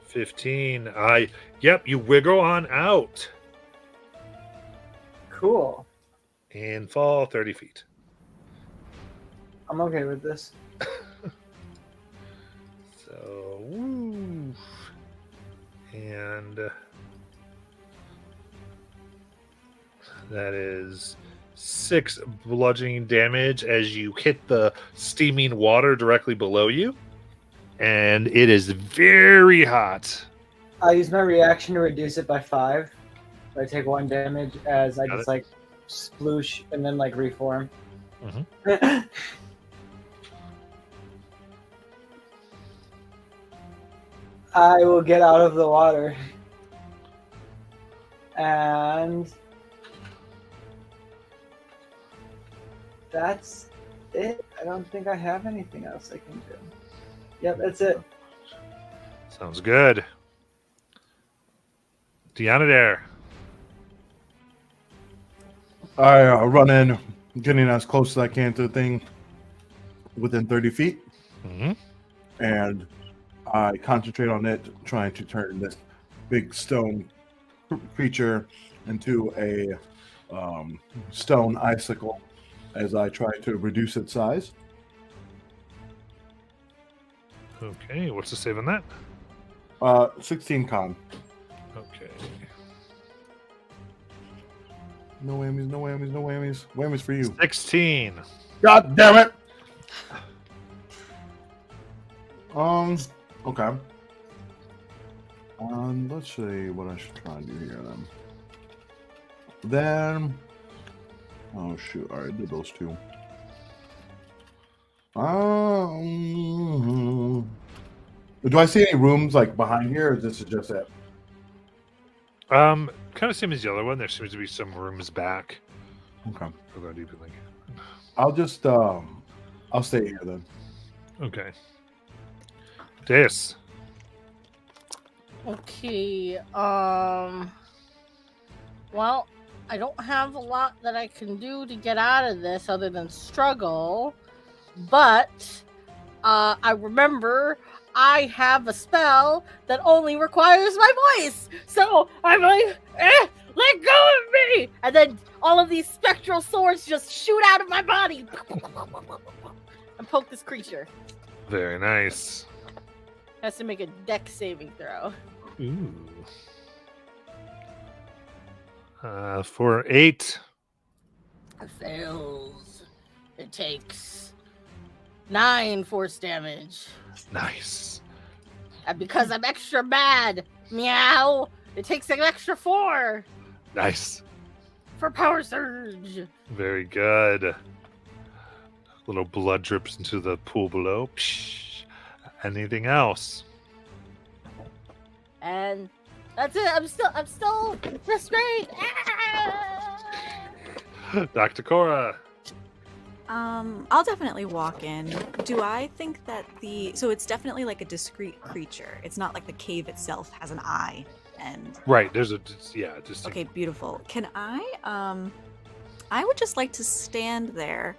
15. Yep, you wiggle on out Cool. and fall 30 feet. I'm okay with this. So, woo. And that is 6 bludgeoning damage as you hit the steaming water directly below you. And it is very hot. I use my reaction to reduce it by 5. I take 1 damage as I Got just it. like sploosh and then like reform. Mhm. I will get out of the water. And that's it. I don't think I have anything else I can do. Yep, that's it. Sounds good. Deanna. I run in, getting as close as I can to the thing within 30 feet, Mm-hmm. and I concentrate on it, trying to turn this big stone creature into a stone icicle as I try to reduce its size. Okay, what's the save on that? 16 con. Okay. No whammies, no whammies, no whammies. Whammies for you. 16. God damn it! Okay. Let's see what I should try and do here then. Oh shoot! All right, did those 2. Do I see any rooms like behind here, or is this just it? Kind of same as the other one. There seems to be some rooms back. Okay. Although deep in the- I'll just I'll stay here then. Okay. Deus. Okay. Well, I don't have a lot that I can do to get out of this other than struggle, but I remember I have a spell that only requires my voice. So I'm like, let go of me! And then all of these spectral swords just shoot out of my body and poke this creature. Very nice. Has to make a dex saving throw. Ooh. For 8. It fails. It takes 9 force damage. Nice. And because I'm extra mad, meow, it takes an extra 4 Nice. for power surge. Very good. Little blood drips into the pool below. Psh. Anything else? And that's it. I'm still restrained. Ah! Dr. Cora. I'll definitely walk in. Do I think that so it's definitely like a discrete creature. It's not like the cave itself has an eye and Right, there's just okay, beautiful. Can I would just like to stand there,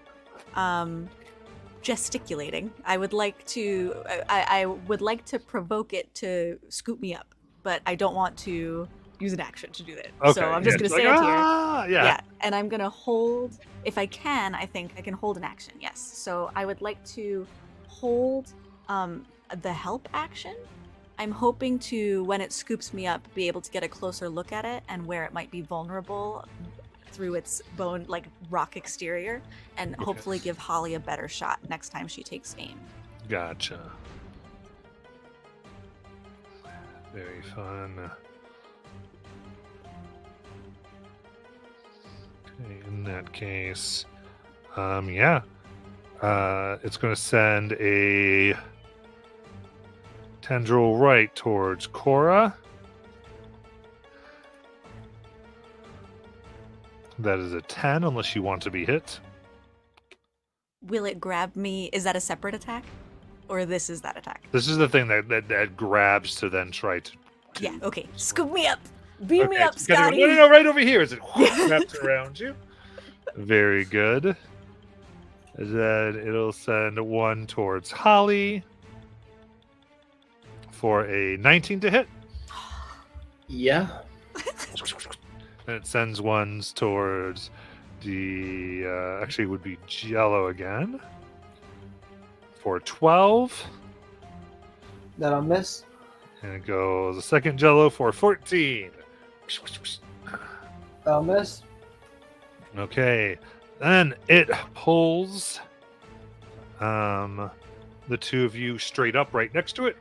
gesticulating. I would like to I would like to provoke it to scoop me up, but I don't want to use an action to do that. Okay, So I'm just yeah, gonna it's stand like, here. yeah. And I'm gonna hold. If I can, I think I can hold an action. Yes. So I would like to hold the help action. I'm hoping to, when it scoops me up, be able to get a closer look at it and where it might be vulnerable through its bone, like rock exterior, and hopefully give Holly a better shot next time she takes aim. Gotcha. Very fun. Okay, in that case, it's going to send a tendril right towards Cora. That is a 10, unless you want to be hit. Will it grab me? Is that a separate attack? Or this is that attack? This is the thing that grabs to then try to... Yeah, okay. Scoop me up! Beam me up, it's gonna Scotty! go, no, right over here. As it wraps around you. Very good. And then it'll send one towards Holly for a 19 to hit. Yeah. And it sends ones towards the actually it would be Jello again for 12. That'll miss. And it goes the second Jello for 14. That'll miss. Okay. Then it pulls the two of you straight up right next to it.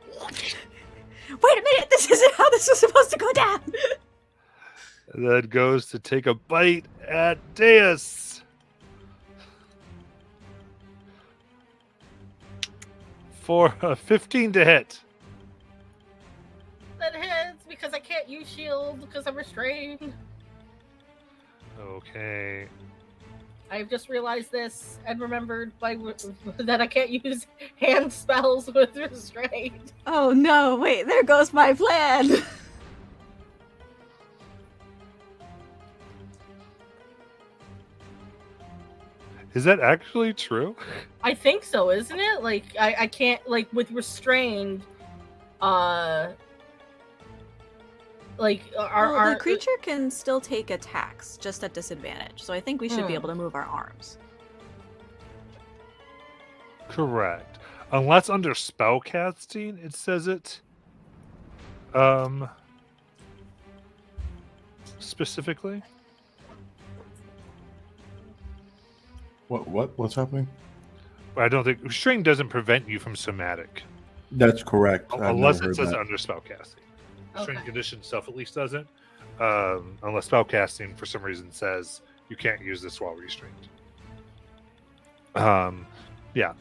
Wait a minute! This isn't how this was supposed to go down! That goes to take a bite at Deus. For a 15 to hit. That hits because I can't use shield because I'm restrained. Okay. I've just realized this and remembered that I can't use hand spells with restraint. Oh no, wait, there goes my plan! Is that actually true? I think so, isn't it? Like, I can't, like, with restrained, the creature can still take attacks, just at disadvantage. So I think we should be able to move our arms. Correct. Unless under spellcasting it says it specifically. What's happening? I don't think restraint doesn't prevent you from somatic. That's correct. Unless it says under spellcasting. Restraint condition itself at least doesn't. Unless spellcasting for some reason says you can't use this while restrained. Yeah.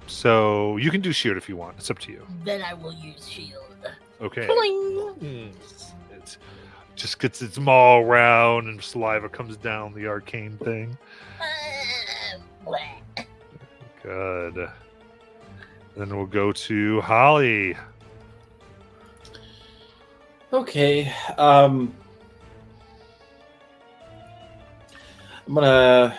So you can do shield if you want. It's up to you. Then I will use shield. Okay. Boing! It just gets its maw round and saliva comes down the arcane thing. Good. Then we'll go to Holly. Okay. I'm gonna.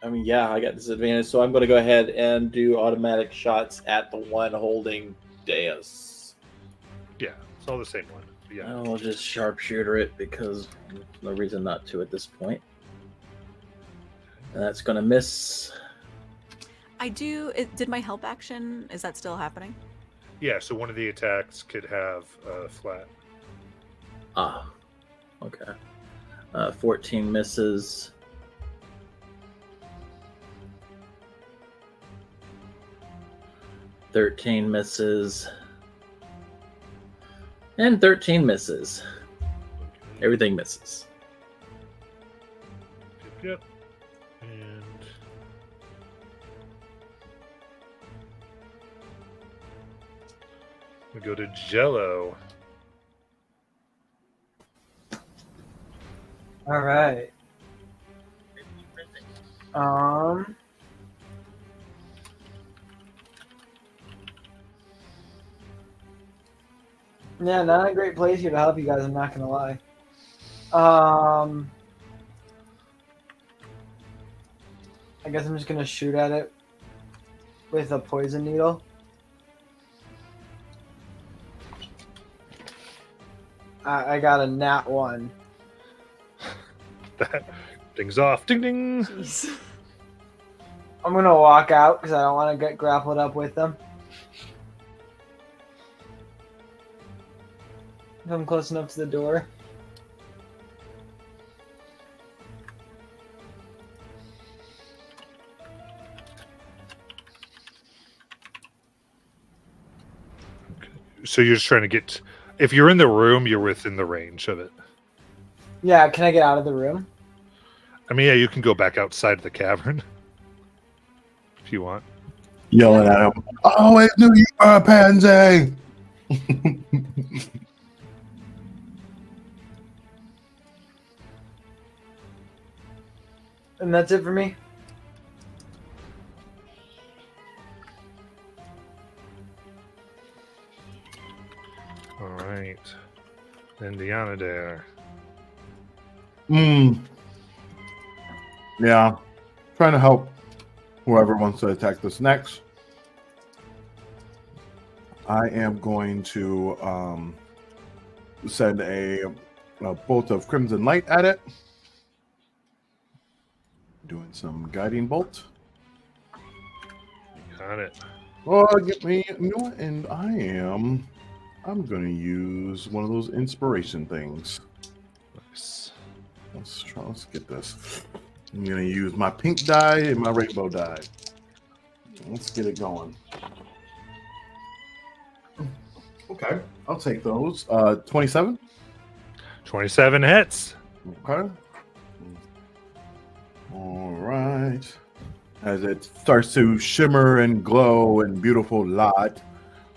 I got disadvantage, so I'm gonna go ahead and do automatic shots at the one holding Deus. Yeah, it's all the same one. Yeah. I'll just sharpshooter it because there's no reason not to at this point. And that's gonna miss. Did my help action, is that still happening? Yeah, so one of the attacks could have flat. Ah, okay. 14 misses. "13 misses. And 13 misses. Everything misses. Yep. And we go to Jello. All right. Yeah, not a great place here to help you guys, I'm not gonna lie. I guess I'm just gonna shoot at it with a poison needle. I got a nat 1. That things off. Ding ding. Jeez. I'm gonna walk out because I don't want to get grappled up with them. If I'm close enough to the door. So you're just trying to get. If you're in the room, you're within the range of it. Yeah, can I get out of the room? I mean, yeah, you can go back outside the cavern if you want. Yelling at him. I always knew you were a pansy. And that's it for me. All right. Indiana there. Yeah. Trying to help whoever wants to attack this next. I am going to send a bolt of crimson light at it. Doing some guiding bolt. Got it. Oh, get me. You know what? And I'm going to use one of those inspiration things. Nice. Let's get this. I'm going to use my pink dye and my rainbow dye. Let's get it going. Okay, I'll take those. 27? 27 hits. Okay. All right. As it starts to shimmer and glow in beautiful light,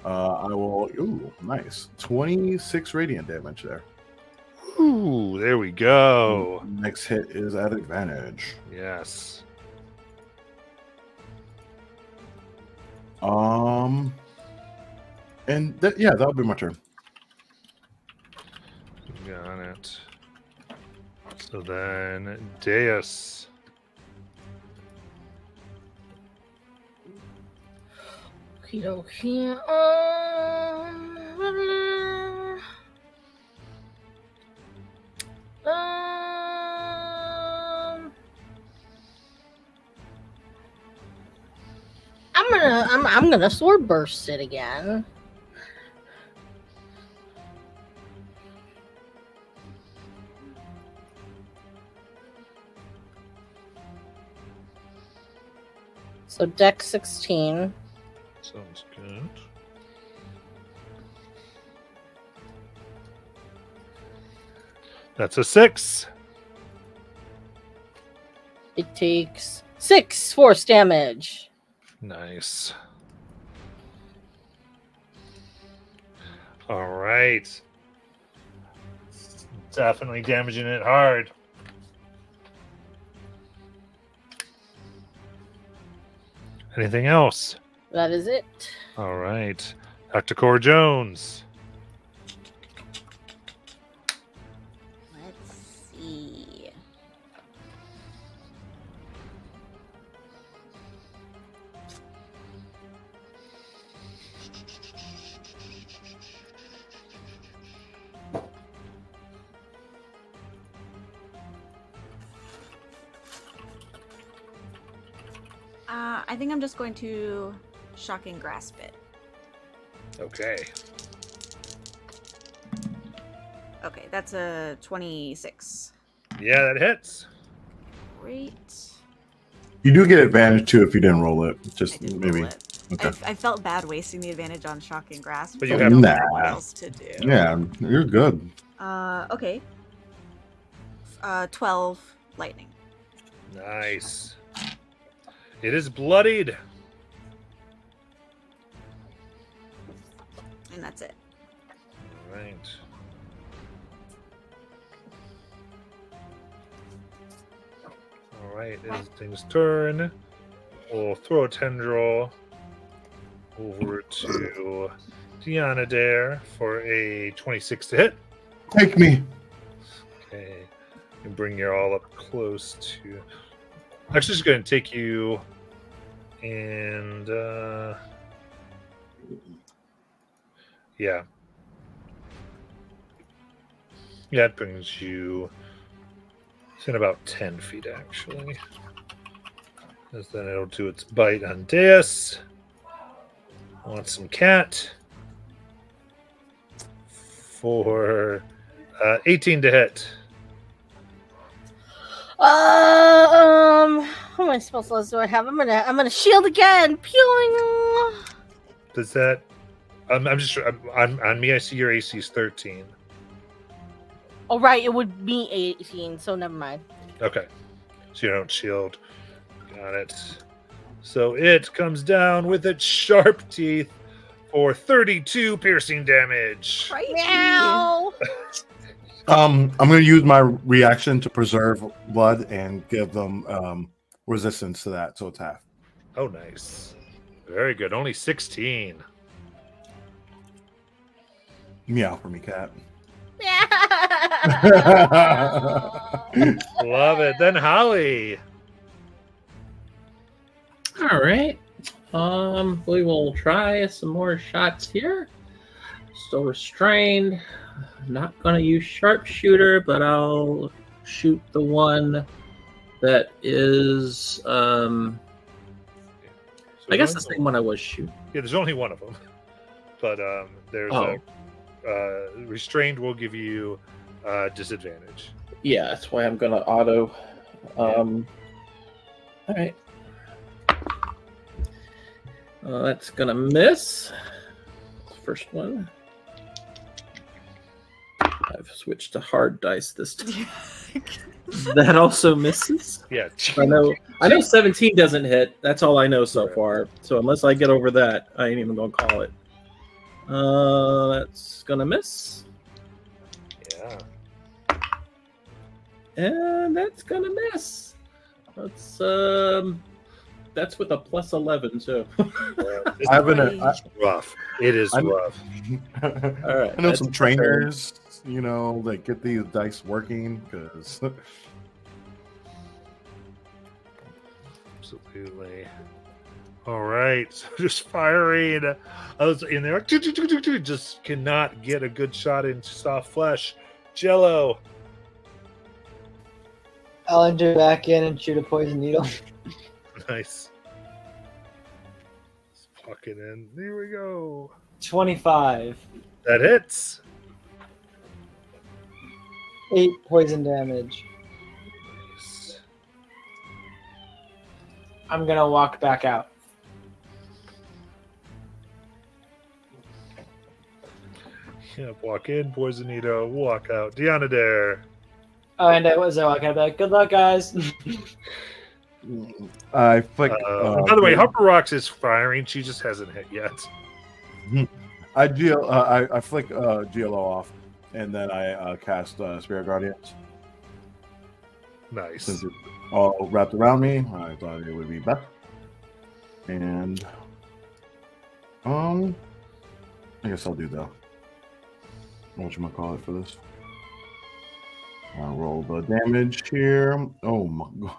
I will. Ooh, nice. 26 radiant damage there. Ooh, there we go. Next hit is at advantage. Yes. And yeah, that'll be my turn. Got it. So then, Deus. Okie dokie. I'm gonna sword burst it again. So deck 16. Sounds good. That's a 6. It takes 6 force damage. Nice. All right. Definitely damaging it hard. Anything else? That is it. All right. Dr. Cora Jones. Let's see. I think I'm just going to shocking grasp it. Okay. Okay, that's a 26. Yeah, that hits. Great. You do get advantage too if you didn't roll it. Just I didn't maybe. roll it. Okay. I felt bad wasting the advantage on shocking grasp. But you so I have- don't Nah. know what else to do. Yeah, you're good. Okay. 12 lightning. Nice. It is bloodied. And that's it. All right. All right, it's thing's turn. We'll throw a tendril over to Diana Dare for a 26 to hit. Take me. Okay. And bring you all up close to. Actually, just going to take you and. Yeah. Yeah, it brings you. It's in about 10 feet, actually. Because then it'll do its bite on Deus. Want some cat. For 18 to hit. How many spell slots do I have? I'm gonna shield again. Peeling. Does that? On me. I see your AC is 13. Oh right, it would be 18. So never mind. Okay, so you don't shield. Got it. So it comes down with its sharp teeth for 32 piercing damage. Meow. I'm going to use my reaction to preserve blood and give them resistance to that, so it's half. Oh, nice. Very good. Only 16. Meow for me, cat. Love it. Then Holly. All right. We will try some more shots here. Still restrained. Not going to use sharpshooter, but I'll shoot the one that is. I guess the same one I was shooting. Yeah, there's only one of them. But there's restrained will give you disadvantage. Yeah, that's why I'm going to auto. All right. That's going to miss. First one. I've switched to hard dice this time. That also misses. Yeah. I know 17 doesn't hit. That's all I know so far. So unless I get over that, I ain't even gonna call it. That's gonna miss. Yeah. And that's gonna miss. That's with a plus 11 too. It's rough. It is rough. All right. I know some trainers, that get these dice working because. Absolutely. All right. So just firing. I was in there. Just cannot get a good shot into soft flesh. Jello. I'll enter back in and shoot a poison needle. Nice. Let's pluck it in. There we go. 25. That hits. 8 poison damage. Nice. I'm gonna walk back out. Yeah, walk in, Poisonito, walk out. Diana Dare. Oh, and as I walk out, like, good luck, guys. I flick. By the way, Harper Rocks is firing. She just hasn't hit yet. I flick GLO off, and then I cast Spirit Guardians. Nice. Since it's all wrapped around me, I thought it would be better. And I guess I'll do the whatchamacallit for this. I'll roll the damage here. Oh my god.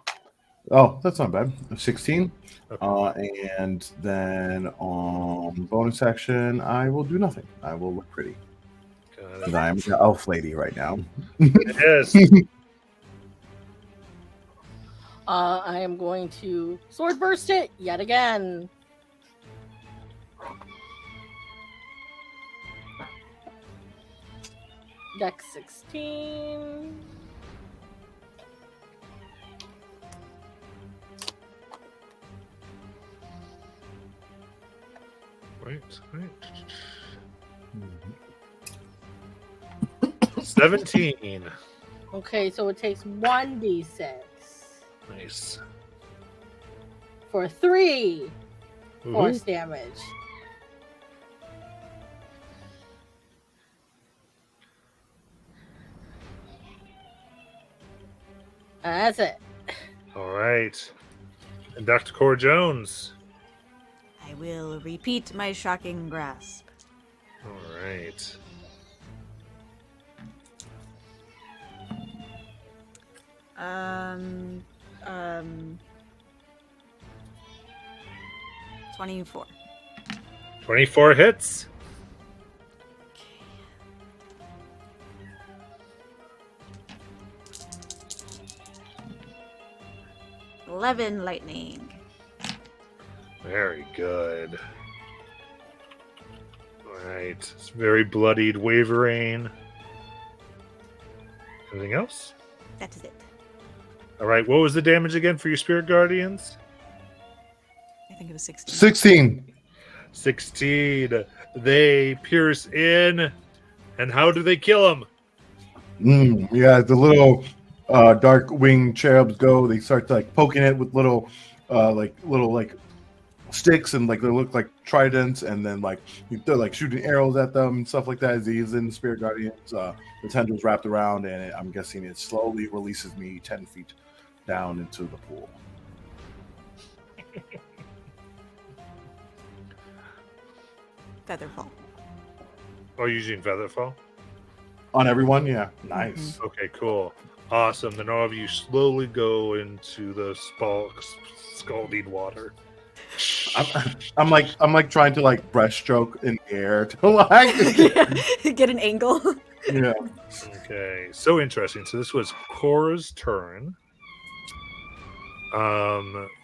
Oh, that's not bad. 16. Okay. And then on bonus action, I will do nothing. I will look pretty. Because I am the elf lady right now. Yes. I am going to sword burst it yet again. Dex 16. Right. 17. Okay, so it takes 1d6 Nice. for 3 Ooh. force damage. And that's it. All right. And Dr. Cora Jones. I will repeat my shocking grasp. All right. Um, 24. 24 hits. Okay. 11 lightning. Very good. All right. It's very bloodied Waverain. Anything else? That is it. All right. What was the damage again for your Spirit Guardians? I think it was 16. 16. 16. They pierce in. And how do they kill him? Yeah, the little dark winged cherubs go. They start like poking it with little sticks, and like they look like tridents, and then like they're like shooting arrows at them and stuff like that. As he's in the Spirit Guardians, the tendrils wrapped around, and I'm guessing it slowly releases me 10 feet down into the pool. Featherfall. Oh, using Featherfall? On everyone, yeah, nice. Okay, cool. Awesome. Then all of you slowly go into the scalding water. I'm like trying to like breaststroke in the air to like Get an angle. yeah. Okay, so interesting. So this was Cora's turn.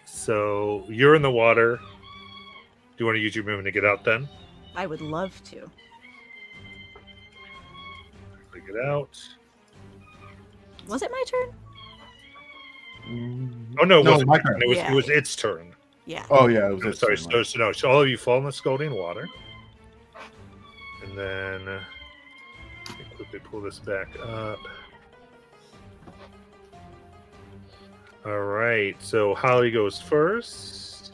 So you're in the water. Do you want to use your movement to get out then? I would love to. Get out. Was it my turn? Oh no, it No, wasn't my my turn. turn. It was Yeah. it was its turn. Yeah. Oh yeah, it was I'm its sorry. turn. So all of you fall in the scalding water, and then let me quickly pull this back up. All right. So Holly goes first.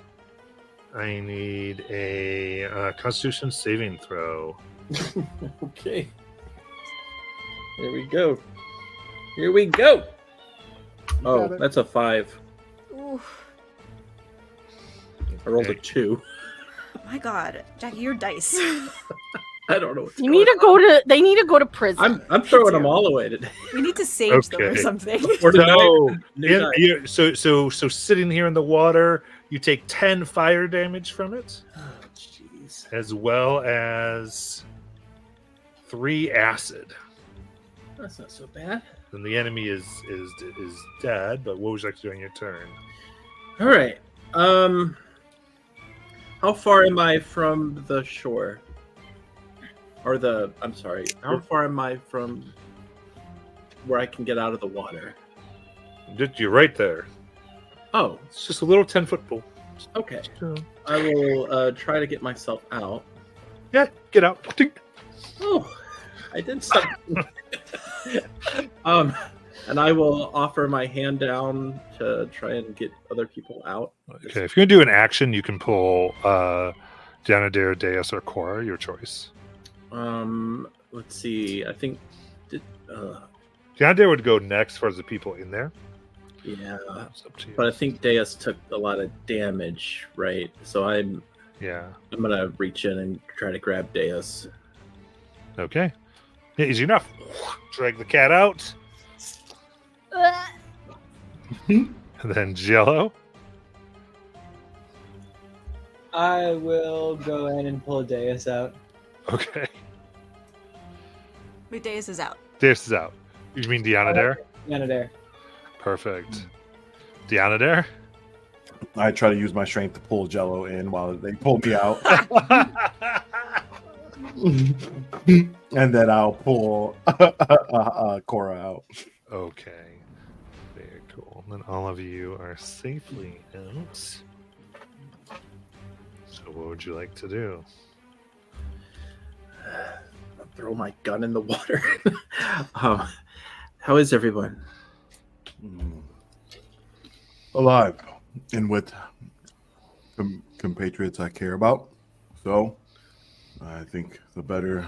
I need a Constitution saving throw. Okay. Here we go. Here we go. Oh, that's a 5. Oof. I rolled a Okay. 2. My God, Jackie, your dice. I don't know. What's You need to go to. They need to go to prison. I'm throwing them all away today. We need to sage them or Okay. something. Or So, New night. so sitting here in the water, you take 10 fire damage from it, Oh, jeez. as well as 3 acid. That's not so bad. And the enemy is dead. But what would you like to do on your turn? All right. How far am I from the shore? Or I'm sorry. How far am I from where I can get out of the water? You're right there. Oh, It's just a little 10-foot pool. okay. I will try to get myself out. Yeah, get out. Tink. Oh, I did something. And I will offer my hand down to try and get other people out. Okay, if you're gonna do an action, you can pull Janadair, Deus, or Cora, your choice. Let's see. I think. Janadair would go next for the people in there. Yeah, It's up to you. but I think Deus took a lot of damage, right? So I'm Yeah. gonna reach in and try to grab Deus. Okay. Yeah, easy enough. Drag the cat out, and then Jello. I will go in and pull Deus out. Okay. Wait, Deus is out. Deus is out. You mean Janadair? Yanadair. Perfect. Janadair? I try to use my strength to pull Jello in while they pull me out, and then I'll pull Cora out. Okay. Very cool. And then all of you are safely out. So what would you like to do? I'll throw my gun in the water. How is everyone? Alive and with compatriots I care about. So I think the better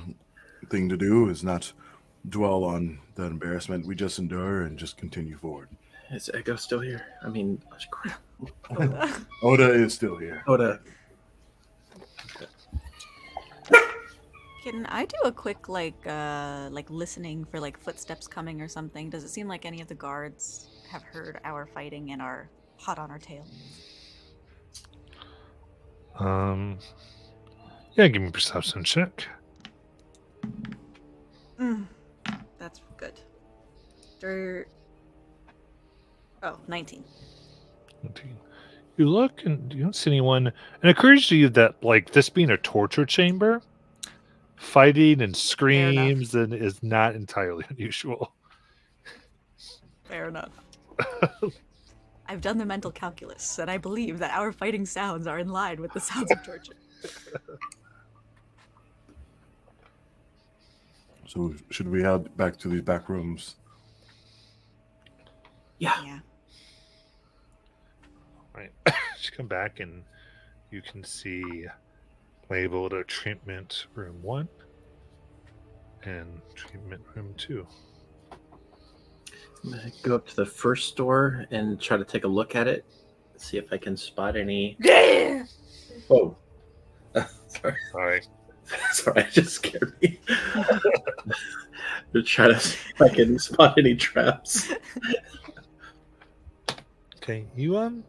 thing to do is not dwell on the embarrassment we just endure and just continue forward. Is Echo still here? I mean, crap. Oda is still here. Oda. Can I do a quick like listening for like footsteps coming or something? Does it seem like any of the guards have heard our fighting and are hot on our tail? Yeah, give me a perception check. That's good. 19. 19. You look and you don't see anyone. And it occurs to you that, like, this being a torture chamber, fighting and screams and is not entirely unusual. Fair enough. I've done the mental calculus, and I believe that our fighting sounds are in line with the sounds of torture. So should we head back to these back rooms? Yeah. Right. Just come back and you can see labeled a treatment room 1 and treatment room 2. I'm gonna go up to the first door and try to take a look at it, see if I can spot any. Whoa! Sorry. Sorry. Sorry, it just scared me. To try to see if I can spot any traps. Okay, you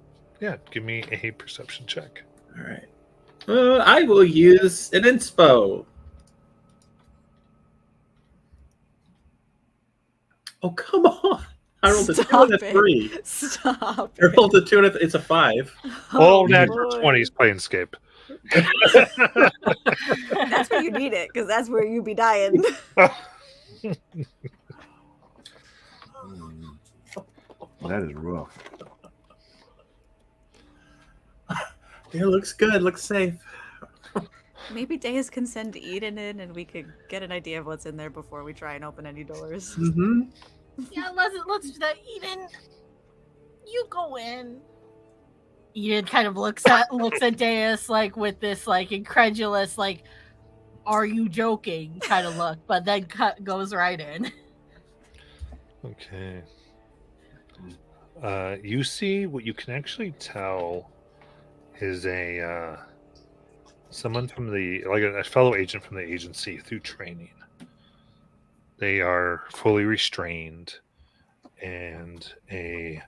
give me a perception check. All right. I will use an inspo. Oh, come on. I rolled a 2 and a 3. Stop I rolled a 2 and it's a 5. All natural 20s Planescape. That's where you need it, because that's where you be dying. That is rough. It looks good. Looks safe. Maybe Deus can send Eden in and we could get an idea of what's in there before we try and open any doors. Mm-hmm. Yeah, let's do that. Eden, you go in. Eden kind of looks at Deus like with this like incredulous like, are you joking kind of look, but then goes right in. Okay. You see what you can actually tell is someone from a fellow agent from the agency through training. They are fully restrained, and a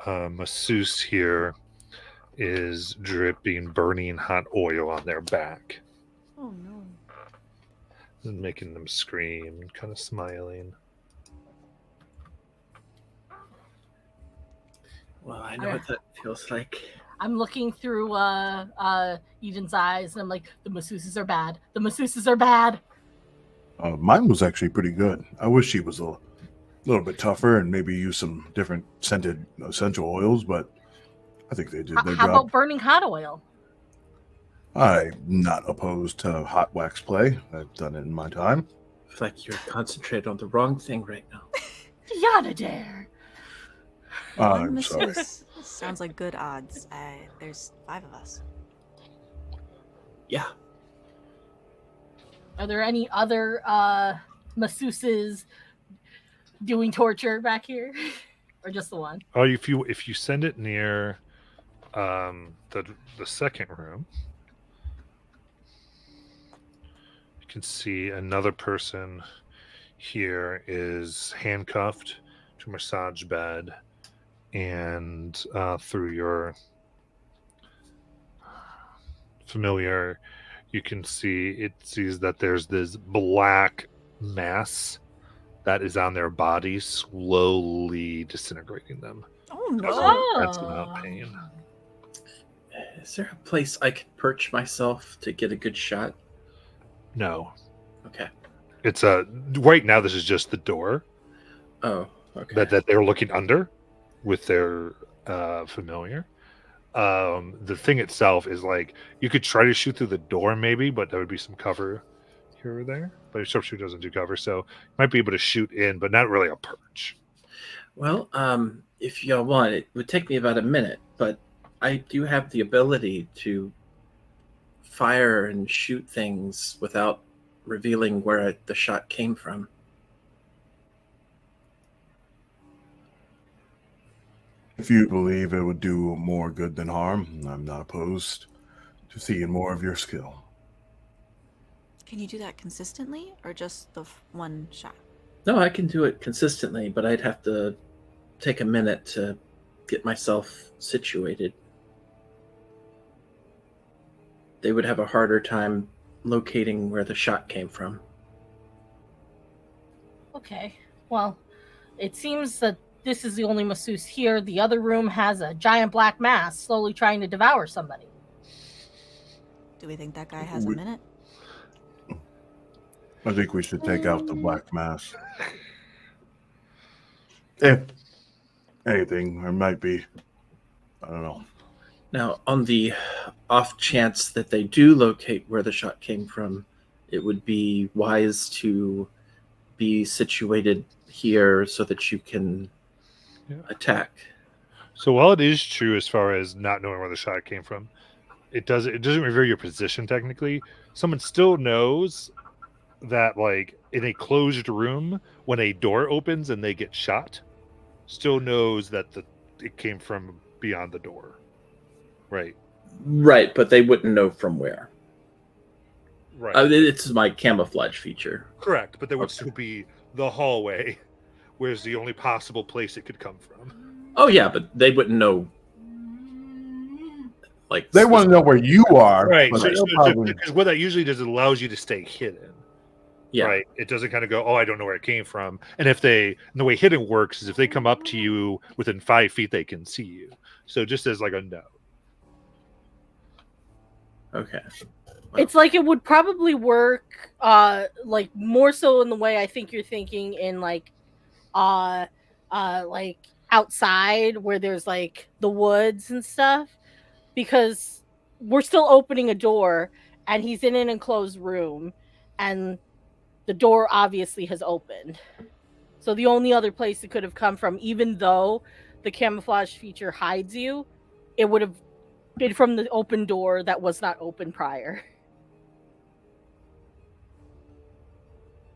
masseuse here is dripping burning hot oil on their back Oh no. and making them scream and kind of smiling. Well, I know what that feels like. I'm looking through Eden's eyes and I'm like, the masseuses are bad. The masseuses are bad. Mine was actually pretty good. I wish she was a little bit tougher and maybe use some different scented essential oils, but I think they did their How job. about burning hot oil? I'm not opposed to hot wax play. I've done it in my time. I feel like you're concentrated on the wrong thing right now. Yada dare. One I'm sorry. masseuse sounds like good odds. There's 5 of us. Yeah. Are there any other masseuses doing torture back here? Or just the one? Oh, if you send it near the second room, you can see another person here is handcuffed to a massage bed, and through your familiar, you can sees that there's this black mass that is on their body, slowly disintegrating them. Oh no. Oh. That's not pain. Is there a place I could perch myself to get a good shot? No, Okay. it's right now. This is just the door Oh, okay. that they're looking under with their familiar. The thing itself is like you could try to shoot through the door, maybe, but there would be some cover here or there. But your sharpshooter doesn't do cover, so you might be able to shoot in, but not really a perch. Well, if y'all want, it would take me about a minute, but I do have the ability to fire and shoot things without revealing where the shot came from. If you believe it would do more good than harm, I'm not opposed to seeing more of your skill. Can you do that consistently or just the one shot? No, I can do it consistently, but I'd have to take a minute to get myself situated. They would have a harder time locating where the shot came from. Okay. Well, it seems that this is the only masseuse here. The other room has a giant black mass slowly trying to devour somebody. Do we think that guy has a We- minute? I think we should take out the black mass. If anything, there might be. I don't know. Now, on the off chance that they do locate where the shot came from, it would be wise to be situated here so that you can attack. So while it is true as far as not knowing where the shot came from, it doesn't reveal your position technically. Someone still knows that, like, in a closed room, when a door opens and they get shot, still knows that it came from beyond the door. Right. Right, but they wouldn't know from where. Right. It's my camouflage feature. Correct, but there would still be the hallway, where's the only possible place it could come from. Oh yeah, but they wouldn't know. Like They want to know where you are. Right. but So, they'll probably- because what that usually does, it allows you to stay hidden. Yeah. Right. It doesn't kind of go, oh, I don't know where it came from. And and the way hidden works is if they come up to you within 5 feet, they can see you. So just as like a note. Okay. It's like it would probably work like more so in the way I think you're thinking in like outside where there's like the woods and stuff, because we're still opening a door and he's in an enclosed room and the door obviously has opened. So the only other place it could have come from, even though the camouflage feature hides you, it would have been from the open door that was not open prior.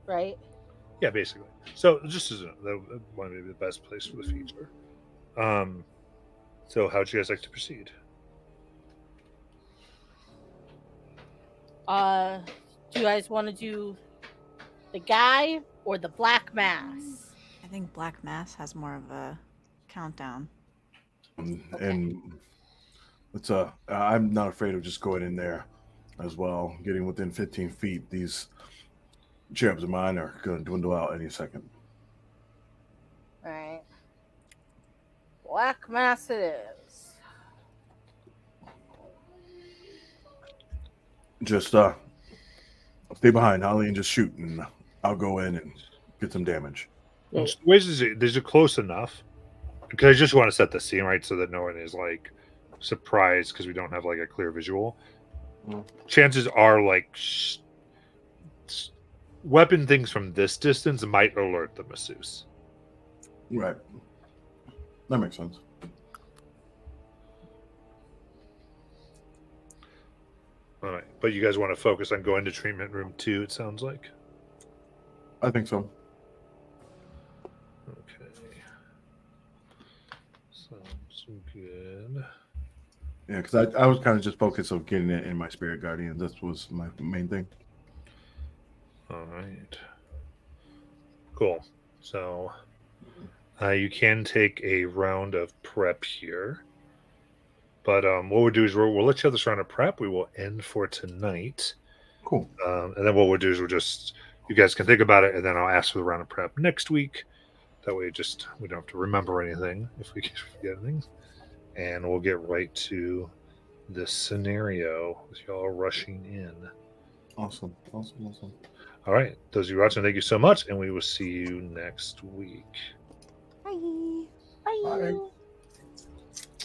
Right? Yeah, basically. So just as that one would be the best place for the feature. So how'd you guys like to proceed? Do you guys want to do the guy or the black mass? I think Black Mass has more of a countdown. And it's I'm not afraid of just going in there as well. Getting within 15 feet, these cherubs of mine are going to dwindle out any second. All right. Black mass it is. Just stay behind, Holly, and just shoot, and I'll go in and get some damage. Ways is it close enough? Because I just want to set the scene right so that no one is like surprised because we don't have like a clear visual. Chances are like weapon things from this distance might alert the masseuse. Right. That makes sense. All right, but you guys want to focus on going to treatment room 2, it sounds like. I think so. Okay. Sounds good. Yeah, because I was kind of just focused on getting it in my spirit guardian. That was my main thing. All right. Cool. So you can take a round of prep here. But what we'll do is we'll let you have this round of prep. We will end for tonight. Cool. And then what we'll do is you guys can think about it, and then I'll ask for the round of prep next week. That way we don't have to remember anything if we forget anything. And we'll get right to this scenario with y'all rushing in. Awesome. All right. Those of you watching, thank you so much, and we will see you next week. Bye. Bye. Bye.